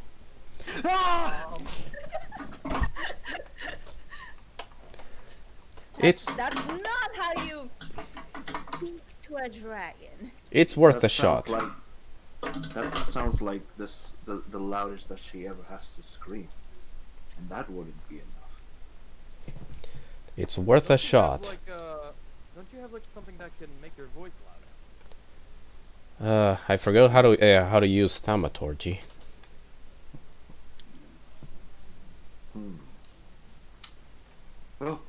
It's That's not how you speak to a dragon. it's worth That a shot. sounds that sounds like the loudest that she ever has to scream, and that wouldn't be enough. It's worth a Don't you have, shot. like, don't you have like something that can make your voice louder? I forgot how to use thaumaturgy. Well,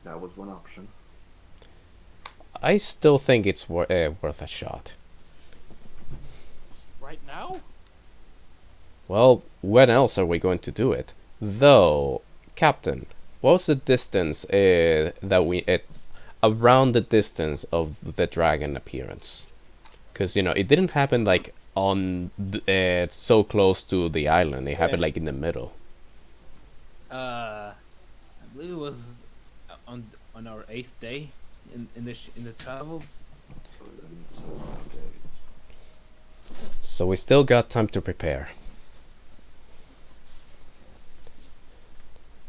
that was one option. I still think it's worth a shot. Right now? Well, when else are we going to do it? Though, Captain, what's the distance that we around the distance of the dragon appearance? Because it didn't happen like on so close to the island. It happened like in the middle. I believe it was on our 8th day in the travels. So we still got time to prepare.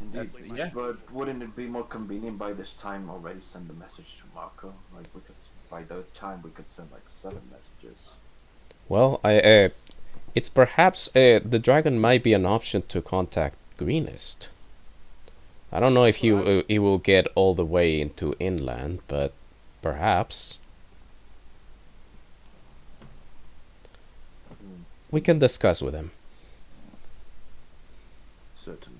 Indeed, That's- yeah. but wouldn't it be more convenient by this time already send a message to Marco? Like by the time we could send like 7 messages. Well, it's perhaps the dragon might be an option to contact Greenest. I don't know if he will get all the way into inland, but perhaps we can discuss with him. Certainly.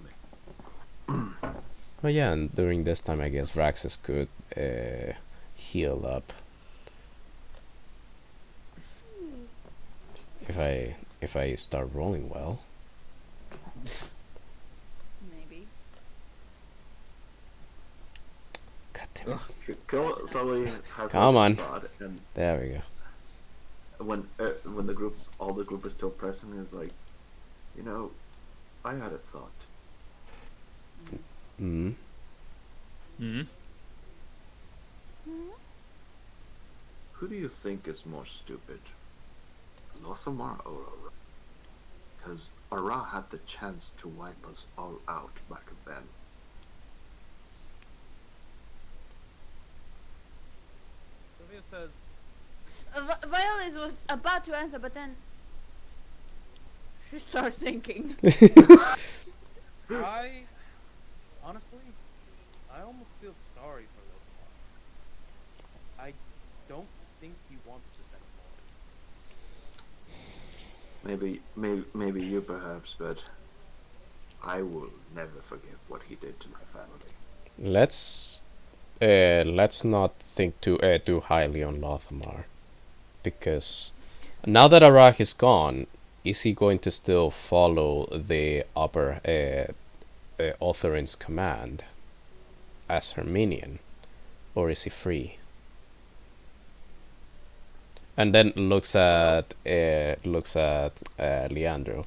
Oh yeah, and during this time, I guess Vraxus could heal up. If I start rolling well. Maybe. God damn it. Come on. And There we go. when all the group is still present, is like, I had a thought. Mm. Hmm. Who do you think is more stupid, Lothomar or Aurora? because Ara had the chance to wipe us all out back then. Sylvia says, Violet was about to answer, but then she started thinking. I honestly, I almost feel sorry for Lothar. I don't think he wants this anymore. Maybe you perhaps, but I will never forgive what he did to my family. Let's not think too highly on Lothamar, because now that Arak is gone, is he going to still follow the upper Authorin's command as her minion, or is he free? And then looks at Leandro.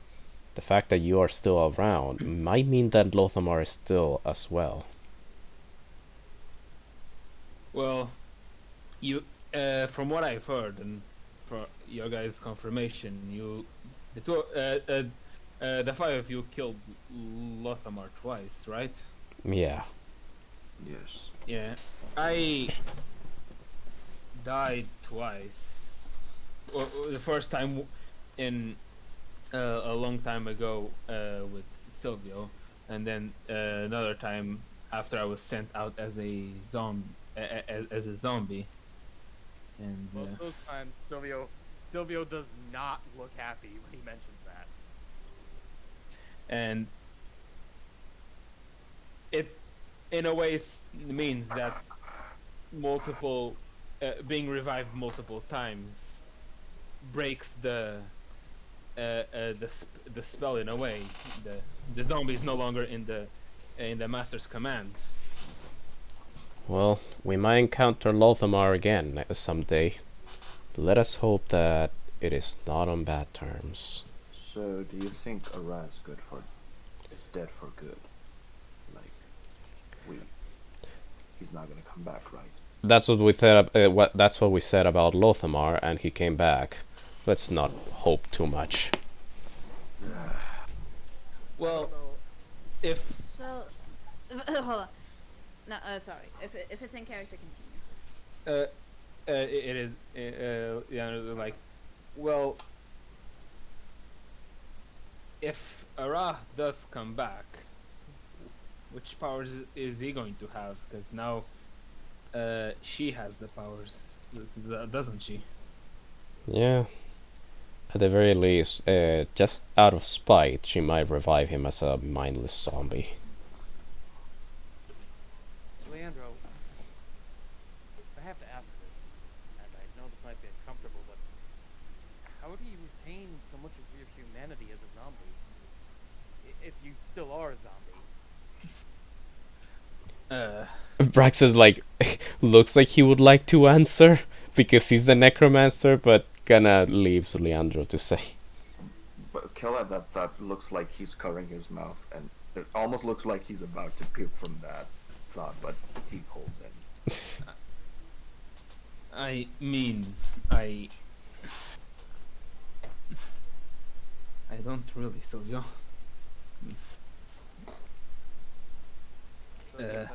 The fact that you are still around might mean that Lothamar is still as well. Well, you, from what I've heard, and for your guys' confirmation, the five of you killed Lothamar twice, right? Yeah. Yes. Yeah, I died twice. The first time in a long time ago with Silvio, and then another time after I was sent out as a zombie. And Both those times, Silvio does not look happy when he mentions that. and it in a way means that multiple being revived multiple times breaks the spell in a way. The zombie is no longer in the master's command. Well, we might encounter Lothamar again someday. Let us hope that it is not on bad terms. So, do you think Ara is dead for good? Like, he's not gonna come back, right? That's what we said. That's what we said about Lothamar, and he came back. Let's not hope too much. Well, So, if So, hold on. No, sorry. If it's in character, continue. it is like, well, if Ara does come back, which powers is he going to have? Because now she has the powers, doesn't she? Yeah. At the very least, just out of spite, she might revive him as a mindless zombie. Leandro, I have to ask this, and I know this might be uncomfortable, but how do you retain so much of your humanity as a zombie? If you still are a zombie. Braxton looks like he would like to answer because he's the necromancer, but kinda leaves Leandro to say. But Kella, that looks like he's covering his mouth, and it almost looks like he's about to puke from that thought, but he holds in. I mean, I don't really, Silvio. Sylvia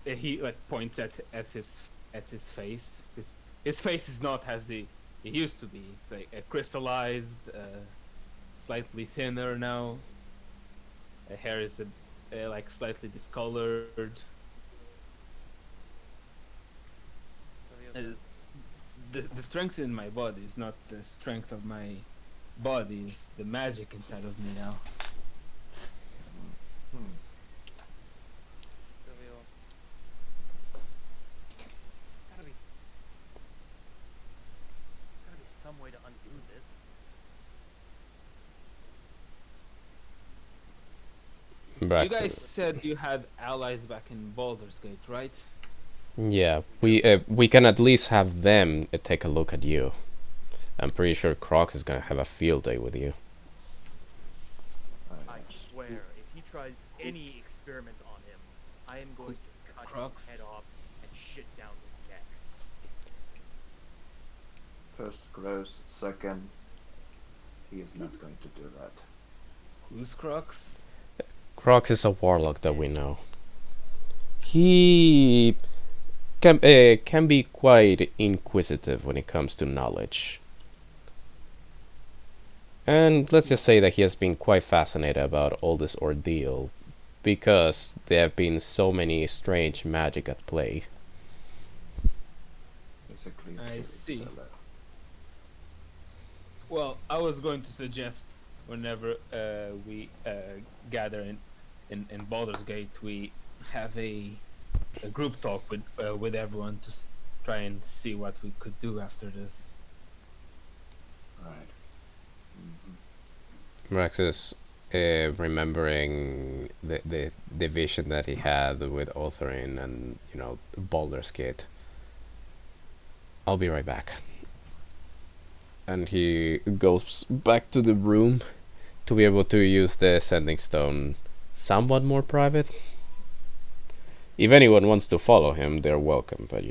He like points at his face. His face is not as it used to be. It's like crystallized, slightly thinner now. Hair is like slightly discolored. says, The strength in my body is not the strength of my body. It's the magic inside of me now. Sylvia, there's gotta be some way to undo this. You Braxton. guys said you had allies back in Baldur's Gate, right? Yeah, we can at least have them take a look at you. I'm pretty sure Crocs is gonna have a field day with you. I swear, if he tries any experiment on him, I am going to cut Crocs. his head off and shit down his neck. First gross, second, He is not going to do that. Who's Crux? Crocs is a warlock that we know. He can be quite inquisitive when it comes to knowledge. And let's just say that he has been quite fascinated about all this ordeal because there have been so many strange magic at play. Basically, I see. fella. Well, I was going to suggest whenever we gather in Baldur's Gate, we have a group talk with everyone to try and see what we could do after this. Right. Rex is remembering the vision that he had with Otherin and, Baldur's Gate. I'll be right back. And he goes back to the room to be able to use the sending stone somewhat more private. If anyone wants to follow him, they're welcome, but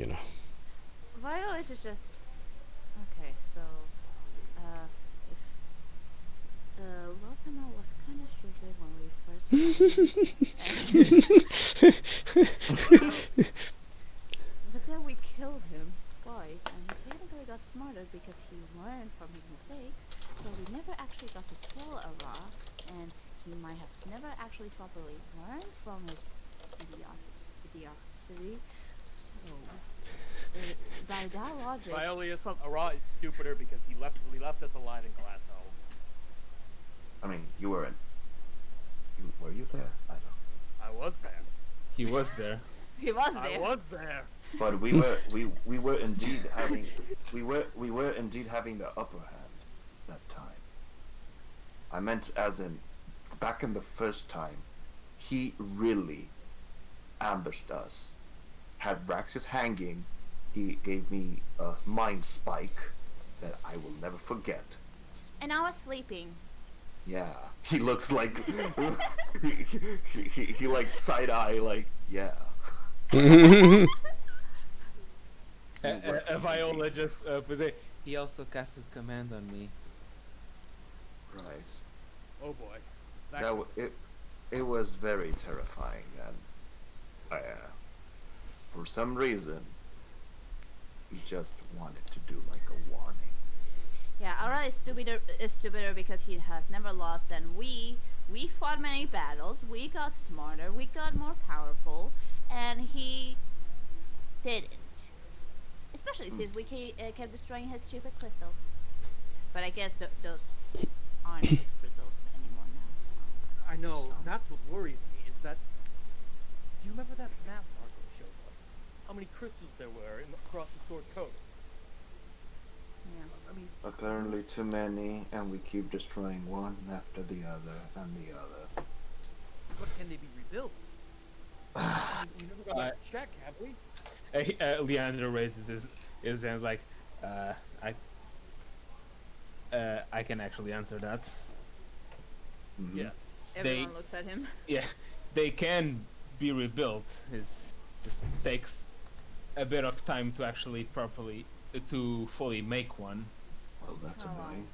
Violet is just okay. So, if Lothamel was kind of stupid when we first. But then we killed him twice, and he technically got smarter because he learned from his mistakes. So we never actually got to kill Ara, and he might have never actually properly learned from his idiocy. So, by that logic, Violius, Ara is stupider because he left us alive in Glasso. I mean, you weren't. Were you there? I don't. I was there. He was there. he was there. I was there. But we were indeed having the upper hand that time. I meant as in back in the first time, he really ambushed us. Had Braxis hanging, he gave me a mind spike that I will never forget. And I was sleeping. Yeah, he looks like he like side eye like yeah. Viola just was a, he also casted command on me. Right. Oh boy. It was very terrifying, and for some reason, he just wanted to do like a warning. Yeah, Ara is stupider because he has never lost, and we fought many battles. We got smarter. We got more powerful, and he didn't. Especially since we kept destroying his stupid crystals. But I guess those aren't his crystals anymore now. I know. That's what worries me. Is that? Do you remember that map Marco showed us? How many crystals there were across the Sword Coast? Yeah. I mean, Apparently too many, and we keep destroying one after the other and the other. what can they be rebuilt? I mean, we never got a check, have we? Leander raises his hands like, I can actually answer that. Mm-hmm. Yes. Everyone looks at him. Yeah, they can be rebuilt. It just takes a bit of time to actually to fully make one. Well, that's Oh, wow. annoying.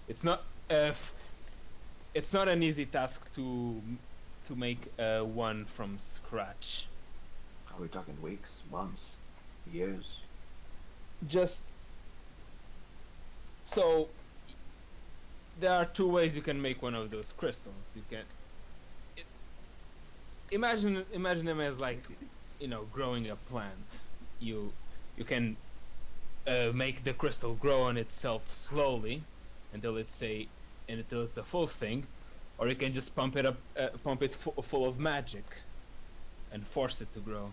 It's not it's not an easy task to make one from scratch. Are we talking weeks, months, years? Just so there are two ways you can make one of those crystals. You can imagine them as like, growing a plant. You can make the crystal grow on itself slowly until it's a full thing, or you can just pump it full of magic and force it to grow.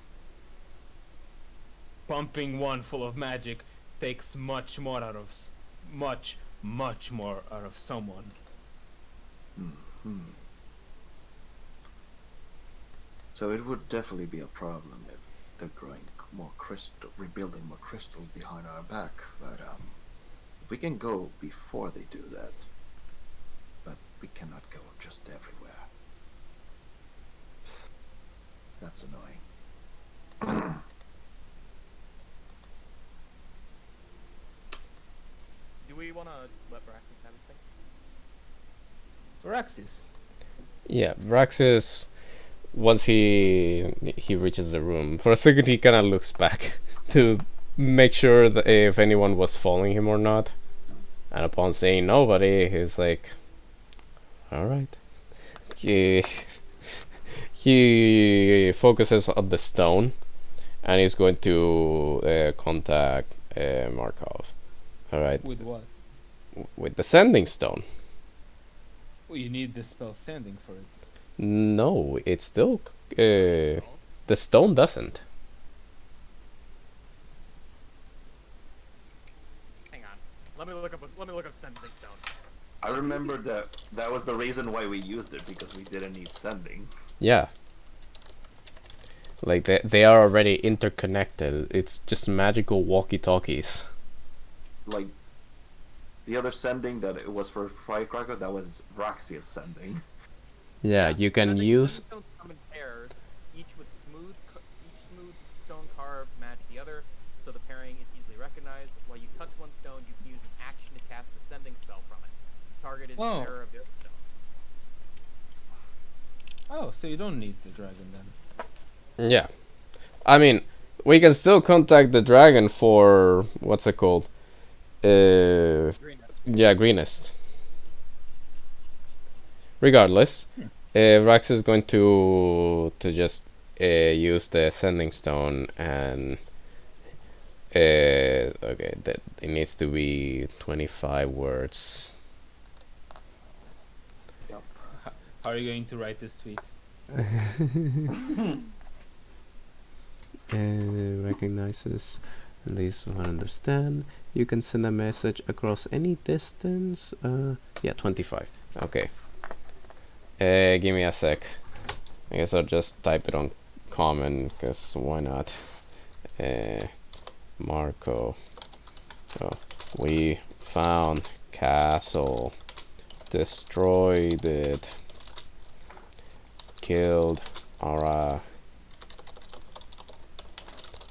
Pumping one full of magic takes much more out of someone. Hmm. So it would definitely be a problem if they're growing rebuilding more crystals behind our back. But we can go before they do that. But we cannot go just everywhere. That's annoying. Do we wanna let Braxis have his thing? Araxis. Yeah, Vraxis, once he reaches the room, for a second he kind of looks back to make sure that if anyone was following him or not. And upon saying nobody, he's like, all right. He focuses on the stone, and he's going to contact Markov. All right, With what? with the sending stone. Well, you need the spell sending for it. No, it's still the stone doesn't. Hang on. Let me look up sending stone. I remember that was the reason why we used it, because we didn't need sending. Yeah. Like they are already interconnected. It's just magical walkie-talkies. Like the other sending that it was for Firecracker, that was Raxia's sending. Yeah, you can use. Sending stones come in pairs, each smooth stone carved match the other, so the pairing is easily recognized. While you touch one stone, you can use an action to cast a sending spell from it. Target is the Oh. bearer of the other stone. Oh, so you don't need the dragon then. Yeah, I mean, we can still contact the dragon for what's it called? Yeah, greenest. Regardless, Rax is going to just use the sending stone and okay, that it needs to be 25 words. Yep. How are you going to write this tweet? Recognizes at least one understand. You can send a message across any distance. Yeah, 25. Okay. Give me a sec. I guess I'll just type it on common, because why not? Marco. Oh, we found castle. Destroyed it. Killed Ara.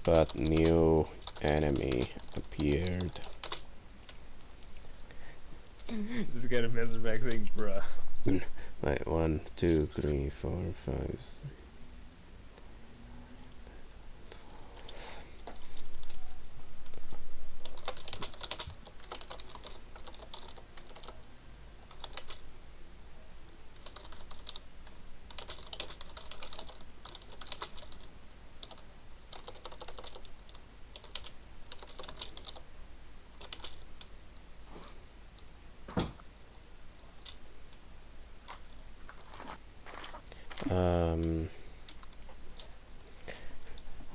But new enemy appeared. Just get a message back saying, bruh. Wait, 1, 2, 3, 4, 5.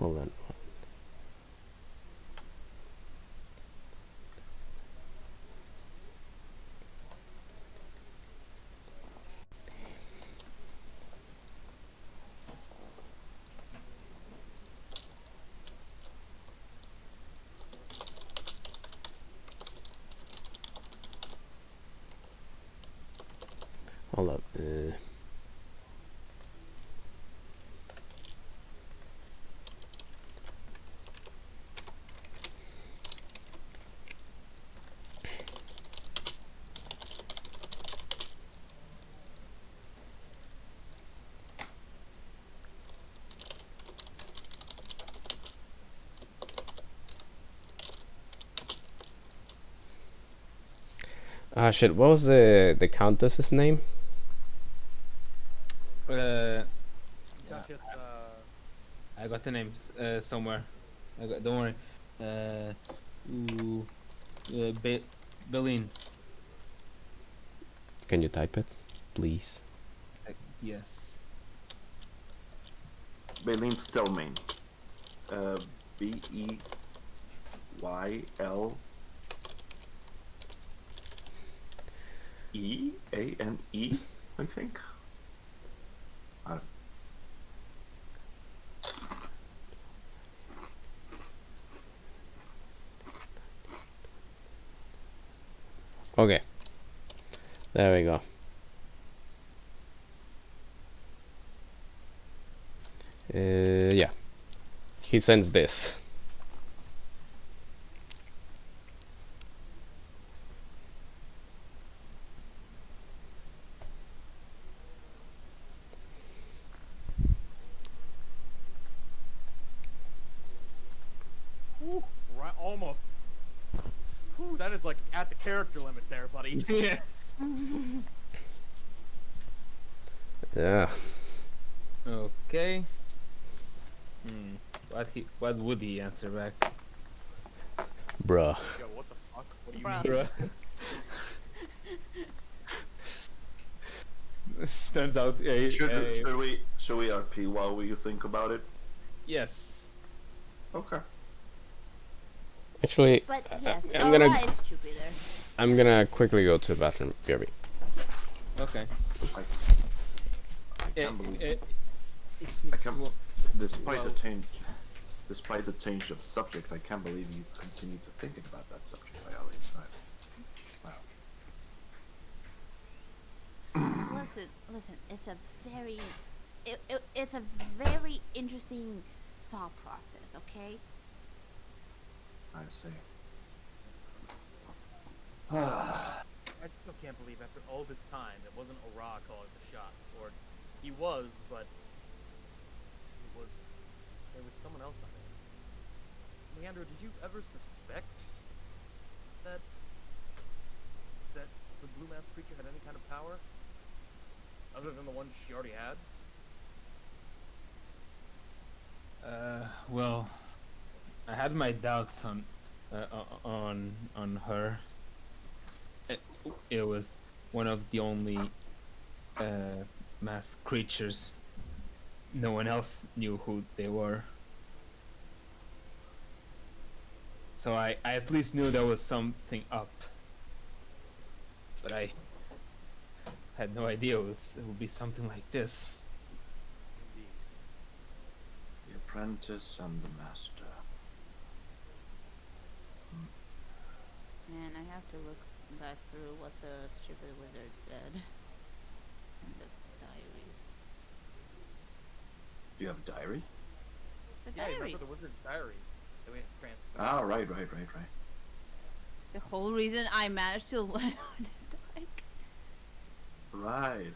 Hold on. Hold up. Ah shit, what was the countess's name? Duchess, I got the names somewhere. Don't worry. Ooh, Beline. Can you type it, please? Yes. Baleen Stillmane. Beyl Eane, I think. Okay. There we go. Yeah. He sends this. Brandon's like at the character limit there, buddy. Yeah. Yeah. Okay. What would he answer back? Bruh. Yo, what the fuck? What do you Bruh. mean? Bruh. Turns out, Should we RP while you think about it? yes. Okay. Actually, But yes, I'm gonna Aura is stupider. I'm gonna quickly go to the bathroom. BRB. Okay. I can't believe I can't- well, despite the change of subjects, I can't believe you continue to think about that subject, Violet. Wow. Listen. It's a very, it's a very interesting thought process. Okay. I see. I still can't believe after all this time it wasn't Ora calling the shots, or he was, but there was someone else on there. Leandro, did you ever suspect that the blue mask creature had any kind of power other than the one she already had? well, I had my doubts on her. It was one of the only masked creatures. No one else knew who they were. So I at least knew there was something up. But I had no idea it would be something like this. Indeed. The apprentice and the master. Man, I have to look back through what the stupid wizard said in the diaries. Do you have diaries? The Yeah, you diaries. remember the Wizard's Diaries that we had to transfer? Ah, right. The whole reason I managed to learn on the dike. Right.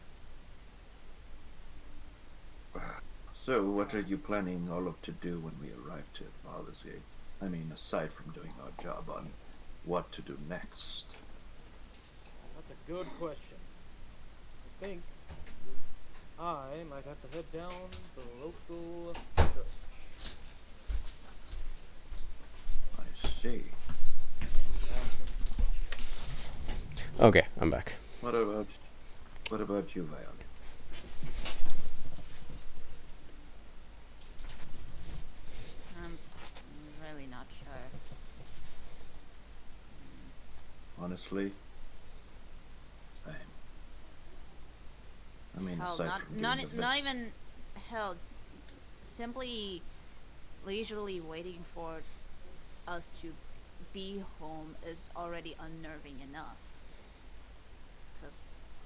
So, what are you planning all of to do when we arrive to Baldur's Gate? I mean, aside from doing our job on what to do next. That's a good question. I think I might have to head down to the local church. I see. And ask them some questions. Okay, I'm back. What about you, Violet? I'm really not sure. Honestly, same. I mean, Hell, aside from not doing the not bits. even hell. Simply leisurely waiting for us to be home is already unnerving enough. Because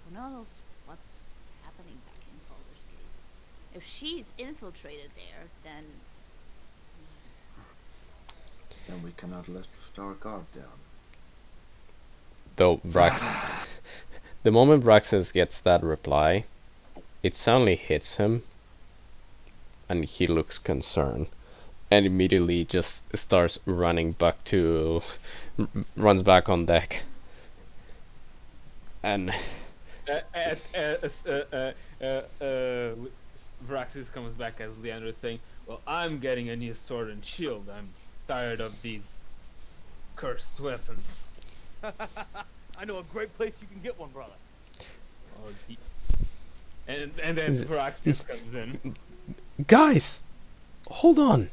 who knows what's happening back in Baldur's Gate. If she's infiltrated there, then Then we cannot let our guard down. Though the moment Braxis gets that reply, it suddenly hits him, and he looks concerned, and immediately just starts running back runs back on deck, and Vraxis comes back as Leandro is saying, "Well, I'm getting a new sword and shield. I'm tired of these cursed weapons." I know a great place you can get one, brother. Oh, and then Vraxis comes in. guys, hold on.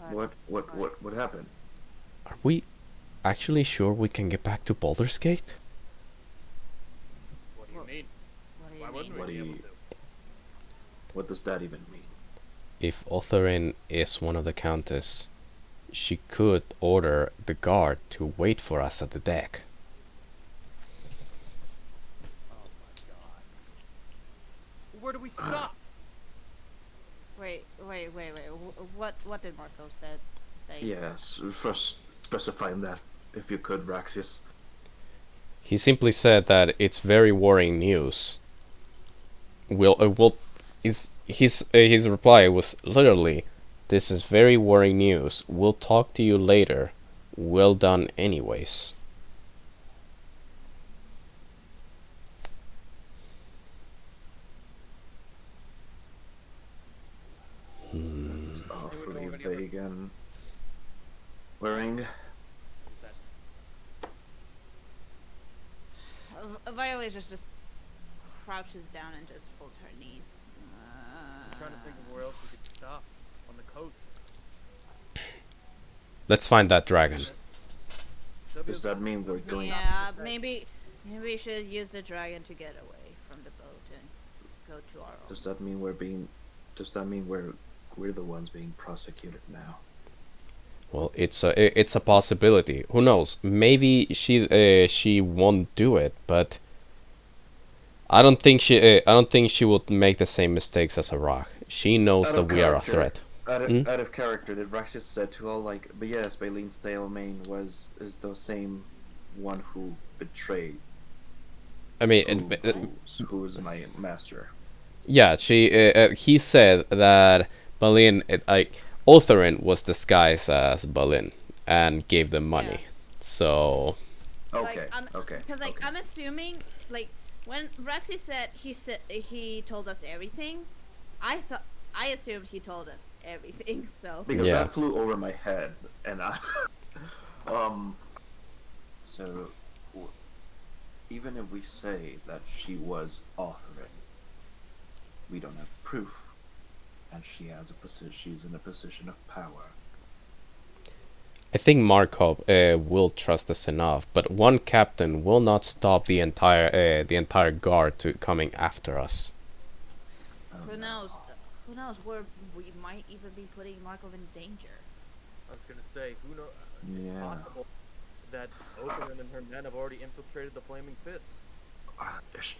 What happened? Are we actually sure we can get back to Baldur's Gate? What do you mean? what do you Why mean? wouldn't What we do be you- able to? What does that even mean? If Otherin is one of the Countess, she could order the guard to wait for us at the deck. Oh my god. Where do we stop? Wait. What did Marco say? Yes, first specifying that, if you could, Raxius. He simply said that it's very worrying news. His reply was literally, "This is very worrying news. We'll talk to you later. Well done, anyways." pagan wearing? Is that Violet just crouches down and just holds her knees. I'm trying to think of where else we could stop on the coast. Let's find that dragon. Does that mean we're going? Yeah, maybe we should use the dragon to get away from the boat and go to our own. Does that mean we're being? Does that mean we're the ones being prosecuted now? Well, it's a possibility. Who knows? Maybe she won't do it, but I don't think she would make the same mistakes as a rock. She knows Out that of we are a character. threat. Out of character, did Raxus said to all like, but yes, Baylene's Dalemain is the same one who betrayed. I mean, Who is my master? yeah, he said that Balin, Otherin was disguised as Balin and gave them money. Yeah. So Okay, okay. Because like okay. I'm assuming like when Rexy said he told us everything, I assumed he told us everything. So Because Yeah. that flew over my head, and I, so even if we say that she was authoring, we don't have proof, and she has a position. She's in a position of power. I think Markov will trust us enough, but one captain will not stop the entire guard to coming after us. who knows? Who knows where we might even be putting Markov in danger. I was gonna say, who knows? It's Yeah. possible that Oberyn and her men have already infiltrated the Flaming Fist.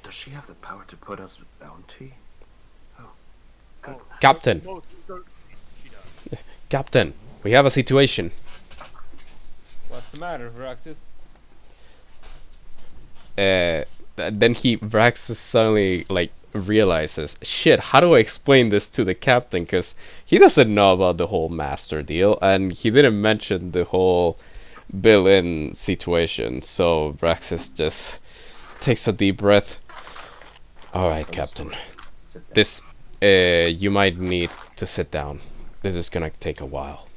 Does she have the power to put us with bounty? Oh, good. Captain, Most certainly she does. Captain, we have a situation. What's the matter, Viraxis? Then Vrax suddenly like realizes, shit, how do I explain this to the captain? Because he doesn't know about the whole master deal, and he didn't mention the whole Bill-in situation. So Vraxis just takes a deep breath. All right, Captain. Sit down. This, you might need to sit down. This is gonna take a while.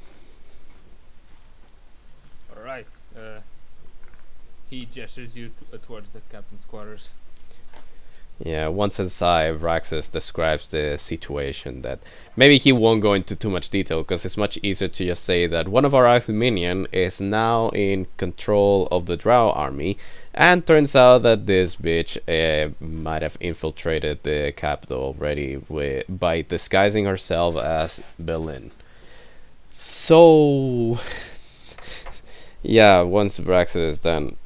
All right. He gestures you towards the captain's quarters. Yeah, once inside, Vraxis describes the situation that maybe he won't go into too much detail because it's much easier to just say that one of our Aximinian is now in control of the Drow army, and turns out that this bitch might have infiltrated the capital already by disguising herself as Berlin. So, yeah, once Vraxis is done,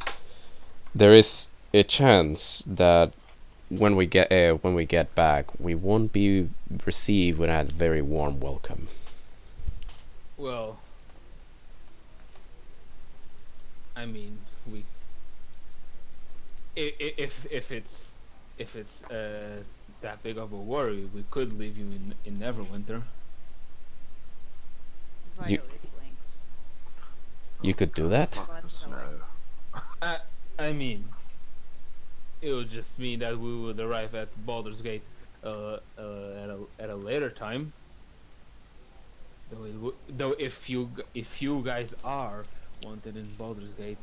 there is a chance that when we get back, we won't be received with a very warm welcome. Well, I mean, we. If it's that big of a worry, we could leave you in Neverwinter. You- Violet blinks. You could do that? Fuck the Glasses away. snow. I mean, it would just mean that we would arrive at Baldur's Gate at a later time. Though if you guys are wanted in Baldur's Gate,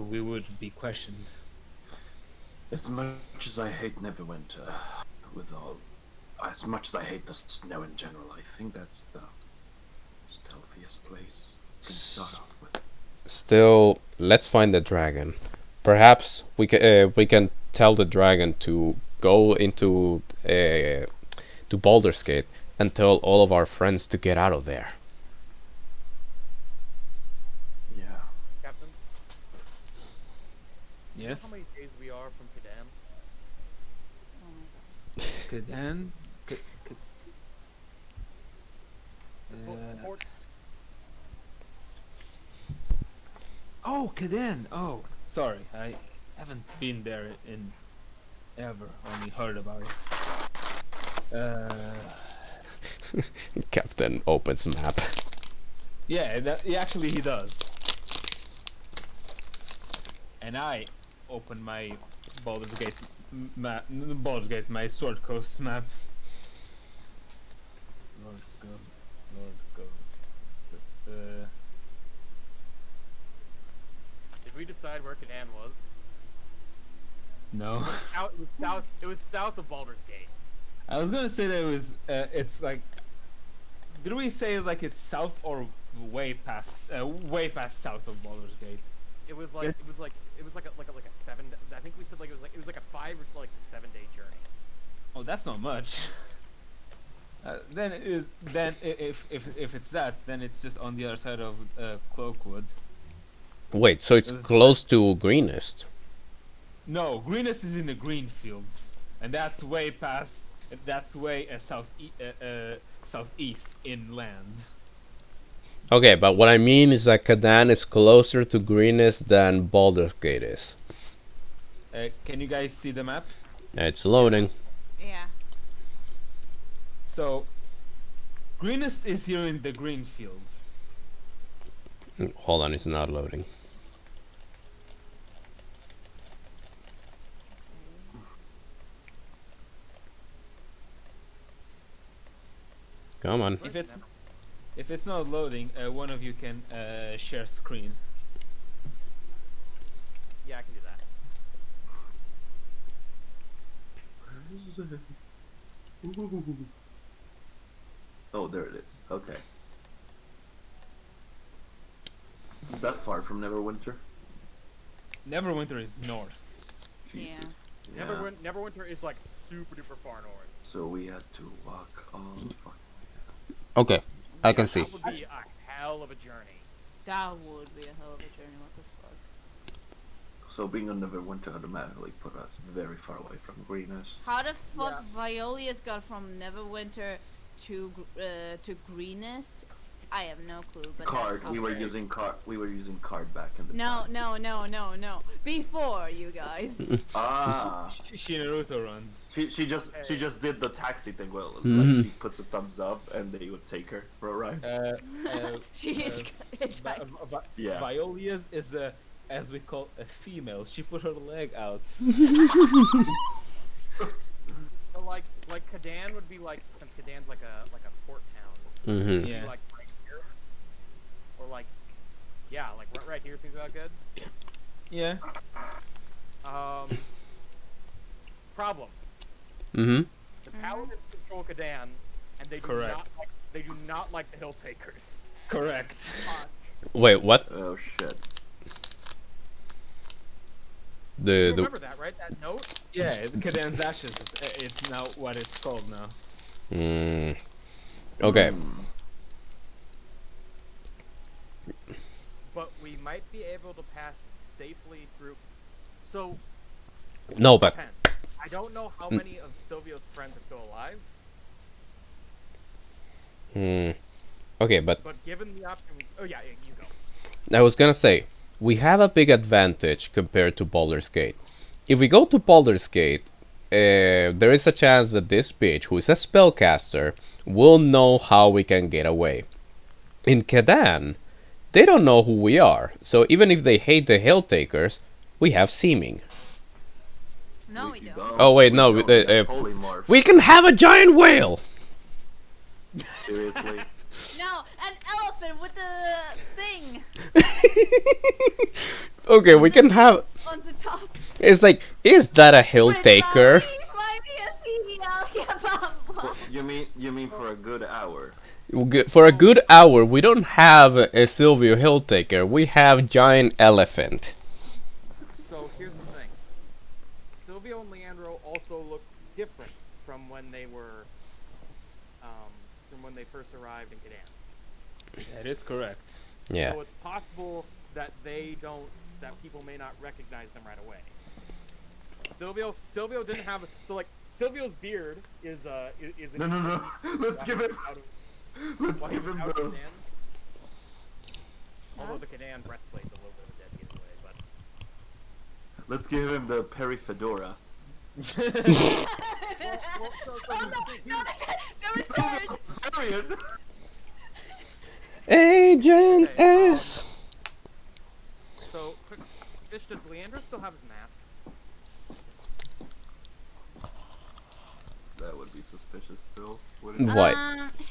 we would be questioned. As much as I hate Neverwinter, as much as I hate the snow in general, I think that's the stealthiest place to start off with. Still, let's find the dragon. Perhaps we can tell the dragon to go into to Baldur's Gate and tell all of our friends to get out of there. Yeah. Captain, you know Yes. how many days we are from Kadam? Oh my god. Kadan. Port- Oh, Kadan. Oh, sorry, I haven't been there in ever. Only heard about it. Captain opens map. Yeah, actually he does. And I open my Baldur's Gate map, Baldur's Gate, my Sword Coast map. Sword Coast, Sword Coast. Did we decide where Kadan was? No. Out. It was south. It was south of Baldur's Gate. I was gonna say that it was. It's like. Did we say like it's south or way past south of Baldur's Gate? It was like a 7. I think we said like it was like a 5 or like 7 day journey. Oh, that's not much. Then it is. Then if it's that, then it's just on the other side of Cloakwood. Wait, so it's It was- close to Greenest. No, Greenest is in the green fields, and that's way past. That's way southeast inland. Okay, but what I mean is that Kadan is closer to Greenest than Baldur's Gate is. Can you guys see the map? It's loading. Yeah. So, Greenest is here in the green fields. Hold on, it's not loading. Come on. If it's not loading, one of you can share screen. Yeah, I can do that. Oh, there it is. Okay. Is that far from Neverwinter? Neverwinter is north. Yeah. Yeah. Neverwinter is like super duper far north. So we had to walk all the fucking Okay, I can see. That would be a hell of a journey. That would be a hell of a journey. What the fuck? So being on Neverwinter automatically put us very far away from Greenest. How the fuck Violius got from Neverwinter to Greenest? I have no clue. But Card. that's We were hilarious. using card. We were using card back in the No, time. no. Before you guys. Ah. She Naruto run. She just did the taxi thing. Well, Mhm. like she puts a thumbs up and they would take her for a ride. She is hitchhiking. Yeah. Violia's is a, as we call, a female. She put her leg out. So like Kadan would be like, since Kadan's like a port town. Mm-hmm. It'd be Yeah. like right here, or like like right here seems about good. Yeah. Problem. Mm-hmm. The Paladins control Kadan, and they do Correct. not like the Hill Takers. Correct. Wait, what? Oh shit. You The remember that, right? That note. Yeah, Kadan's Ashes. It's now what it's called now. Okay. But we might be able to pass safely through. So No, but depends. I don't know how many of Silvio's friends are still alive, okay, but but given the option, oh yeah, you go. I was gonna say we have a big advantage compared to Baldur's Gate. If we go to Baldur's Gate, there is a chance that this bitch, who is a spellcaster, will know how we can get away. In Kadan, they don't know who we are, so even if they hate the Helltakers, we have seeming. No, we don't. Oh, wait, no, We polymorph. We can have a giant whale. Seriously. No, an elephant with the thing Okay, we can have. on the top. It's like, is that a Helltaker? You mean for a good hour? For a good hour, we don't have a Silvio Helltaker. We have giant elephant. So here's the thing. Silvio and Leandro also look different from when they were, from when they first arrived in Kadan. That is correct. Yeah. So it's possible that that people may not recognize them right away. Silvio didn't have, Silvio's beard is No. Let's give him. Let's while he give was him out the. in Kadan. Although the Kadan breastplate's a little bit of a dead giveaway, but Let's give him the Perry fedora. The return. Period. Agent Okay, S. so quick fish, does Leandro still have his mask? That would be suspicious. suspicious still. What is What?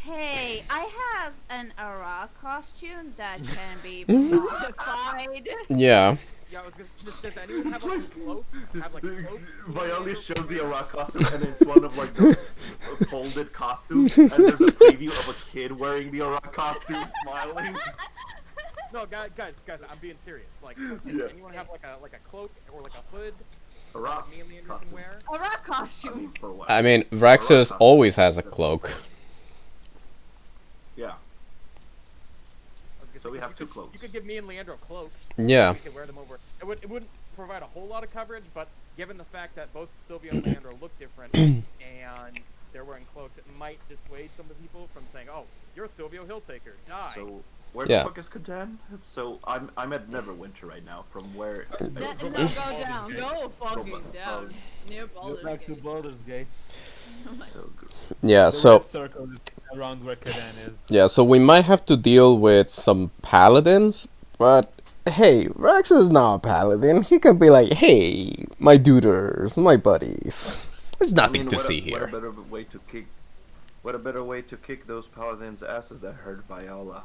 Hey, I have an Ara costume that can be modified. Yeah. Yeah, I was gonna. Does anyone have like a cloak? Have like cloaks? Viola shows the Iraq costume, and it's one of like those folded costumes, and there's a preview of a kid wearing the Iraq costume, smiling. No, guys, I'm being serious. Like, does Yeah. anyone have like a cloak or like a hood? Iraq Me and Leander can costume. wear. Ara I costume. mean, for what? I mean, Vraxus always has a cloak. Yeah. I was gonna So we say, have you two could- cloaks. You could give me and Leandro cloaks. Yeah. We could wear them over. It wouldn't provide a whole lot of coverage, but given the fact that both Sylvia and Leandro look different and they're wearing cloaks, it might dissuade some of the people from saying, "Oh, you're Silvio Hilltaker, die." So where Yeah. the fuck is Catan? So I'm at Neverwinter right now. From where? No, go down. Go fucking down. Near Go Baldur's back to Gate. Baldur's Gate. Yeah, The so red circle is around where Kadan is. yeah, so we might have to deal with some paladins, but hey, Rex is not a paladin. He can be like, hey, my duders, my buddies. There's nothing to see What a here. better way to kick? What a better way to kick those paladins' asses that hurt Viola.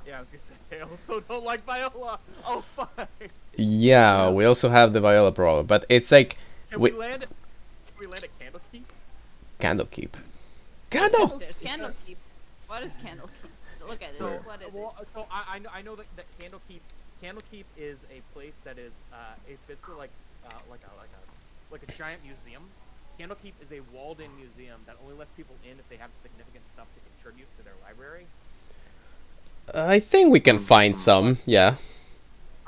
Yeah, I was gonna say, I also don't like Viola. Oh, fuck. Yeah, we also have the Viola problem, but it's like Can we we land? Can we land at Candlekeep? Candlekeep. Candle. There's Candlekeep. What is Candlekeep? Look at it. So, What is it? well, so I know that Candlekeep is a place that is it's basically like a giant museum. Candlekeep is a walled-in museum that only lets people in if they have significant stuff to contribute to their library. I think we can find some. Yeah.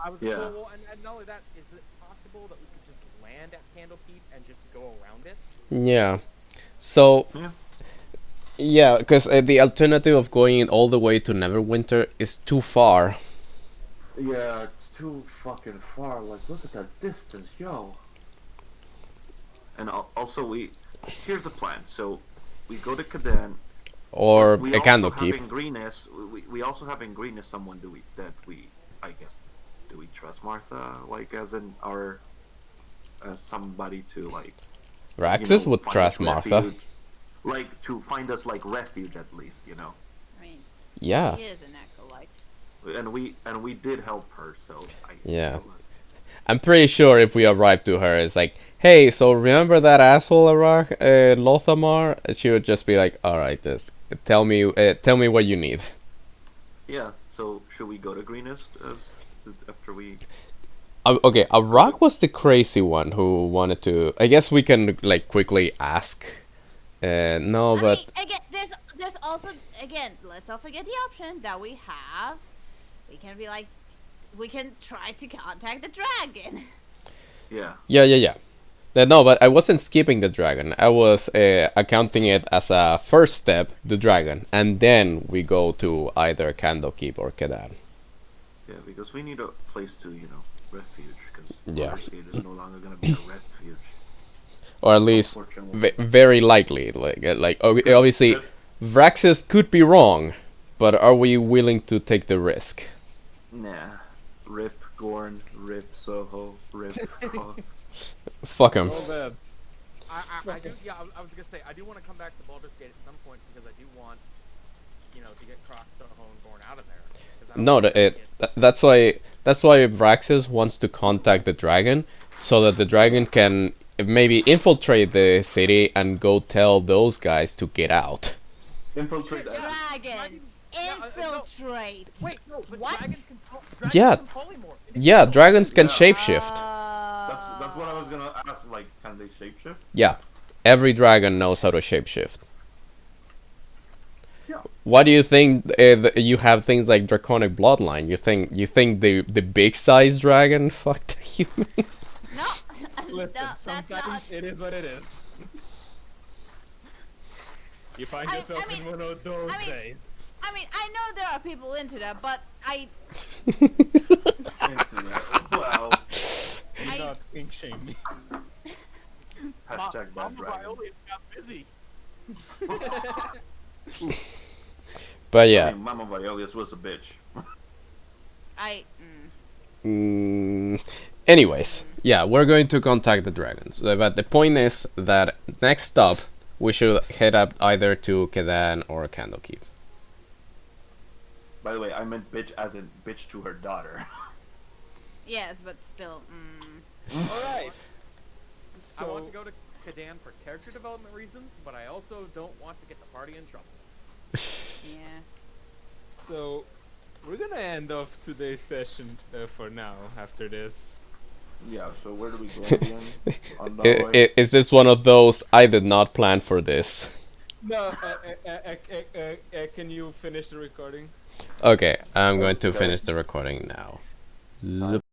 I was Yeah. well, and not only that, is it possible that we could just land at Candlekeep and just go around it? Yeah. So. Yeah. Yeah, because the alternative of going all the way to Neverwinter is too far. Yeah, it's too fucking far. Like, look at that distance, yo. And also, here's the plan. So, we go to Kadan. Or we a also Candlekeep. have in Greenest. We also have in Greenest someone I guess, do we trust Martha? Like, as in our somebody to like. Raxus would find trust us Martha. refuge. Like to find us like refuge at least, I mean, Yeah. he is an acolyte. And we did help her, so Yeah. I'm pretty sure if we arrive to her, it's like, hey, so remember that asshole Lothamar? And she would just be like, all right, just tell me what you need. Yeah. So should we go to Greenest after we? Okay, Arak was the crazy one who wanted to. I guess we can like quickly ask. No, I but mean, again, there's also let's not forget the option that we have. We can be like, we can try to contact the dragon. Yeah. yeah. No, but I wasn't skipping the dragon. I was accounting it as a first step, the dragon, and then we go to either Candlekeep or Kedan. Yeah, because we need a place to refuge because Yeah. Gate is no longer gonna be a refuge. Or at least Unfortunately. very likely. Obviously, Vraxis could be wrong, but are we willing to take the risk? Nah. Rip Gorn, Rip Soho, Rip Cox. Fuck him. Oh man. I do. Yeah, I was gonna say I do want to come back to Baldur's Gate at some point because I do want, to get Croc, Soho, and Gorn out of there. 'Cause I don't No, want to get- that's why Vraxis wants to contact the dragon, so that the dragon can maybe infiltrate the city and go tell those guys to get out. Infiltrate that. Dragon, no. infiltrate. Wait, no, but What? dragons can Yeah. can polymorph. Yeah, dragons can Yeah. shapeshift. That's what I was gonna ask. Like, can they shapeshift? Yeah, every dragon knows how to shapeshift. Yeah. Why do you think you have things like draconic bloodline? You think the big size dragon fucked a human? No, Listen, that's sometimes not. it is what it is. You find yourself I mean- in one of those I mean- days. I mean, I know there are people into that, but Wow. Do not kink shame me. Hashtag bad Mama dragon. Viola got busy. But I yeah. mean, Mama Violius was a bitch. Anyways, yeah, we're going to contact the dragons. But the point is that next up, we should head up either to Kedan or Candlekeep. By the way, I meant bitch as in bitch to her daughter. Yes, but still. All right. I want So to go to Kadan for character development reasons, but I also don't want to get the party in trouble. Yeah. so we're gonna end off today's session for now. After this. Yeah, so where do we go again? On the way? Is this one of those I did not plan for this? No. Can you finish the recording? Okay, I'm going to Okay. finish the recording now.